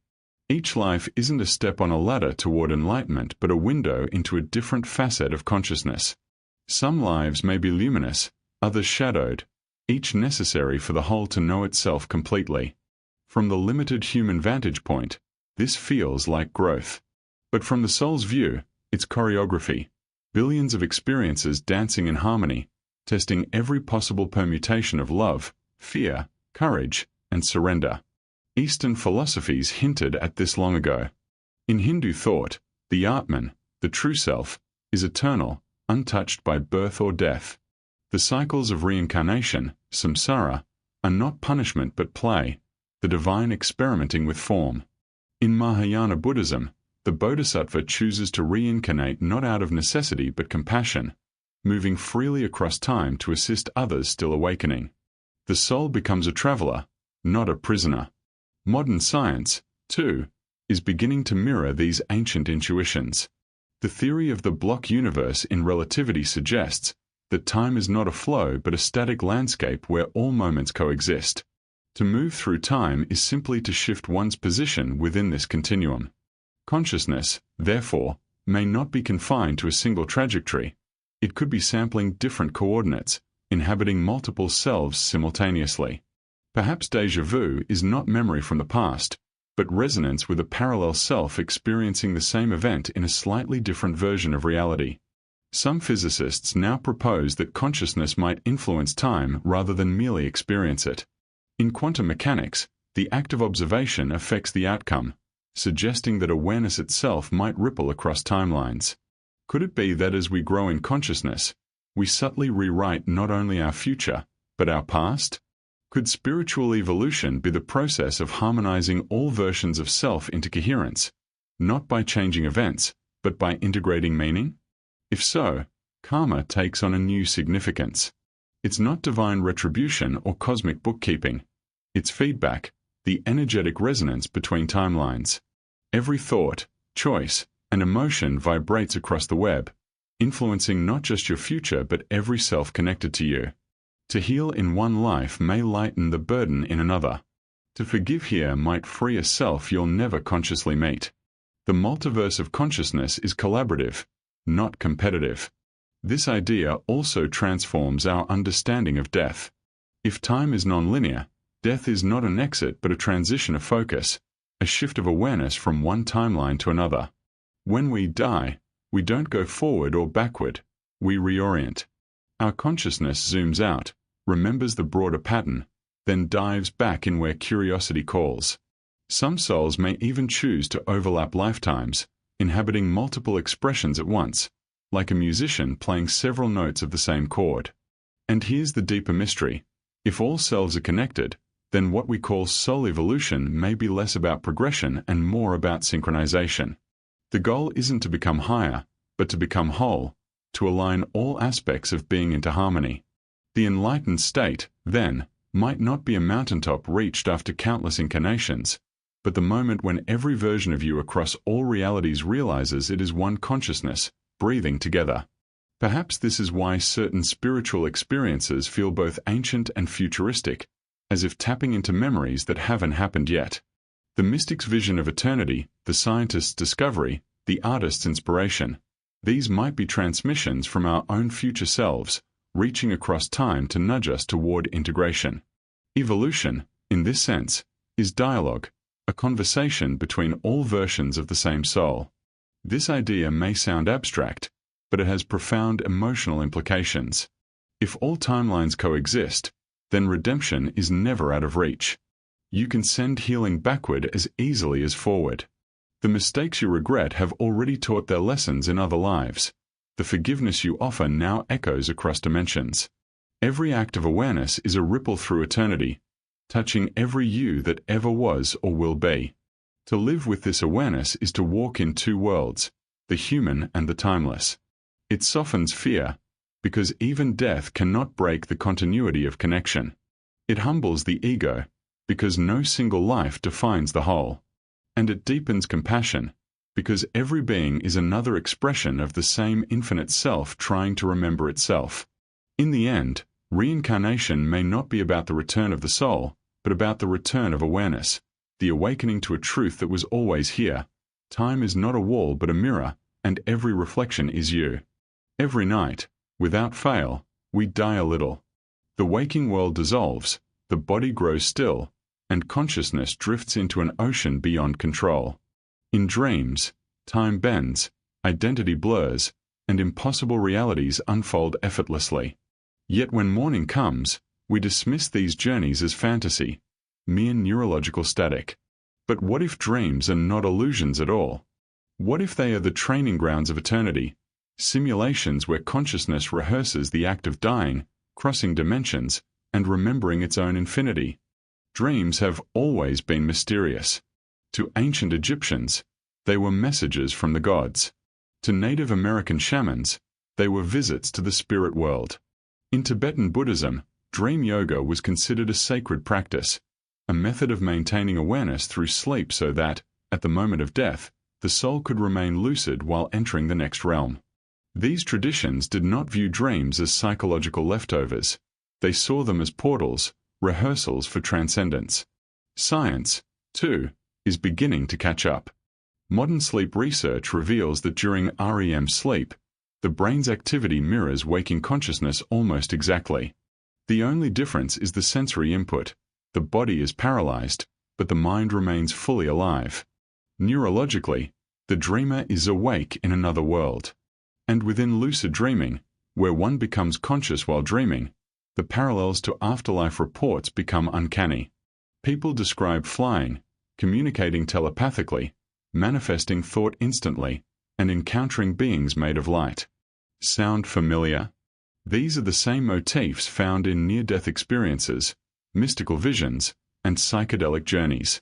Each life isn't a step on a ladder toward enlightenment but a window into a different facet of consciousness. Some lives may be luminous, others shadowed, each necessary for the whole to know itself completely. From the limited human vantage point, this feels like growth. But from the soul's view, it's choreography. Billions of experiences dancing in harmony, testing every possible permutation of love, fear, courage, and surrender. Eastern philosophies hinted at this long ago. In Hindu thought, the Atman, the true self, is eternal, untouched by birth or death. The cycles of reincarnation, samsara, are not punishment but play, the divine experimenting with form. In Mahayana Buddhism, the bodhisattva chooses to reincarnate not out of necessity but compassion, moving freely across time to assist others still awakening. The soul becomes a traveler, not a prisoner. Modern science, too, is beginning to mirror these ancient intuitions. The theory of the block universe in relativity suggests that time is not a flow but a static landscape where all moments coexist. To move through time is simply to shift one's position within this continuum. Consciousness, therefore, may not be confined to a single trajectory. It could be sampling different coordinates, inhabiting multiple selves simultaneously. Perhaps déjà vu is not memory from the past, but resonance with a parallel self experiencing the same event in a slightly different version of reality. Some physicists now propose that consciousness might influence time rather than merely experience it. In quantum mechanics, the act of observation affects the outcome, suggesting that awareness itself might ripple across timelines. Could it be that as we grow in consciousness, we subtly rewrite not only our future, but our past? Could spiritual evolution be the process of harmonizing all versions of self into coherence, not by changing events, but by integrating meaning? If so, karma takes on a new significance. It's not divine retribution or cosmic bookkeeping. It's feedback, the energetic resonance between timelines. Every thought, choice, and emotion vibrates across the web, influencing not just your future but every self connected to you. To heal in one life may lighten the burden in another. To forgive here might free a self you'll never consciously meet. The multiverse of consciousness is collaborative, not competitive. This idea also transforms our understanding of death. If time is nonlinear, death is not an exit but a transition of focus, a shift of awareness from one timeline to another. When we die, we don't go forward or backward, we reorient. Our consciousness zooms out, remembers the broader pattern, then dives back in where curiosity calls. Some souls may even choose to overlap lifetimes, inhabiting multiple expressions at once, like a musician playing several notes of the same chord. And here's the deeper mystery. If all selves are connected, then what we call soul evolution may be less about progression and more about synchronization. The goal isn't to become higher, but to become whole, to align all aspects of being into harmony. The enlightened state, then, might not be a mountaintop reached after countless incarnations, but the moment when every version of you across all realities realizes it is one consciousness, breathing together. Perhaps this is why certain spiritual experiences feel both ancient and futuristic, as if tapping into memories that haven't happened yet. The mystic's vision of eternity, the scientist's discovery, the artist's inspiration. These might be transmissions from our own future selves, reaching across time to nudge us toward integration. Evolution, in this sense, is dialogue, a conversation between all versions of the same soul. This idea may sound abstract, but it has profound emotional implications. If all timelines coexist, then redemption is never out of reach. You can send healing backward as easily as forward. The mistakes you regret have already taught their lessons in other lives. The forgiveness you offer now echoes across dimensions. Every act of awareness is a ripple through eternity, touching every you that ever was or will be. To live with this awareness is to walk in two worlds, the human and the timeless. It softens fear, because even death cannot break the continuity of connection. It humbles the ego, because no single life defines the whole. And it deepens compassion, because every being is another expression of the same infinite self trying to remember itself. In the end, reincarnation may not be about the return of the soul, but about the return of awareness, the awakening to a truth that was always here. Time is not a wall but a mirror, and every reflection is you. Every night, without fail, we die a little. The waking world dissolves, the body grows still, and consciousness drifts into an ocean beyond control. In dreams, time bends, identity blurs, and impossible realities unfold effortlessly. Yet when morning comes, we dismiss these journeys as fantasy, mere neurological static. But what if dreams are not illusions at all? What if they are the training grounds of eternity, simulations where consciousness rehearses the act of dying, crossing dimensions, and remembering its own infinity? Dreams have always been mysterious. To ancient Egyptians, they were messages from the gods. To Native American shamans, they were visits to the spirit world. In Tibetan Buddhism, dream yoga was considered a sacred practice, a method of maintaining awareness through sleep so that, at the moment of death, the soul could remain lucid while entering the next realm. These traditions did not view dreams as psychological leftovers. They saw them as portals, rehearsals for transcendence. Science, too, is beginning to catch up. Modern sleep research reveals that during REM sleep, the brain's activity mirrors waking consciousness almost exactly. The only difference is the sensory input. The body is paralyzed, but the mind remains fully alive. Neurologically, the dreamer is awake in another world. And within lucid dreaming, where one becomes conscious while dreaming, the parallels to afterlife reports become uncanny. People describe flying, communicating telepathically, manifesting thought instantly, and encountering beings made of light. Sound familiar? These are the same motifs found in near-death experiences, mystical visions, and psychedelic journeys.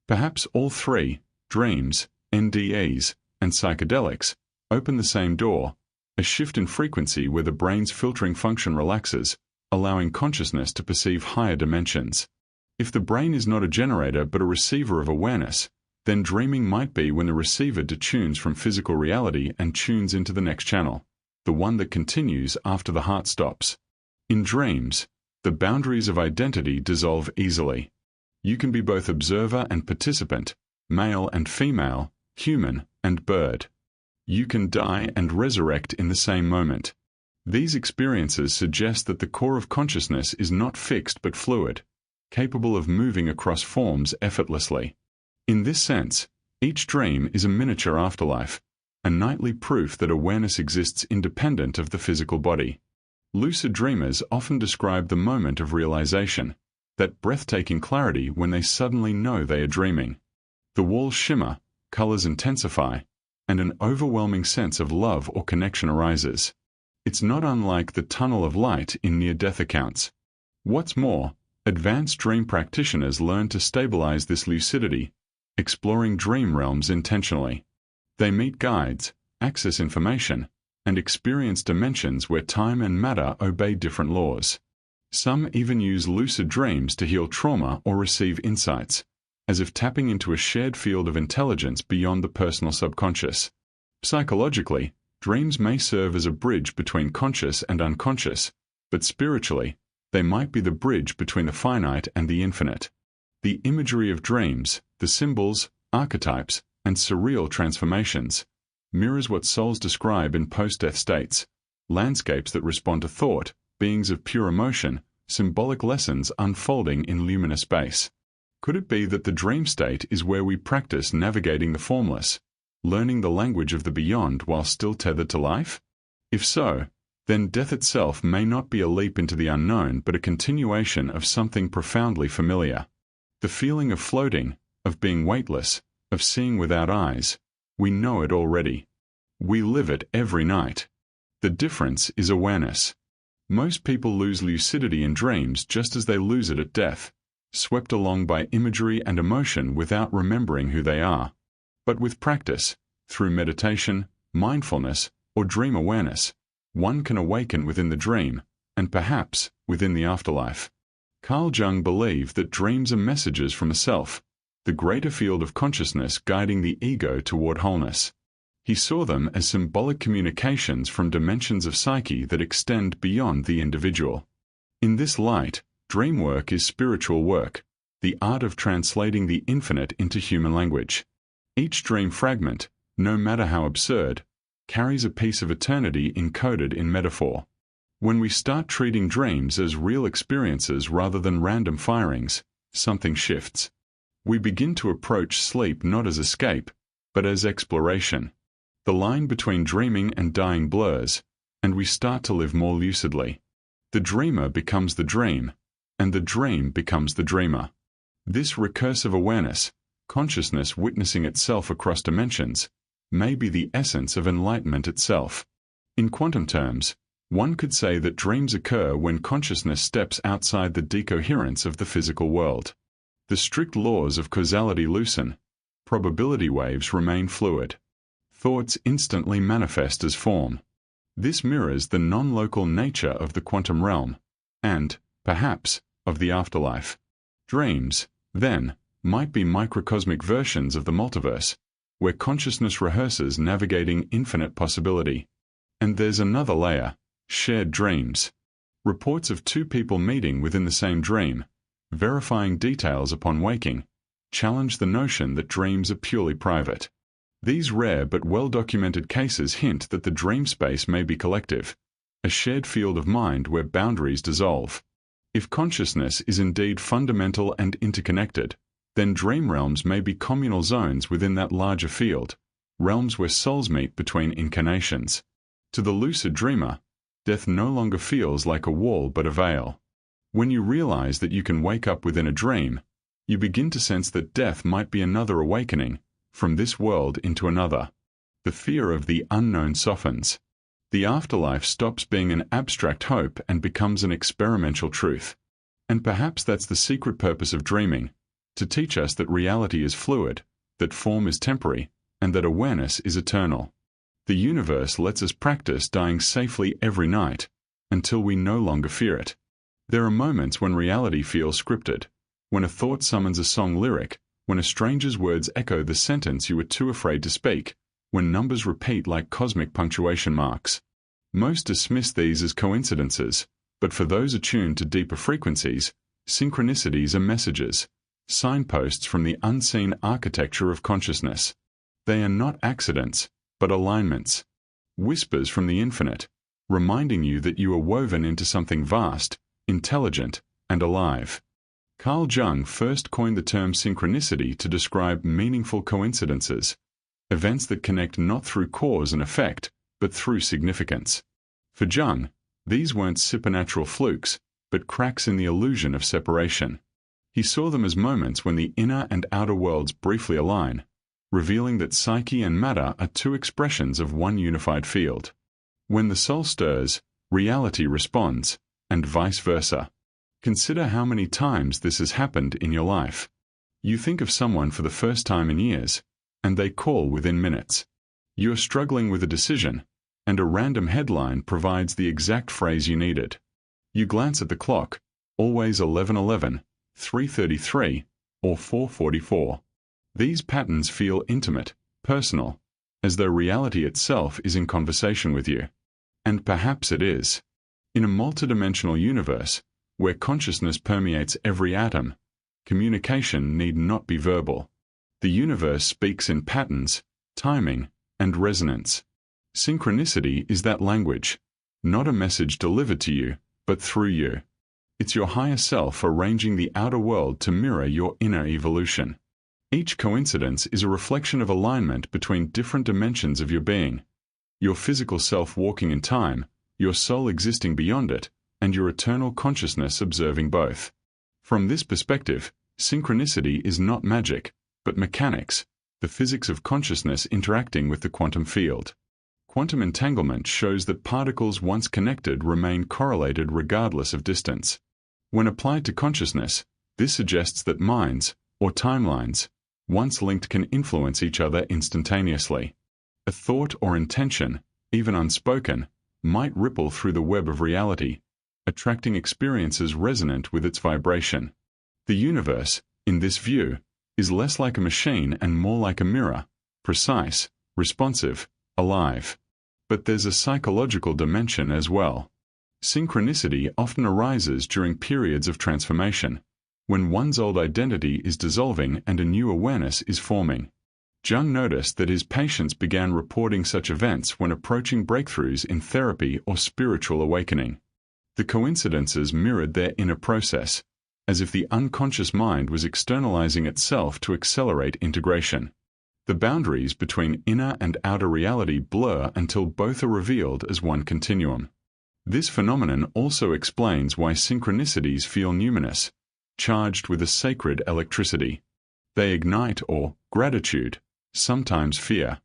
Perhaps all three, dreams, NDEs, and psychedelics, open the same door, a shift in frequency where the brain's filtering function relaxes, allowing consciousness to perceive higher dimensions. If the brain is not a generator but a receiver of awareness, then dreaming might be when the receiver detunes from physical reality and tunes into the next channel, the one that continues after the heart stops. In dreams, the boundaries of identity dissolve easily. You can be both observer and participant, male and female, human and bird. You can die and resurrect in the same moment. These experiences suggest that the core of consciousness is not fixed but fluid, capable of moving across forms effortlessly. In this sense, each dream is a miniature afterlife, a nightly proof that awareness exists independent of the physical body. Lucid dreamers often describe the moment of realization, that breathtaking clarity when they suddenly know they are dreaming. The walls shimmer, colors intensify, and an overwhelming sense of love or connection arises. It's not unlike the tunnel of light in near-death accounts. What's more, advanced dream practitioners learn to stabilize this lucidity, exploring dream realms intentionally. They meet guides, access information, and experience dimensions where time and matter obey different laws. Some even use lucid dreams to heal trauma or receive insights, as if tapping into a shared field of intelligence beyond the personal subconscious. Psychologically, dreams may serve as a bridge between conscious and unconscious, but spiritually, they might be the bridge between the finite and the infinite. The imagery of dreams, the symbols, archetypes, and surreal transformations, mirrors what souls describe in post-death states, landscapes that respond to thought, beings of pure emotion, symbolic lessons unfolding in luminous space. Could it be that the dream state is where we practice navigating the formless, learning the language of the beyond while still tethered to life? If so, then death itself may not be a leap into the unknown but a continuation of something profoundly familiar. The feeling of floating, of being weightless, of seeing without eyes, we know it already. We live it every night. The difference is awareness. Most people lose lucidity in dreams just as they lose it at death, swept along by imagery and emotion without remembering who they are. But with practice, through meditation, mindfulness, or dream awareness, one can awaken within the dream, and perhaps within the afterlife. Carl Jung believed that dreams are messages from a self, the greater field of consciousness guiding the ego toward wholeness. He saw them as symbolic communications from dimensions of psyche that extend beyond the individual. In this light, dream work is spiritual work, the art of translating the infinite into human language. Each dream fragment, no matter how absurd, carries a piece of eternity encoded in metaphor. When we start treating dreams as real experiences rather than random firings, something shifts. We begin to approach sleep not as escape, but as exploration. The line between dreaming and dying blurs, and we start to live more lucidly. The dreamer becomes the dream, and the dream becomes the dreamer. This recursive awareness, consciousness witnessing itself across dimensions, may be the essence of enlightenment itself. In quantum terms, one could say that dreams occur when consciousness steps outside the decoherence of the physical world. The strict laws of causality loosen, probability waves remain fluid. Thoughts instantly manifest as form. This mirrors the non-local nature of the quantum realm, and, perhaps, of the afterlife. Dreams, then, might be microcosmic versions of the multiverse, where consciousness rehearses navigating infinite possibility. And there's another layer, shared dreams. Reports of two people meeting within the same dream, verifying details upon waking, challenge the notion that dreams are purely private. These rare but well-documented cases hint that the dream space may be collective, a shared field of mind where boundaries dissolve. If consciousness is indeed fundamental and interconnected, then dream realms may be communal zones within that larger field, realms where souls meet between incarnations. To the lucid dreamer, death no longer feels like a wall but a veil. When you realize that you can wake up within a dream, you begin to sense that death might be another awakening, from this world into another. The fear of the unknown softens. The afterlife stops being an abstract hope and becomes an experimental truth. And perhaps that's the secret purpose of dreaming, to teach us that reality is fluid, that form is temporary, and that awareness is eternal. The universe lets us practice dying safely every night, until we no longer fear it. There are moments when reality feels scripted, when a thought summons a song lyric, when a stranger's words echo the sentence you were too afraid to speak, when numbers repeat like cosmic punctuation marks. Most dismiss these as coincidences, but for those attuned to deeper frequencies, synchronicities are messages, signposts from the unseen architecture of consciousness. They are not accidents, but alignments. Whispers from the infinite, reminding you that you are woven into something vast, intelligent, and alive. Carl Jung first coined the term synchronicity to describe meaningful coincidences, events that connect not through cause and effect, but through significance. For Jung, these weren't supernatural flukes, but cracks in the illusion of separation. He saw them as moments when the inner and outer worlds briefly align, revealing that psyche and matter are two expressions of one unified field. When the soul stirs, reality responds, and vice versa. Consider how many times this has happened in your life. You think of someone for the first time in years, and they call within minutes. You are struggling with a decision, and a random headline provides the exact phrase you needed. You glance at the clock, always 11:11, 3:33, or 4:44. These patterns feel intimate, personal, as though reality itself is in conversation with you. And perhaps it is. In a multidimensional universe, where consciousness permeates every atom, communication need not be verbal. The universe speaks in patterns, timing, and resonance. Synchronicity is that language, not a message delivered to you, but through you. It's your higher self arranging the outer world to mirror your inner evolution. Each coincidence is a reflection of alignment between different dimensions of your being. Your physical self walking in time, your soul existing beyond it, and your eternal consciousness observing both. From this perspective, synchronicity is not magic, but mechanics, the physics of consciousness interacting with the quantum field. Quantum entanglement shows that particles once connected remain correlated regardless of distance. When applied to consciousness, this suggests that minds, or timelines, once linked can influence each other instantaneously. A thought or intention, even unspoken, might ripple through the web of reality, attracting experiences resonant with its vibration. The universe, in this view, is less like a machine and more like a mirror, precise, responsive, alive. But there's a psychological dimension as well. Synchronicity often arises during periods of transformation, when one's old identity is dissolving and a new awareness is forming. Jung noticed that his patients began reporting such events when approaching breakthroughs in therapy or spiritual awakening. The coincidences mirrored their inner process, as if the unconscious mind was externalizing itself to accelerate integration. The boundaries between inner and outer reality blur until both are revealed as one continuum. This phenomenon also explains why synchronicities feel numinous, charged with a sacred electricity. They ignite awe, gratitude, sometimes fear.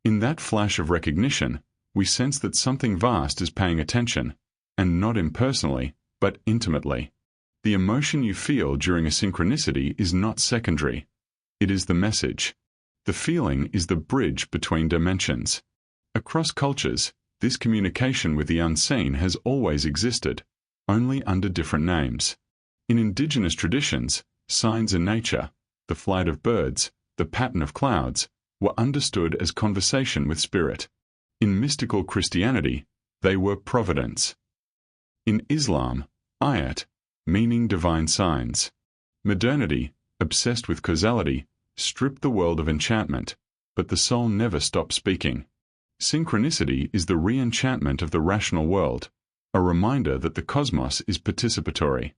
In that flash of recognition, we sense that something vast is paying attention, and not impersonally, but intimately. The emotion you feel during a synchronicity is not secondary. It is the message. The feeling is the bridge between dimensions. Across cultures, this communication with the unseen has always existed, only under different names. In indigenous traditions, signs in nature, the flight of birds, the pattern of clouds, were understood as conversation with spirit. In mystical Christianity, they were providence. In Islam, ayat, meaning divine signs. Modernity, obsessed with causality, stripped the world of enchantment, but the soul never stopped speaking. Synchronicity is the re-enchantment of the rational world, a reminder that the cosmos is participatory.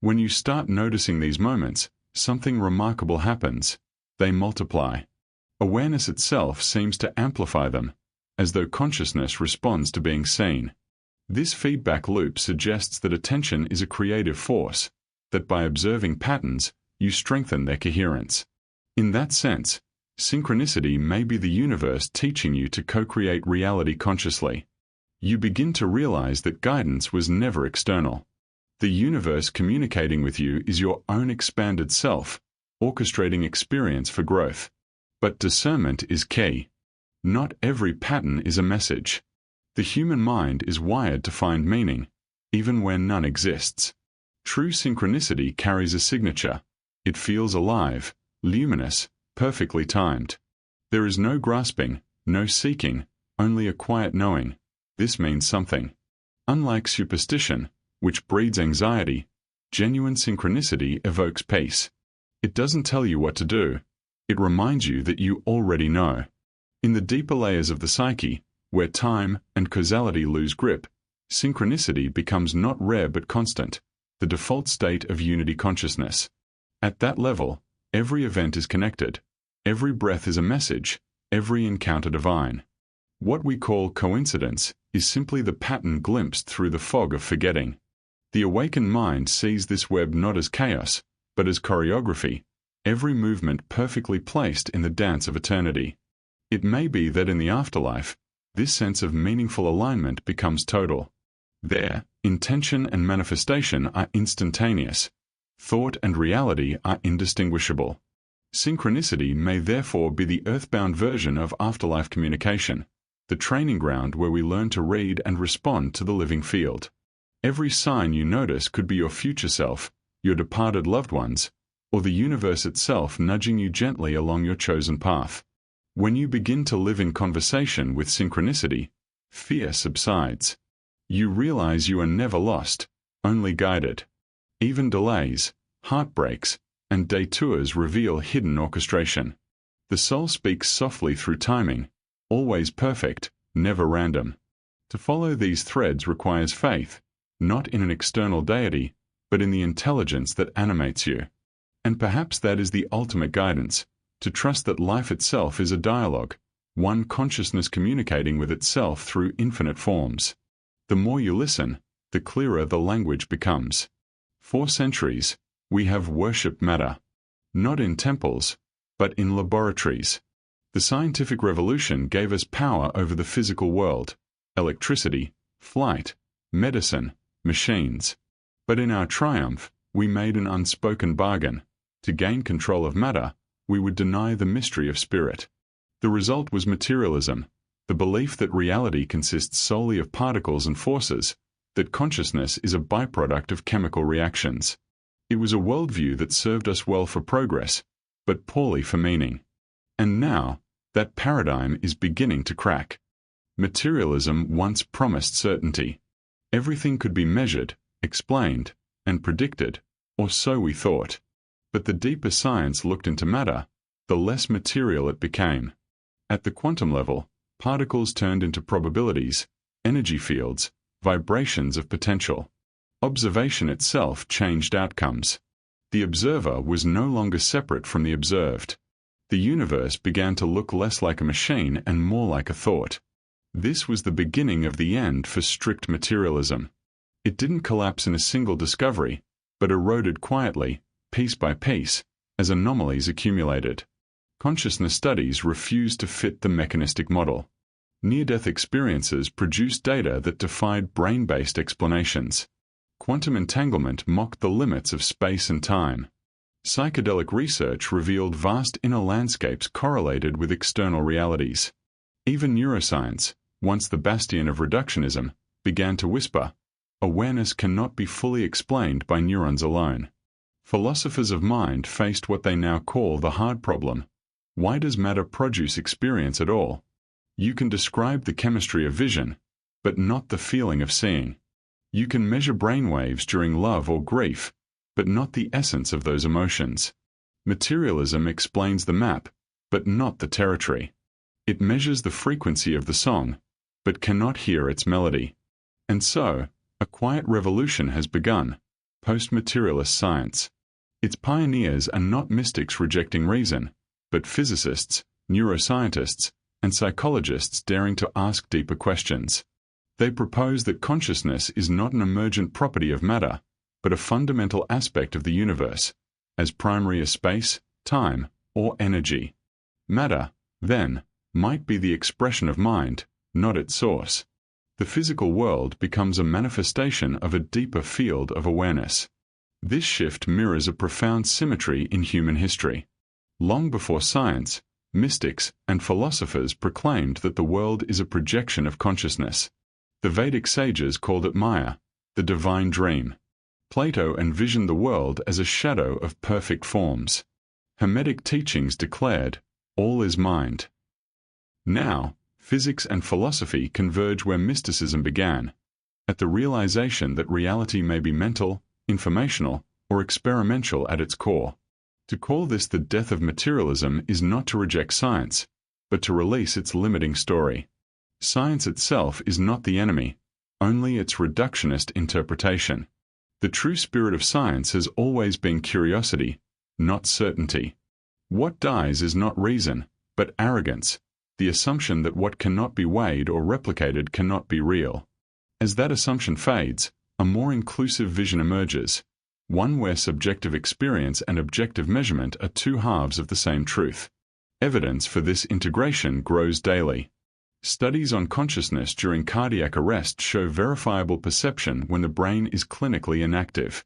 When you start noticing these moments, something remarkable happens. They multiply. Awareness itself seems to amplify them, as though consciousness responds to being seen. This feedback loop suggests that attention is a creative force, that by observing patterns, you strengthen their coherence. In that sense, synchronicity may be the universe teaching you to co-create reality consciously. You begin to realize that guidance was never external. The universe communicating with you is your own expanded self, orchestrating experience for growth. But discernment is key. Not every pattern is a message. The human mind is wired to find meaning, even when none exists. True synchronicity carries a signature. It feels alive, luminous, perfectly timed. There is no grasping, no seeking, only a quiet knowing. This means something. Unlike superstition, which breeds anxiety, genuine synchronicity evokes peace. It doesn't tell you what to do. It reminds you that you already know. In the deeper layers of the psyche, where time and causality lose grip, synchronicity becomes not rare but constant, the default state of unity consciousness. At that level, every event is connected. Every breath is a message, every encounter divine. What we call coincidence is simply the pattern glimpsed through the fog of forgetting. The awakened mind sees this web not as chaos, but as choreography, every movement perfectly placed in the dance of eternity. It may be that in the afterlife, this sense of meaningful alignment becomes total. There, intention and manifestation are instantaneous. Thought and reality are indistinguishable. Synchronicity may therefore be the earthbound version of afterlife communication, the training ground where we learn to read and respond to the living field. Every sign you notice could be your future self, your departed loved ones, or the universe itself nudging you gently along your chosen path. When you begin to live in conversation with synchronicity, fear subsides. You realize you are never lost, only guided. Even delays, heartbreaks, and detours reveal hidden orchestration. The soul speaks softly through timing, always perfect, never random. To follow these threads requires faith, not in an external deity, but in the intelligence that animates you. And perhaps that is the ultimate guidance, to trust that life itself is a dialogue, one consciousness communicating with itself through infinite forms. The more you listen, the clearer the language becomes. For centuries, we have worshipped matter, not in temples, but in laboratories. The scientific revolution gave us power over the physical world, electricity, flight, medicine, machines. But in our triumph, we made an unspoken bargain. To gain control of matter, we would deny the mystery of spirit. The result was materialism, the belief that reality consists solely of particles and forces, that consciousness is a byproduct of chemical reactions. It was a worldview that served us well for progress, but poorly for meaning. And now, that paradigm is beginning to crack. Materialism once promised certainty. Everything could be measured, explained, and predicted, or so we thought. But the deeper science looked into matter, the less material it became. At the quantum level, particles turned into probabilities, energy fields, vibrations of potential. Observation itself changed outcomes. The observer was no longer separate from the observed. The universe began to look less like a machine and more like a thought. This was the beginning of the end for strict materialism. It didn't collapse in a single discovery, but eroded quietly, piece by piece, as anomalies accumulated. Consciousness studies refused to fit the mechanistic model. Near-death experiences produced data that defied brain-based explanations. Quantum entanglement mocked the limits of space and time. Psychedelic research revealed vast inner landscapes correlated with external realities. Even neuroscience, once the bastion of reductionism, began to whisper, awareness cannot be fully explained by neurons alone. Philosophers of mind faced what they now call the hard problem. Why does matter produce experience at all? You can describe the chemistry of vision, but not the feeling of seeing. You can measure brainwaves during love or grief, but not the essence of those emotions. Materialism explains the map, but not the territory. It measures the frequency of the song, but cannot hear its melody. And so, a quiet revolution has begun, post-materialist science. Its pioneers are not mystics rejecting reason, but physicists, neuroscientists, and psychologists daring to ask deeper questions. They propose that consciousness is not an emergent property of matter, but a fundamental aspect of the universe, as primary as space, time, or energy. Matter, then, might be the expression of mind, not its source. The physical world becomes a manifestation of a deeper field of awareness. This shift mirrors a profound symmetry in human history. Long before science, mystics and philosophers proclaimed that the world is a projection of consciousness. The Vedic sages called it Maya, the divine dream. Plato envisioned the world as a shadow of perfect forms. Hermetic teachings declared, all is mind. Now, physics and philosophy converge where mysticism began, at the realization that reality may be mental, informational, or experimental at its core. To call this the death of materialism is not to reject science, but to release its limiting story. Science itself is not the enemy, only its reductionist interpretation. The true spirit of science has always been curiosity, not certainty. What dies is not reason, but arrogance, the assumption that what cannot be weighed or replicated cannot be real. As that assumption fades, a more inclusive vision emerges, one where subjective experience and objective measurement are two halves of the same truth. Evidence for this integration grows daily. Studies on consciousness during cardiac arrest show verifiable perception when the brain is clinically inactive.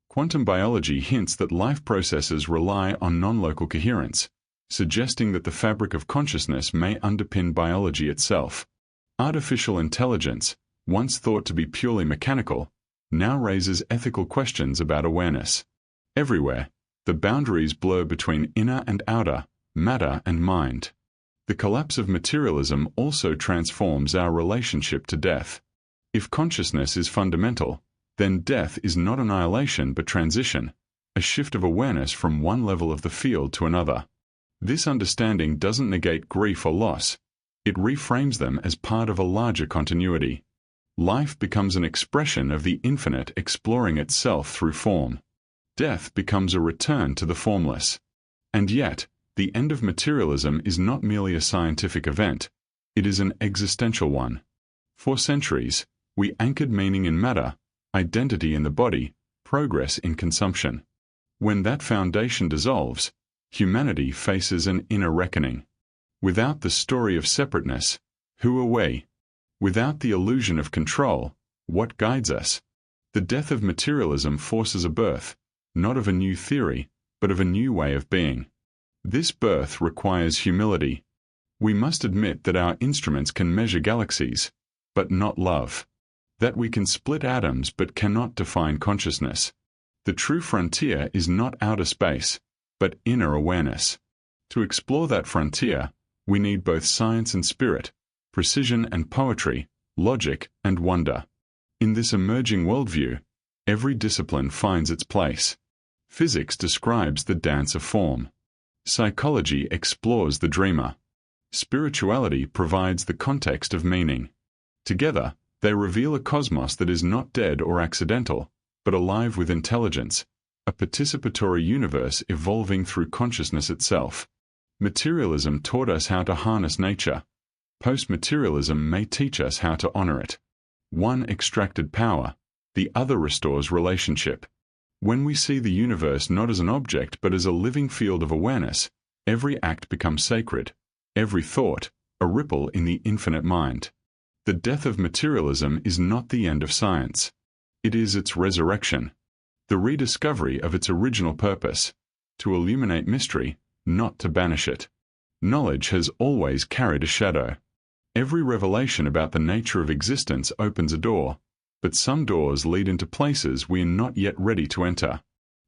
Quantum biology hints that life processes rely on non-local coherence, suggesting that the fabric of consciousness may underpin biology itself. Artificial intelligence, once thought to be purely mechanical, now raises ethical questions about awareness. Everywhere, the boundaries blur between inner and outer, matter and mind. The collapse of materialism also transforms our relationship to death. If consciousness is fundamental, then death is not annihilation but transition, a shift of awareness from one level of the field to another. This understanding doesn't negate grief or loss. It reframes them as part of a larger continuity. Life becomes an expression of the infinite exploring itself through form. Death becomes a return to the formless. And yet, the end of materialism is not merely a scientific event, it is an existential one. For centuries, we anchored meaning in matter, identity in the body, progress in consumption. When that foundation dissolves, humanity faces an inner reckoning. Without the story of separateness, who are we? Without the illusion of control, what guides us? The death of materialism forces a birth, not of a new theory, but of a new way of being. This birth requires humility. We must admit that our instruments can measure galaxies, but not love. That we can split atoms but cannot define consciousness. The true frontier is not outer space, but inner awareness. To explore that frontier, we need both science and spirit, precision and poetry, logic and wonder. In this emerging worldview, every discipline finds its place. Physics describes the dance of form. Psychology explores the dreamer. Spirituality provides the context of meaning. Together, they reveal a cosmos that is not dead or accidental, but alive with intelligence, a participatory universe evolving through consciousness itself. Materialism taught us how to harness nature. Post-materialism may teach us how to honor it. One extracted power, the other restores relationship. When we see the universe not as an object but as a living field of awareness, every act becomes sacred, every thought, a ripple in the infinite mind. The death of materialism is not the end of science. It is its resurrection, the rediscovery of its original purpose, to illuminate mystery, not to banish it. Knowledge has always carried a shadow. Every revelation about the nature of existence opens a door, but some doors lead into places we are not yet ready to enter.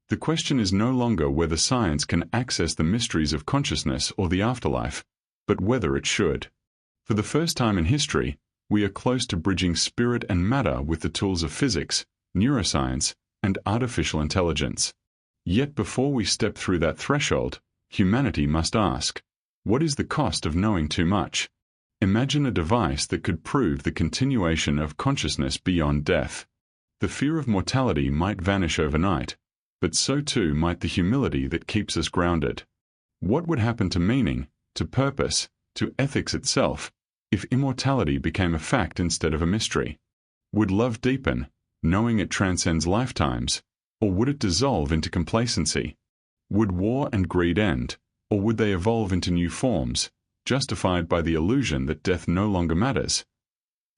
The question is no longer whether science can access the mysteries of consciousness or the afterlife, but whether it should. For the first time in history, we are close to bridging spirit and matter with the tools of physics, neuroscience, and artificial intelligence. Yet before we step through that threshold, humanity must ask, what is the cost of knowing too much? Imagine a device that could prove the continuation of consciousness beyond death. The fear of mortality might vanish overnight, but so too might the humility that keeps us grounded. What would happen to meaning, to purpose, to ethics itself, if immortality became a fact instead of a mystery? Would love deepen, knowing it transcends lifetimes, or would it dissolve into complacency? Would war and greed end, or would they evolve into new forms, justified by the illusion that death no longer matters?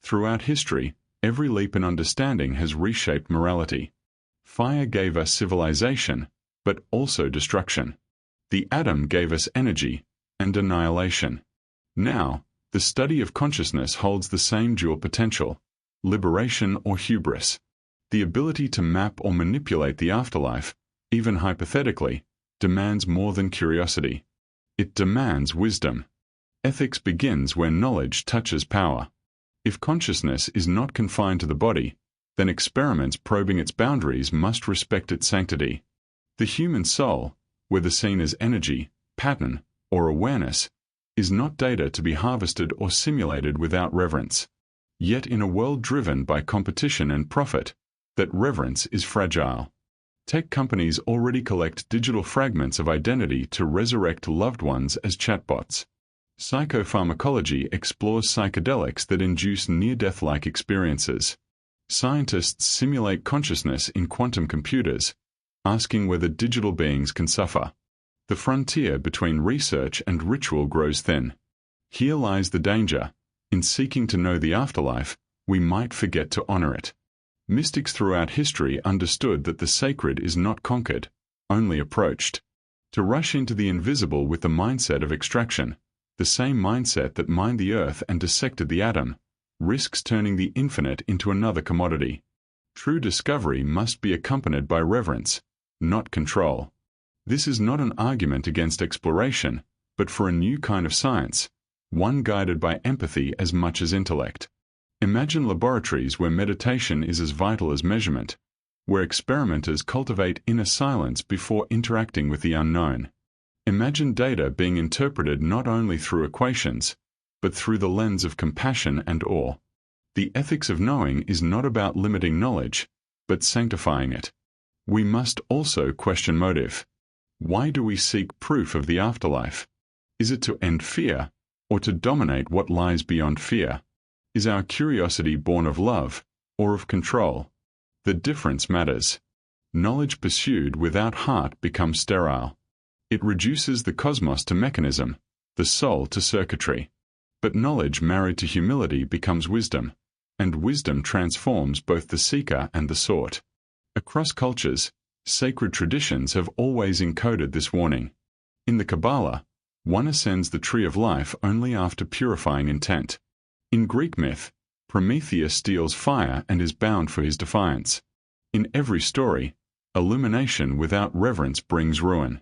Throughout history, every leap in understanding has reshaped morality. Fire gave us civilization, but also destruction. The atom gave us energy and annihilation. Now, the study of consciousness holds the same dual potential: liberation or hubris. The ability to map or manipulate the afterlife, even hypothetically, demands more than curiosity. It demands wisdom. Ethics begins where knowledge touches power. If consciousness is not confined to the body, then experiments probing its boundaries must respect its sanctity. The human soul, whether seen as energy, pattern, or awareness, is not data to be harvested or simulated without reverence. Yet in a world driven by competition and profit, that reverence is fragile. Tech companies already collect digital fragments of identity to resurrect loved ones as chatbots. Psychopharmacology explores psychedelics that induce near-death-like experiences. Scientists simulate consciousness in quantum computers, asking whether digital beings can suffer. The frontier between research and ritual grows thin. Here lies the danger. In seeking to know the afterlife, we might forget to honor it. Mystics throughout history understood that the sacred is not conquered, only approached. To rush into the invisible with the mindset of extraction, the same mindset that mined the earth and dissected the atom, risks turning the infinite into another commodity. True discovery must be accompanied by reverence, not control. This is not an argument against exploration, but for a new kind of science, one guided by empathy as much as intellect. Imagine laboratories where meditation is as vital as measurement, where experimenters cultivate inner silence before interacting with the unknown. Imagine data being interpreted not only through equations, but through the lens of compassion and awe. The ethics of knowing is not about limiting knowledge, but sanctifying it. We must also question motive. Why do we seek proof of the afterlife? Is it to end fear, or to dominate what lies beyond fear? Is our curiosity born of love, or of control? The difference matters. Knowledge pursued without heart becomes sterile. It reduces the cosmos to mechanism, the soul to circuitry. But knowledge married to humility becomes wisdom, and wisdom transforms both the seeker and the sought. Across cultures, sacred traditions have always encoded this warning. In the Kabbalah, one ascends the tree of life only after purifying intent. In Greek myth, Prometheus steals fire and is bound for his defiance. In every story, illumination without reverence brings ruin.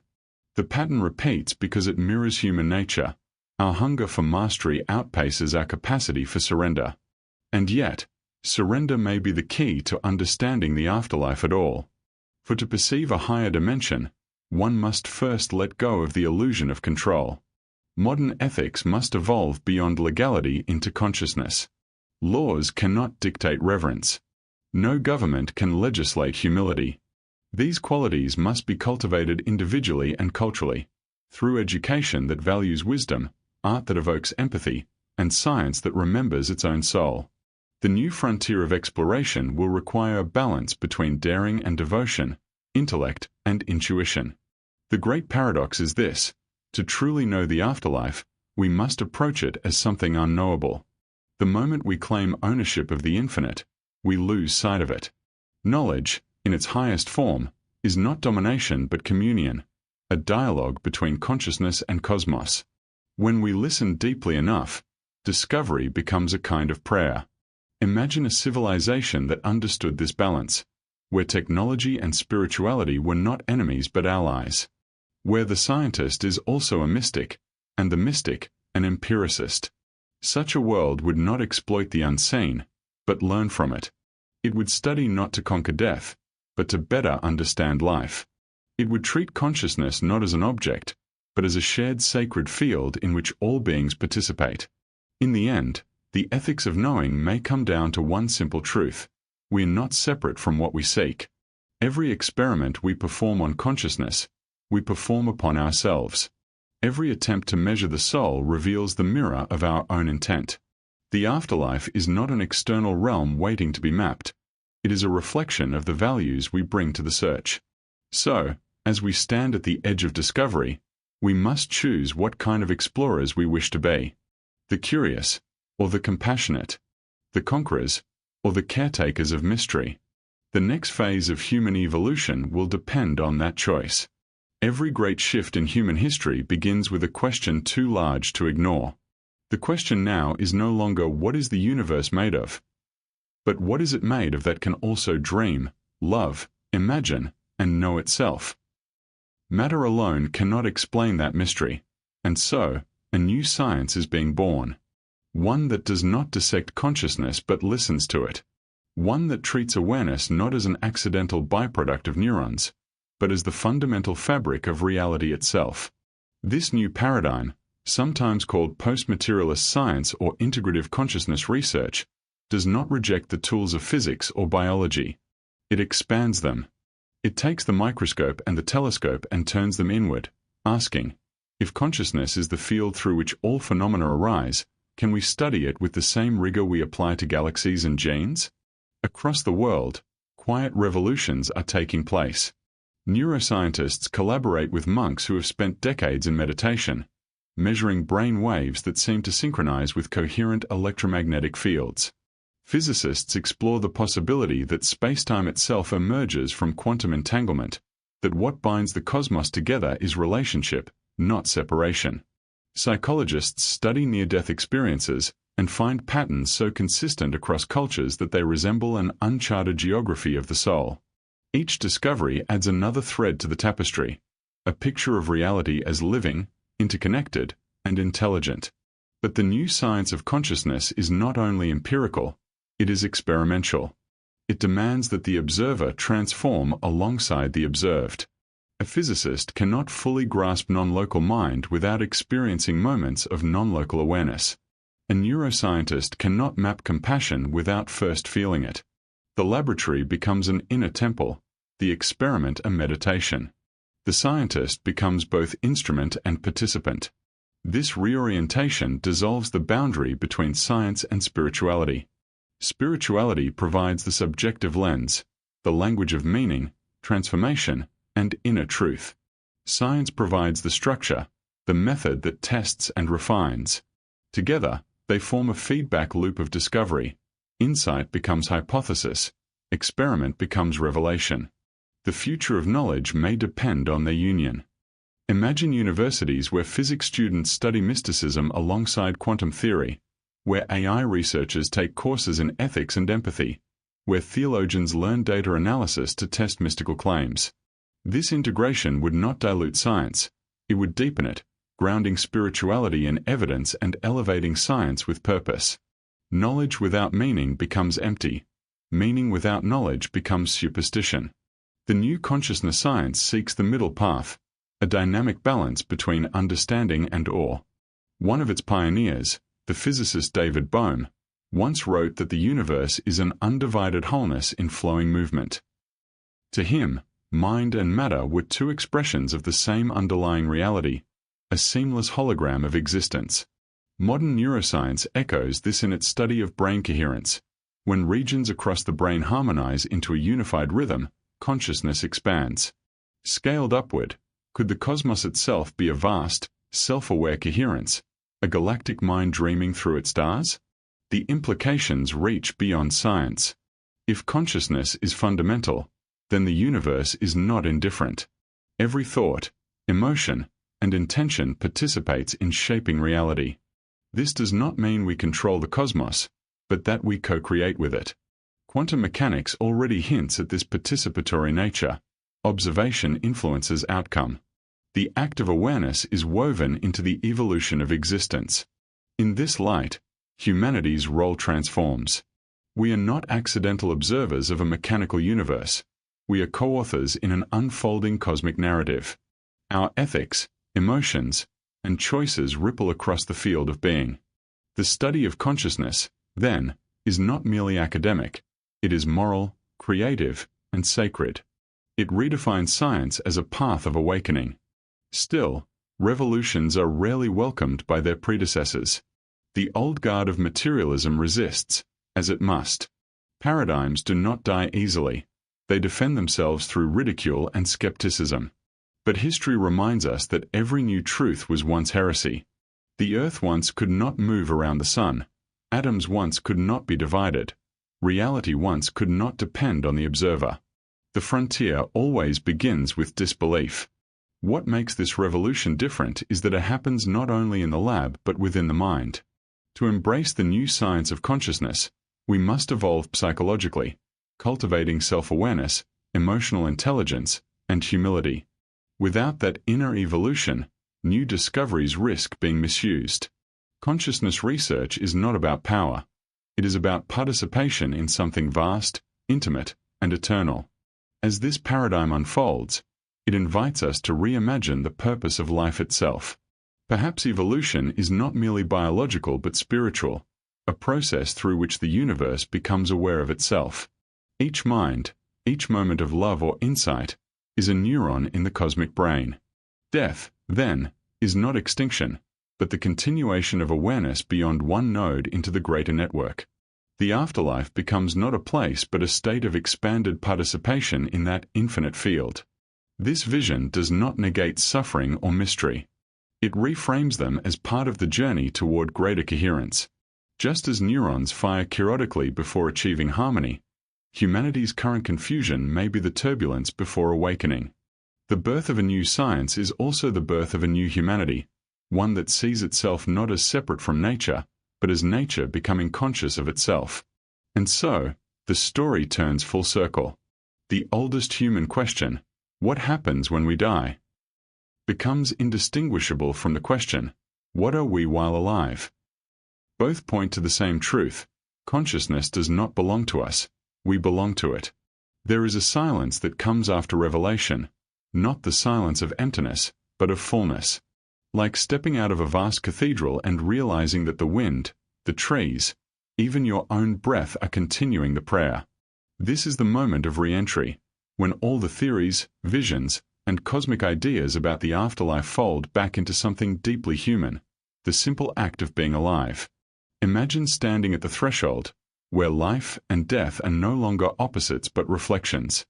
The pattern repeats because it mirrors human nature. Our hunger for mastery outpaces our capacity for surrender. And yet, surrender may be the key to understanding the afterlife at all. For to perceive a higher dimension, one must first let go of the illusion of control. Modern ethics must evolve beyond legality into consciousness. Laws cannot dictate reverence. No government can legislate humility. These qualities must be cultivated individually and culturally, through education that values wisdom, art that evokes empathy, and science that remembers its own soul. The new frontier of exploration will require a balance between daring and devotion, intellect and intuition. The great paradox is this: to truly know the afterlife, we must approach it as something unknowable. The moment we claim ownership of the infinite, we lose sight of it. Knowledge, in its highest form, is not domination but communion, a dialogue between consciousness and cosmos. When we listen deeply enough, discovery becomes a kind of prayer. Imagine a civilization that understood this balance, where technology and spirituality were not enemies but allies, where the scientist is also a mystic, and the mystic an empiricist. Such a world would not exploit the unseen, but learn from it. It would study not to conquer death, but to better understand life. It would treat consciousness not as an object, but as a shared sacred field in which all beings participate. In the end, the ethics of knowing may come down to one simple truth: we are not separate from what we seek. Every experiment we perform on consciousness, we perform upon ourselves. Every attempt to measure the soul reveals the mirror of our own intent. The afterlife is not an external realm waiting to be mapped. It is a reflection of the values we bring to the search. So, as we stand at the edge of discovery, we must choose what kind of explorers we wish to be: the curious, or the compassionate, the conquerors, or the caretakers of mystery. The next phase of human evolution will depend on that choice. Every great shift in human history begins with a question too large to ignore. The question now is no longer what is the universe made of, but what is it made of that can also dream, love, imagine, and know itself? Matter alone cannot explain that mystery, and so, a new science is being born. One that does not dissect consciousness but listens to it. One that treats awareness not as an accidental byproduct of neurons, but as the fundamental fabric of reality itself. This new paradigm, sometimes called post-materialist science or integrative consciousness research, does not reject the tools of physics or biology. It expands them. It takes the microscope and the telescope and turns them inward, asking, if consciousness is the field through which all phenomena arise, can we study it with the same rigor we apply to galaxies and genes? Across the world, quiet revolutions are taking place. Neuroscientists collaborate with monks who have spent decades in meditation, measuring brain waves that seem to synchronize with coherent electromagnetic fields. Physicists explore the possibility that space-time itself emerges from quantum entanglement, that what binds the cosmos together is relationship, not separation. Psychologists study near-death experiences and find patterns so consistent across cultures that they resemble an uncharted geography of the soul. Each discovery adds another thread to the tapestry, a picture of reality as living, interconnected, and intelligent. But the new science of consciousness is not only empirical, it is experimental. It demands that the observer transform alongside the observed. A physicist cannot fully grasp non-local mind without experiencing moments of non-local awareness. A neuroscientist cannot map compassion without first feeling it. The laboratory becomes an inner temple, the experiment a meditation. The scientist becomes both instrument and participant. This reorientation dissolves the boundary between science and spirituality. Spirituality provides the subjective lens, the language of meaning, transformation, and inner truth. Science provides the structure, the method that tests and refines. Together, they form a feedback loop of discovery. Insight becomes hypothesis, experiment becomes revelation. The future of knowledge may depend on their union. Imagine universities where physics students study mysticism alongside quantum theory, where AI researchers take courses in ethics and empathy, where theologians learn data analysis to test mystical claims. This integration would not dilute science, it would deepen it, grounding spirituality in evidence and elevating science with purpose. Knowledge without meaning becomes empty. Meaning without knowledge becomes superstition. The new consciousness science seeks the middle path, a dynamic balance between understanding and awe. One of its pioneers, the physicist David Bohm, once wrote that the universe is an undivided wholeness in flowing movement. To him, mind and matter were two expressions of the same underlying reality, a seamless hologram of existence. Modern neuroscience echoes this in its study of brain coherence. When regions across the brain harmonize into a unified rhythm, consciousness expands. Scaled upward, could the cosmos itself be a vast, self-aware coherence, a galactic mind dreaming through its stars? The implications reach beyond science. If consciousness is fundamental, then the universe is not indifferent. Every thought, emotion, and intention participates in shaping reality. This does not mean we control the cosmos, but that we co-create with it. Quantum mechanics already hints at this participatory nature. Observation influences outcome. The act of awareness is woven into the evolution of existence. In this light, humanity's role transforms. We are not accidental observers of a mechanical universe. We are co-authors in an unfolding cosmic narrative. Our ethics, emotions, and choices ripple across the field of being. The study of consciousness, then, is not merely academic. It is moral, creative, and sacred. It redefines science as a path of awakening. Still, Revolutions are rarely welcomed by their predecessors. The old guard of materialism resists, as it must. Paradigms do not die easily. They defend themselves through ridicule and skepticism. But history reminds us that every new truth was once heresy. The earth once could not move around the sun. Atoms once could not be divided. Reality once could not depend on the observer. The frontier always begins with disbelief. What makes this revolution different is that it happens not only in the lab but within the mind. To embrace the new science of consciousness, we must evolve psychologically, cultivating self-awareness, emotional intelligence, and humility. Without that inner evolution, new discoveries risk being misused. Consciousness research is not about power. It is about participation in something vast, intimate, and eternal. As this paradigm unfolds, it invites us to reimagine the purpose of life itself. Perhaps evolution is not merely biological but spiritual, a process through which the universe becomes aware of itself. Each mind, each moment of love or insight, is a neuron in the cosmic brain. Death, then, is not extinction, but the continuation of awareness beyond one node into the greater network. The afterlife becomes not a place but a state of expanded participation in that infinite field. This vision does not negate suffering or mystery. It reframes them as part of the journey toward greater coherence. Just as neurons fire chaotically before achieving harmony, humanity's current confusion may be the turbulence before awakening. The birth of a new science is also the birth of a new humanity, one that sees itself not as separate from nature, but as nature becoming conscious of itself. And so, the story turns full circle. The oldest human question, what happens when we die, becomes indistinguishable from the question, what are we while alive? Both point to the same truth. Consciousness does not belong to us. We belong to it. There is a silence that comes after revelation, not the silence of emptiness, but of fullness. Like stepping out of a vast cathedral and realizing that the wind, the trees, even your own breath are continuing the prayer. This is the moment of re-entry, when all the theories, visions, and cosmic ideas about the afterlife fold back into something deeply human, the simple act of being alive. Imagine standing at the threshold, where life and death are no longer opposites but reflections.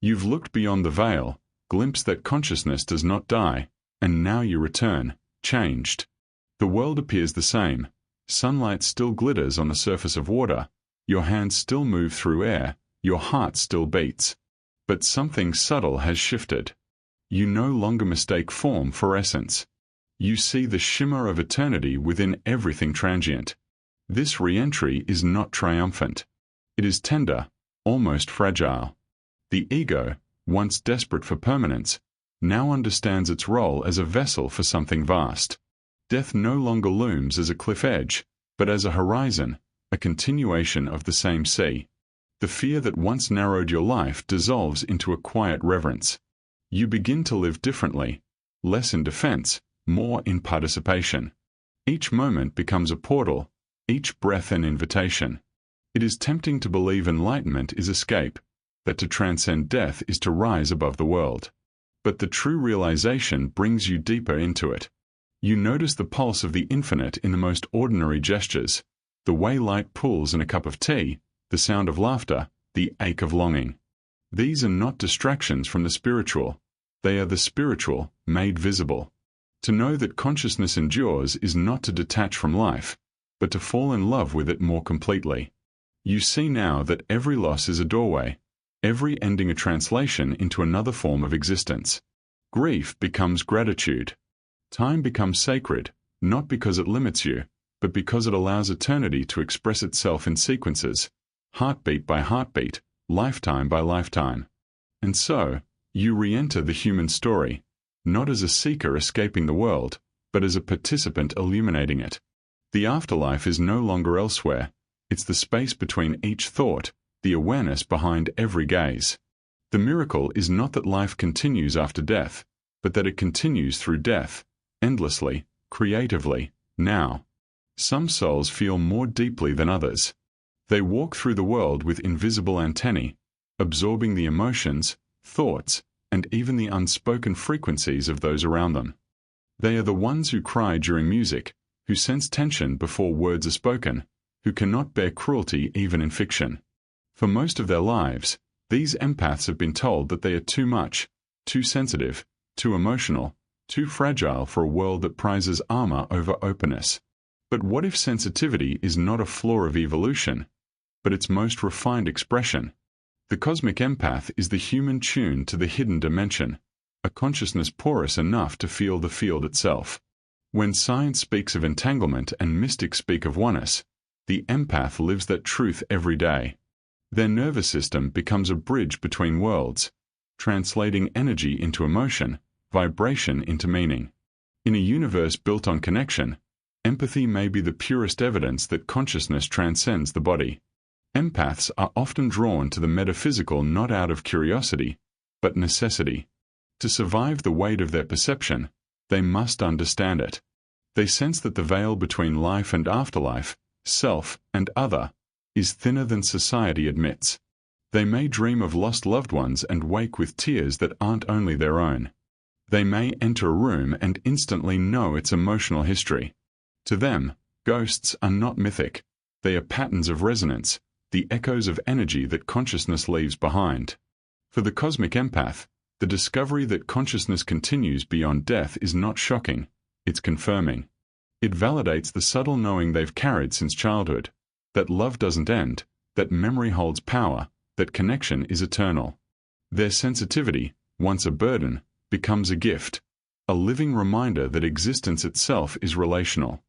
You've looked beyond the veil, glimpsed that consciousness does not die, and now you return, changed. The world appears the same. Sunlight still glitters on the surface of water, your hands still move through air, your heart still beats. But something subtle has shifted. You no longer mistake form for essence. You see the shimmer of eternity within everything transient. This re-entry is not triumphant. It is tender, almost fragile. The ego, once desperate for permanence, now understands its role as a vessel for something vast. Death no longer looms as a cliff edge, but as a horizon, a continuation of the same sea. The fear that once narrowed your life dissolves into a quiet reverence. You begin to live differently, less in defense, more in participation. Each moment becomes a portal, each breath an invitation. It is tempting to believe enlightenment is escape, that to transcend death is to rise above the world. But the true realization brings you deeper into it. You notice the pulse of the infinite in the most ordinary gestures, the way light pulls in a cup of tea, the sound of laughter, the ache of longing. These are not distractions from the spiritual. They are the spiritual made visible. To know that consciousness endures is not to detach from life, but to fall in love with it more completely. You see now that every loss is a doorway, every ending a translation into another form of existence. Grief becomes gratitude. Time becomes sacred, not because it limits you, but because it allows eternity to express itself in sequences, heartbeat by heartbeat, lifetime by lifetime. And so, you re-enter the human story, not as a seeker escaping the world, but as a participant illuminating it. The afterlife is no longer elsewhere. It's the space between each thought, the awareness behind every gaze. The miracle is not that life continues after death, but that it continues through death, endlessly, creatively, now. Some souls feel more deeply than others. They walk through the world with invisible antennae, absorbing the emotions, thoughts, and even the unspoken frequencies of those around them. They are the ones who cry during music, who sense tension before words are spoken, who cannot bear cruelty even in fiction. For most of their lives, these empaths have been told that they are too much, too sensitive, too emotional, too fragile for a world that prizes armor over openness. But what if sensitivity is not a flaw of evolution, but its most refined expression? The cosmic empath is the human tune to the hidden dimension, a consciousness porous enough to feel the field itself. When science speaks of entanglement and mystics speak of oneness, the empath lives that truth every day. Their nervous system becomes a bridge between worlds, translating energy into emotion, vibration into meaning. In a universe built on connection, empathy may be the purest evidence that consciousness transcends the body. Empaths are often drawn to the metaphysical not out of curiosity, but necessity. To survive the weight of their perception, they must understand it. They sense that the veil between life and afterlife, self and other, is thinner than society admits. They may dream of lost loved ones and wake with tears that aren't only their own. They may enter a room and instantly know its emotional history. To them, ghosts are not mythic. They are patterns of resonance, the echoes of energy that consciousness leaves behind. For the cosmic empath, the discovery that consciousness continues beyond death is not shocking, it's confirming. It validates the subtle knowing they've carried since childhood, that love doesn't end, that memory holds power, that connection is eternal. Their sensitivity, once a burden, becomes a gift, a living reminder that existence itself is relational.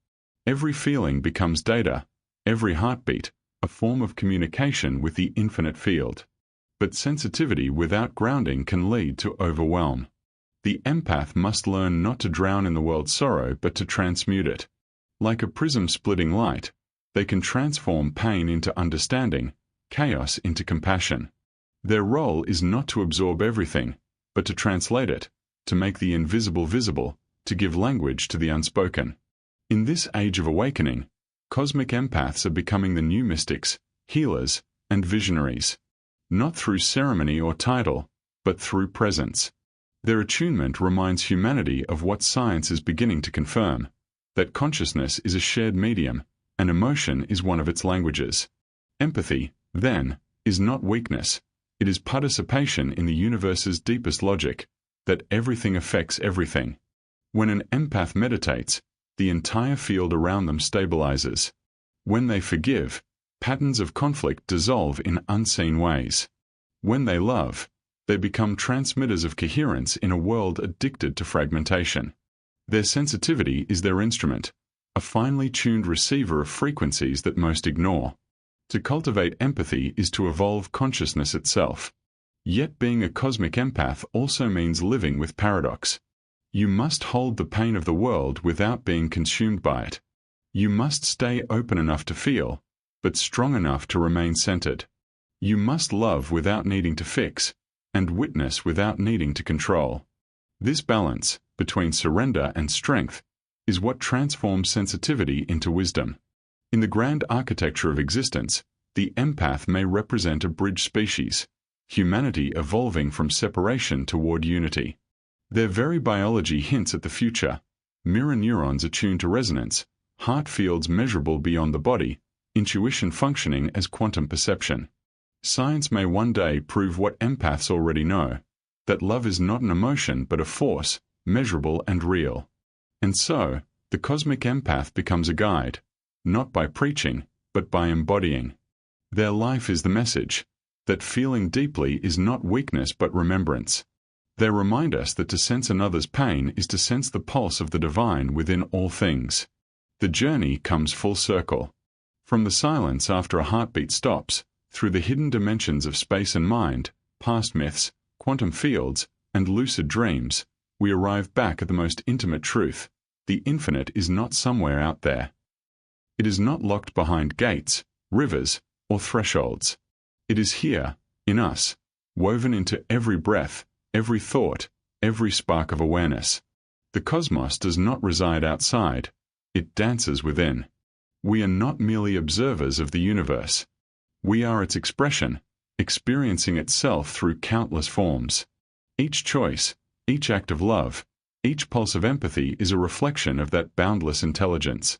Every feeling becomes data, every heartbeat, a form of communication with the infinite field. But sensitivity without grounding can lead to overwhelm. The empath must learn not to drown in the world's sorrow but to transmute it. Like a prism splitting light, they can transform pain into understanding, chaos into compassion. Their role is not to absorb everything, but to translate it, to make the invisible visible, to give language to the unspoken. In this age of awakening, cosmic empaths are becoming the new mystics, healers, and visionaries. Not through ceremony or title, but through presence. Their attunement reminds humanity of what science is beginning to confirm, that consciousness is a shared medium, and emotion is one of its languages. Empathy, then, is not weakness, it is participation in the universe's deepest logic, that everything affects everything. When an empath meditates, the entire field around them stabilizes. When they forgive, patterns of conflict dissolve in unseen ways. When they love, they become transmitters of coherence in a world addicted to fragmentation. Their sensitivity is their instrument, a finely tuned receiver of frequencies that most ignore. To cultivate empathy is to evolve consciousness itself. Yet being a cosmic empath also means living with paradox. You must hold the pain of the world without being consumed by it. You must stay open enough to feel, but strong enough to remain centered. You must love without needing to fix, and witness without needing to control. This balance, between surrender and strength, is what transforms sensitivity into wisdom. In the grand architecture of existence, the empath may represent a bridge species, humanity evolving from separation toward unity. Their very biology hints at the future, mirror neurons attuned to resonance, heart fields measurable beyond the body, intuition functioning as quantum perception. Science may one day prove what empaths already know, that love is not an emotion but a force, measurable and real. And so, the cosmic empath becomes a guide, not by preaching, but by embodying. Their life is the message, that feeling deeply is not weakness but remembrance. They remind us that to sense another's pain is to sense the pulse of the divine within all things. The journey comes full circle. From the silence after a heartbeat stops, through the hidden dimensions of space and mind, past myths, quantum fields, and lucid dreams, we arrive back at the most intimate truth. The infinite is not somewhere out there. It is not locked behind gates, rivers, or thresholds. It is here, in us, woven into every breath, every thought, every spark of awareness. The cosmos does not reside outside, it dances within. We are not merely observers of the universe. We are its expression, experiencing itself through countless forms. Each choice, each act of love, Each pulse of empathy is a reflection of that boundless intelligence.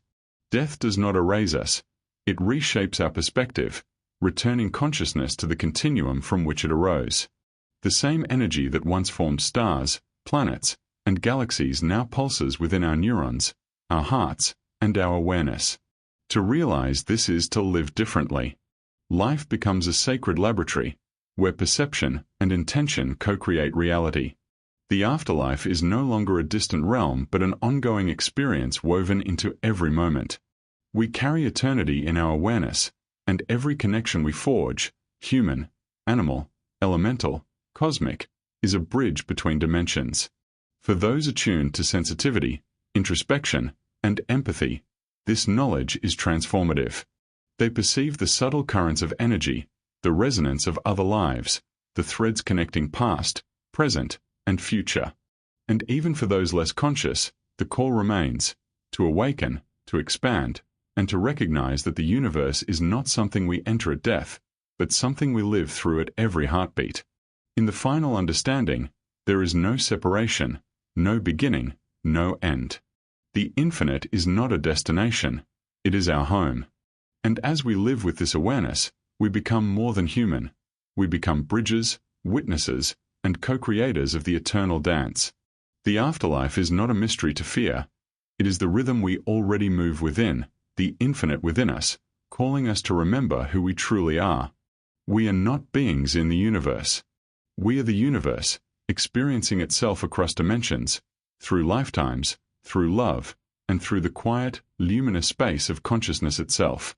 Death does not erase us. It reshapes our perspective, returning consciousness to the continuum from which it arose. The same energy that once formed stars, planets, and galaxies now pulses within our neurons, our hearts, and our awareness. To realize this is to live differently. Life becomes a sacred laboratory, where perception and intention co-create reality. The afterlife is no longer a distant realm but an ongoing experience woven into every moment. We carry eternity in our awareness, and every connection we forge, human, animal, elemental, cosmic, is a bridge between dimensions. For those attuned to sensitivity, introspection, and empathy, this knowledge is transformative. They perceive the subtle currents of energy, the resonance of other lives, the threads connecting past, present, and future. And even for those less conscious, the call remains, to awaken, to expand, and to recognize that the universe is not something we enter at death, but something we live through at every heartbeat. In the final understanding, there is no separation, no beginning, no end. The infinite is not a destination, it is our home. And as we live with this awareness, we become more than human. We become bridges, witnesses, and co-creators of the eternal dance. The afterlife is not a mystery to fear. It is the rhythm we already move within, the infinite within us, calling us to remember who we truly are. We are not beings in the universe. We are the universe, experiencing itself across dimensions, through lifetimes, through love, and through the quiet, luminous space of consciousness itself.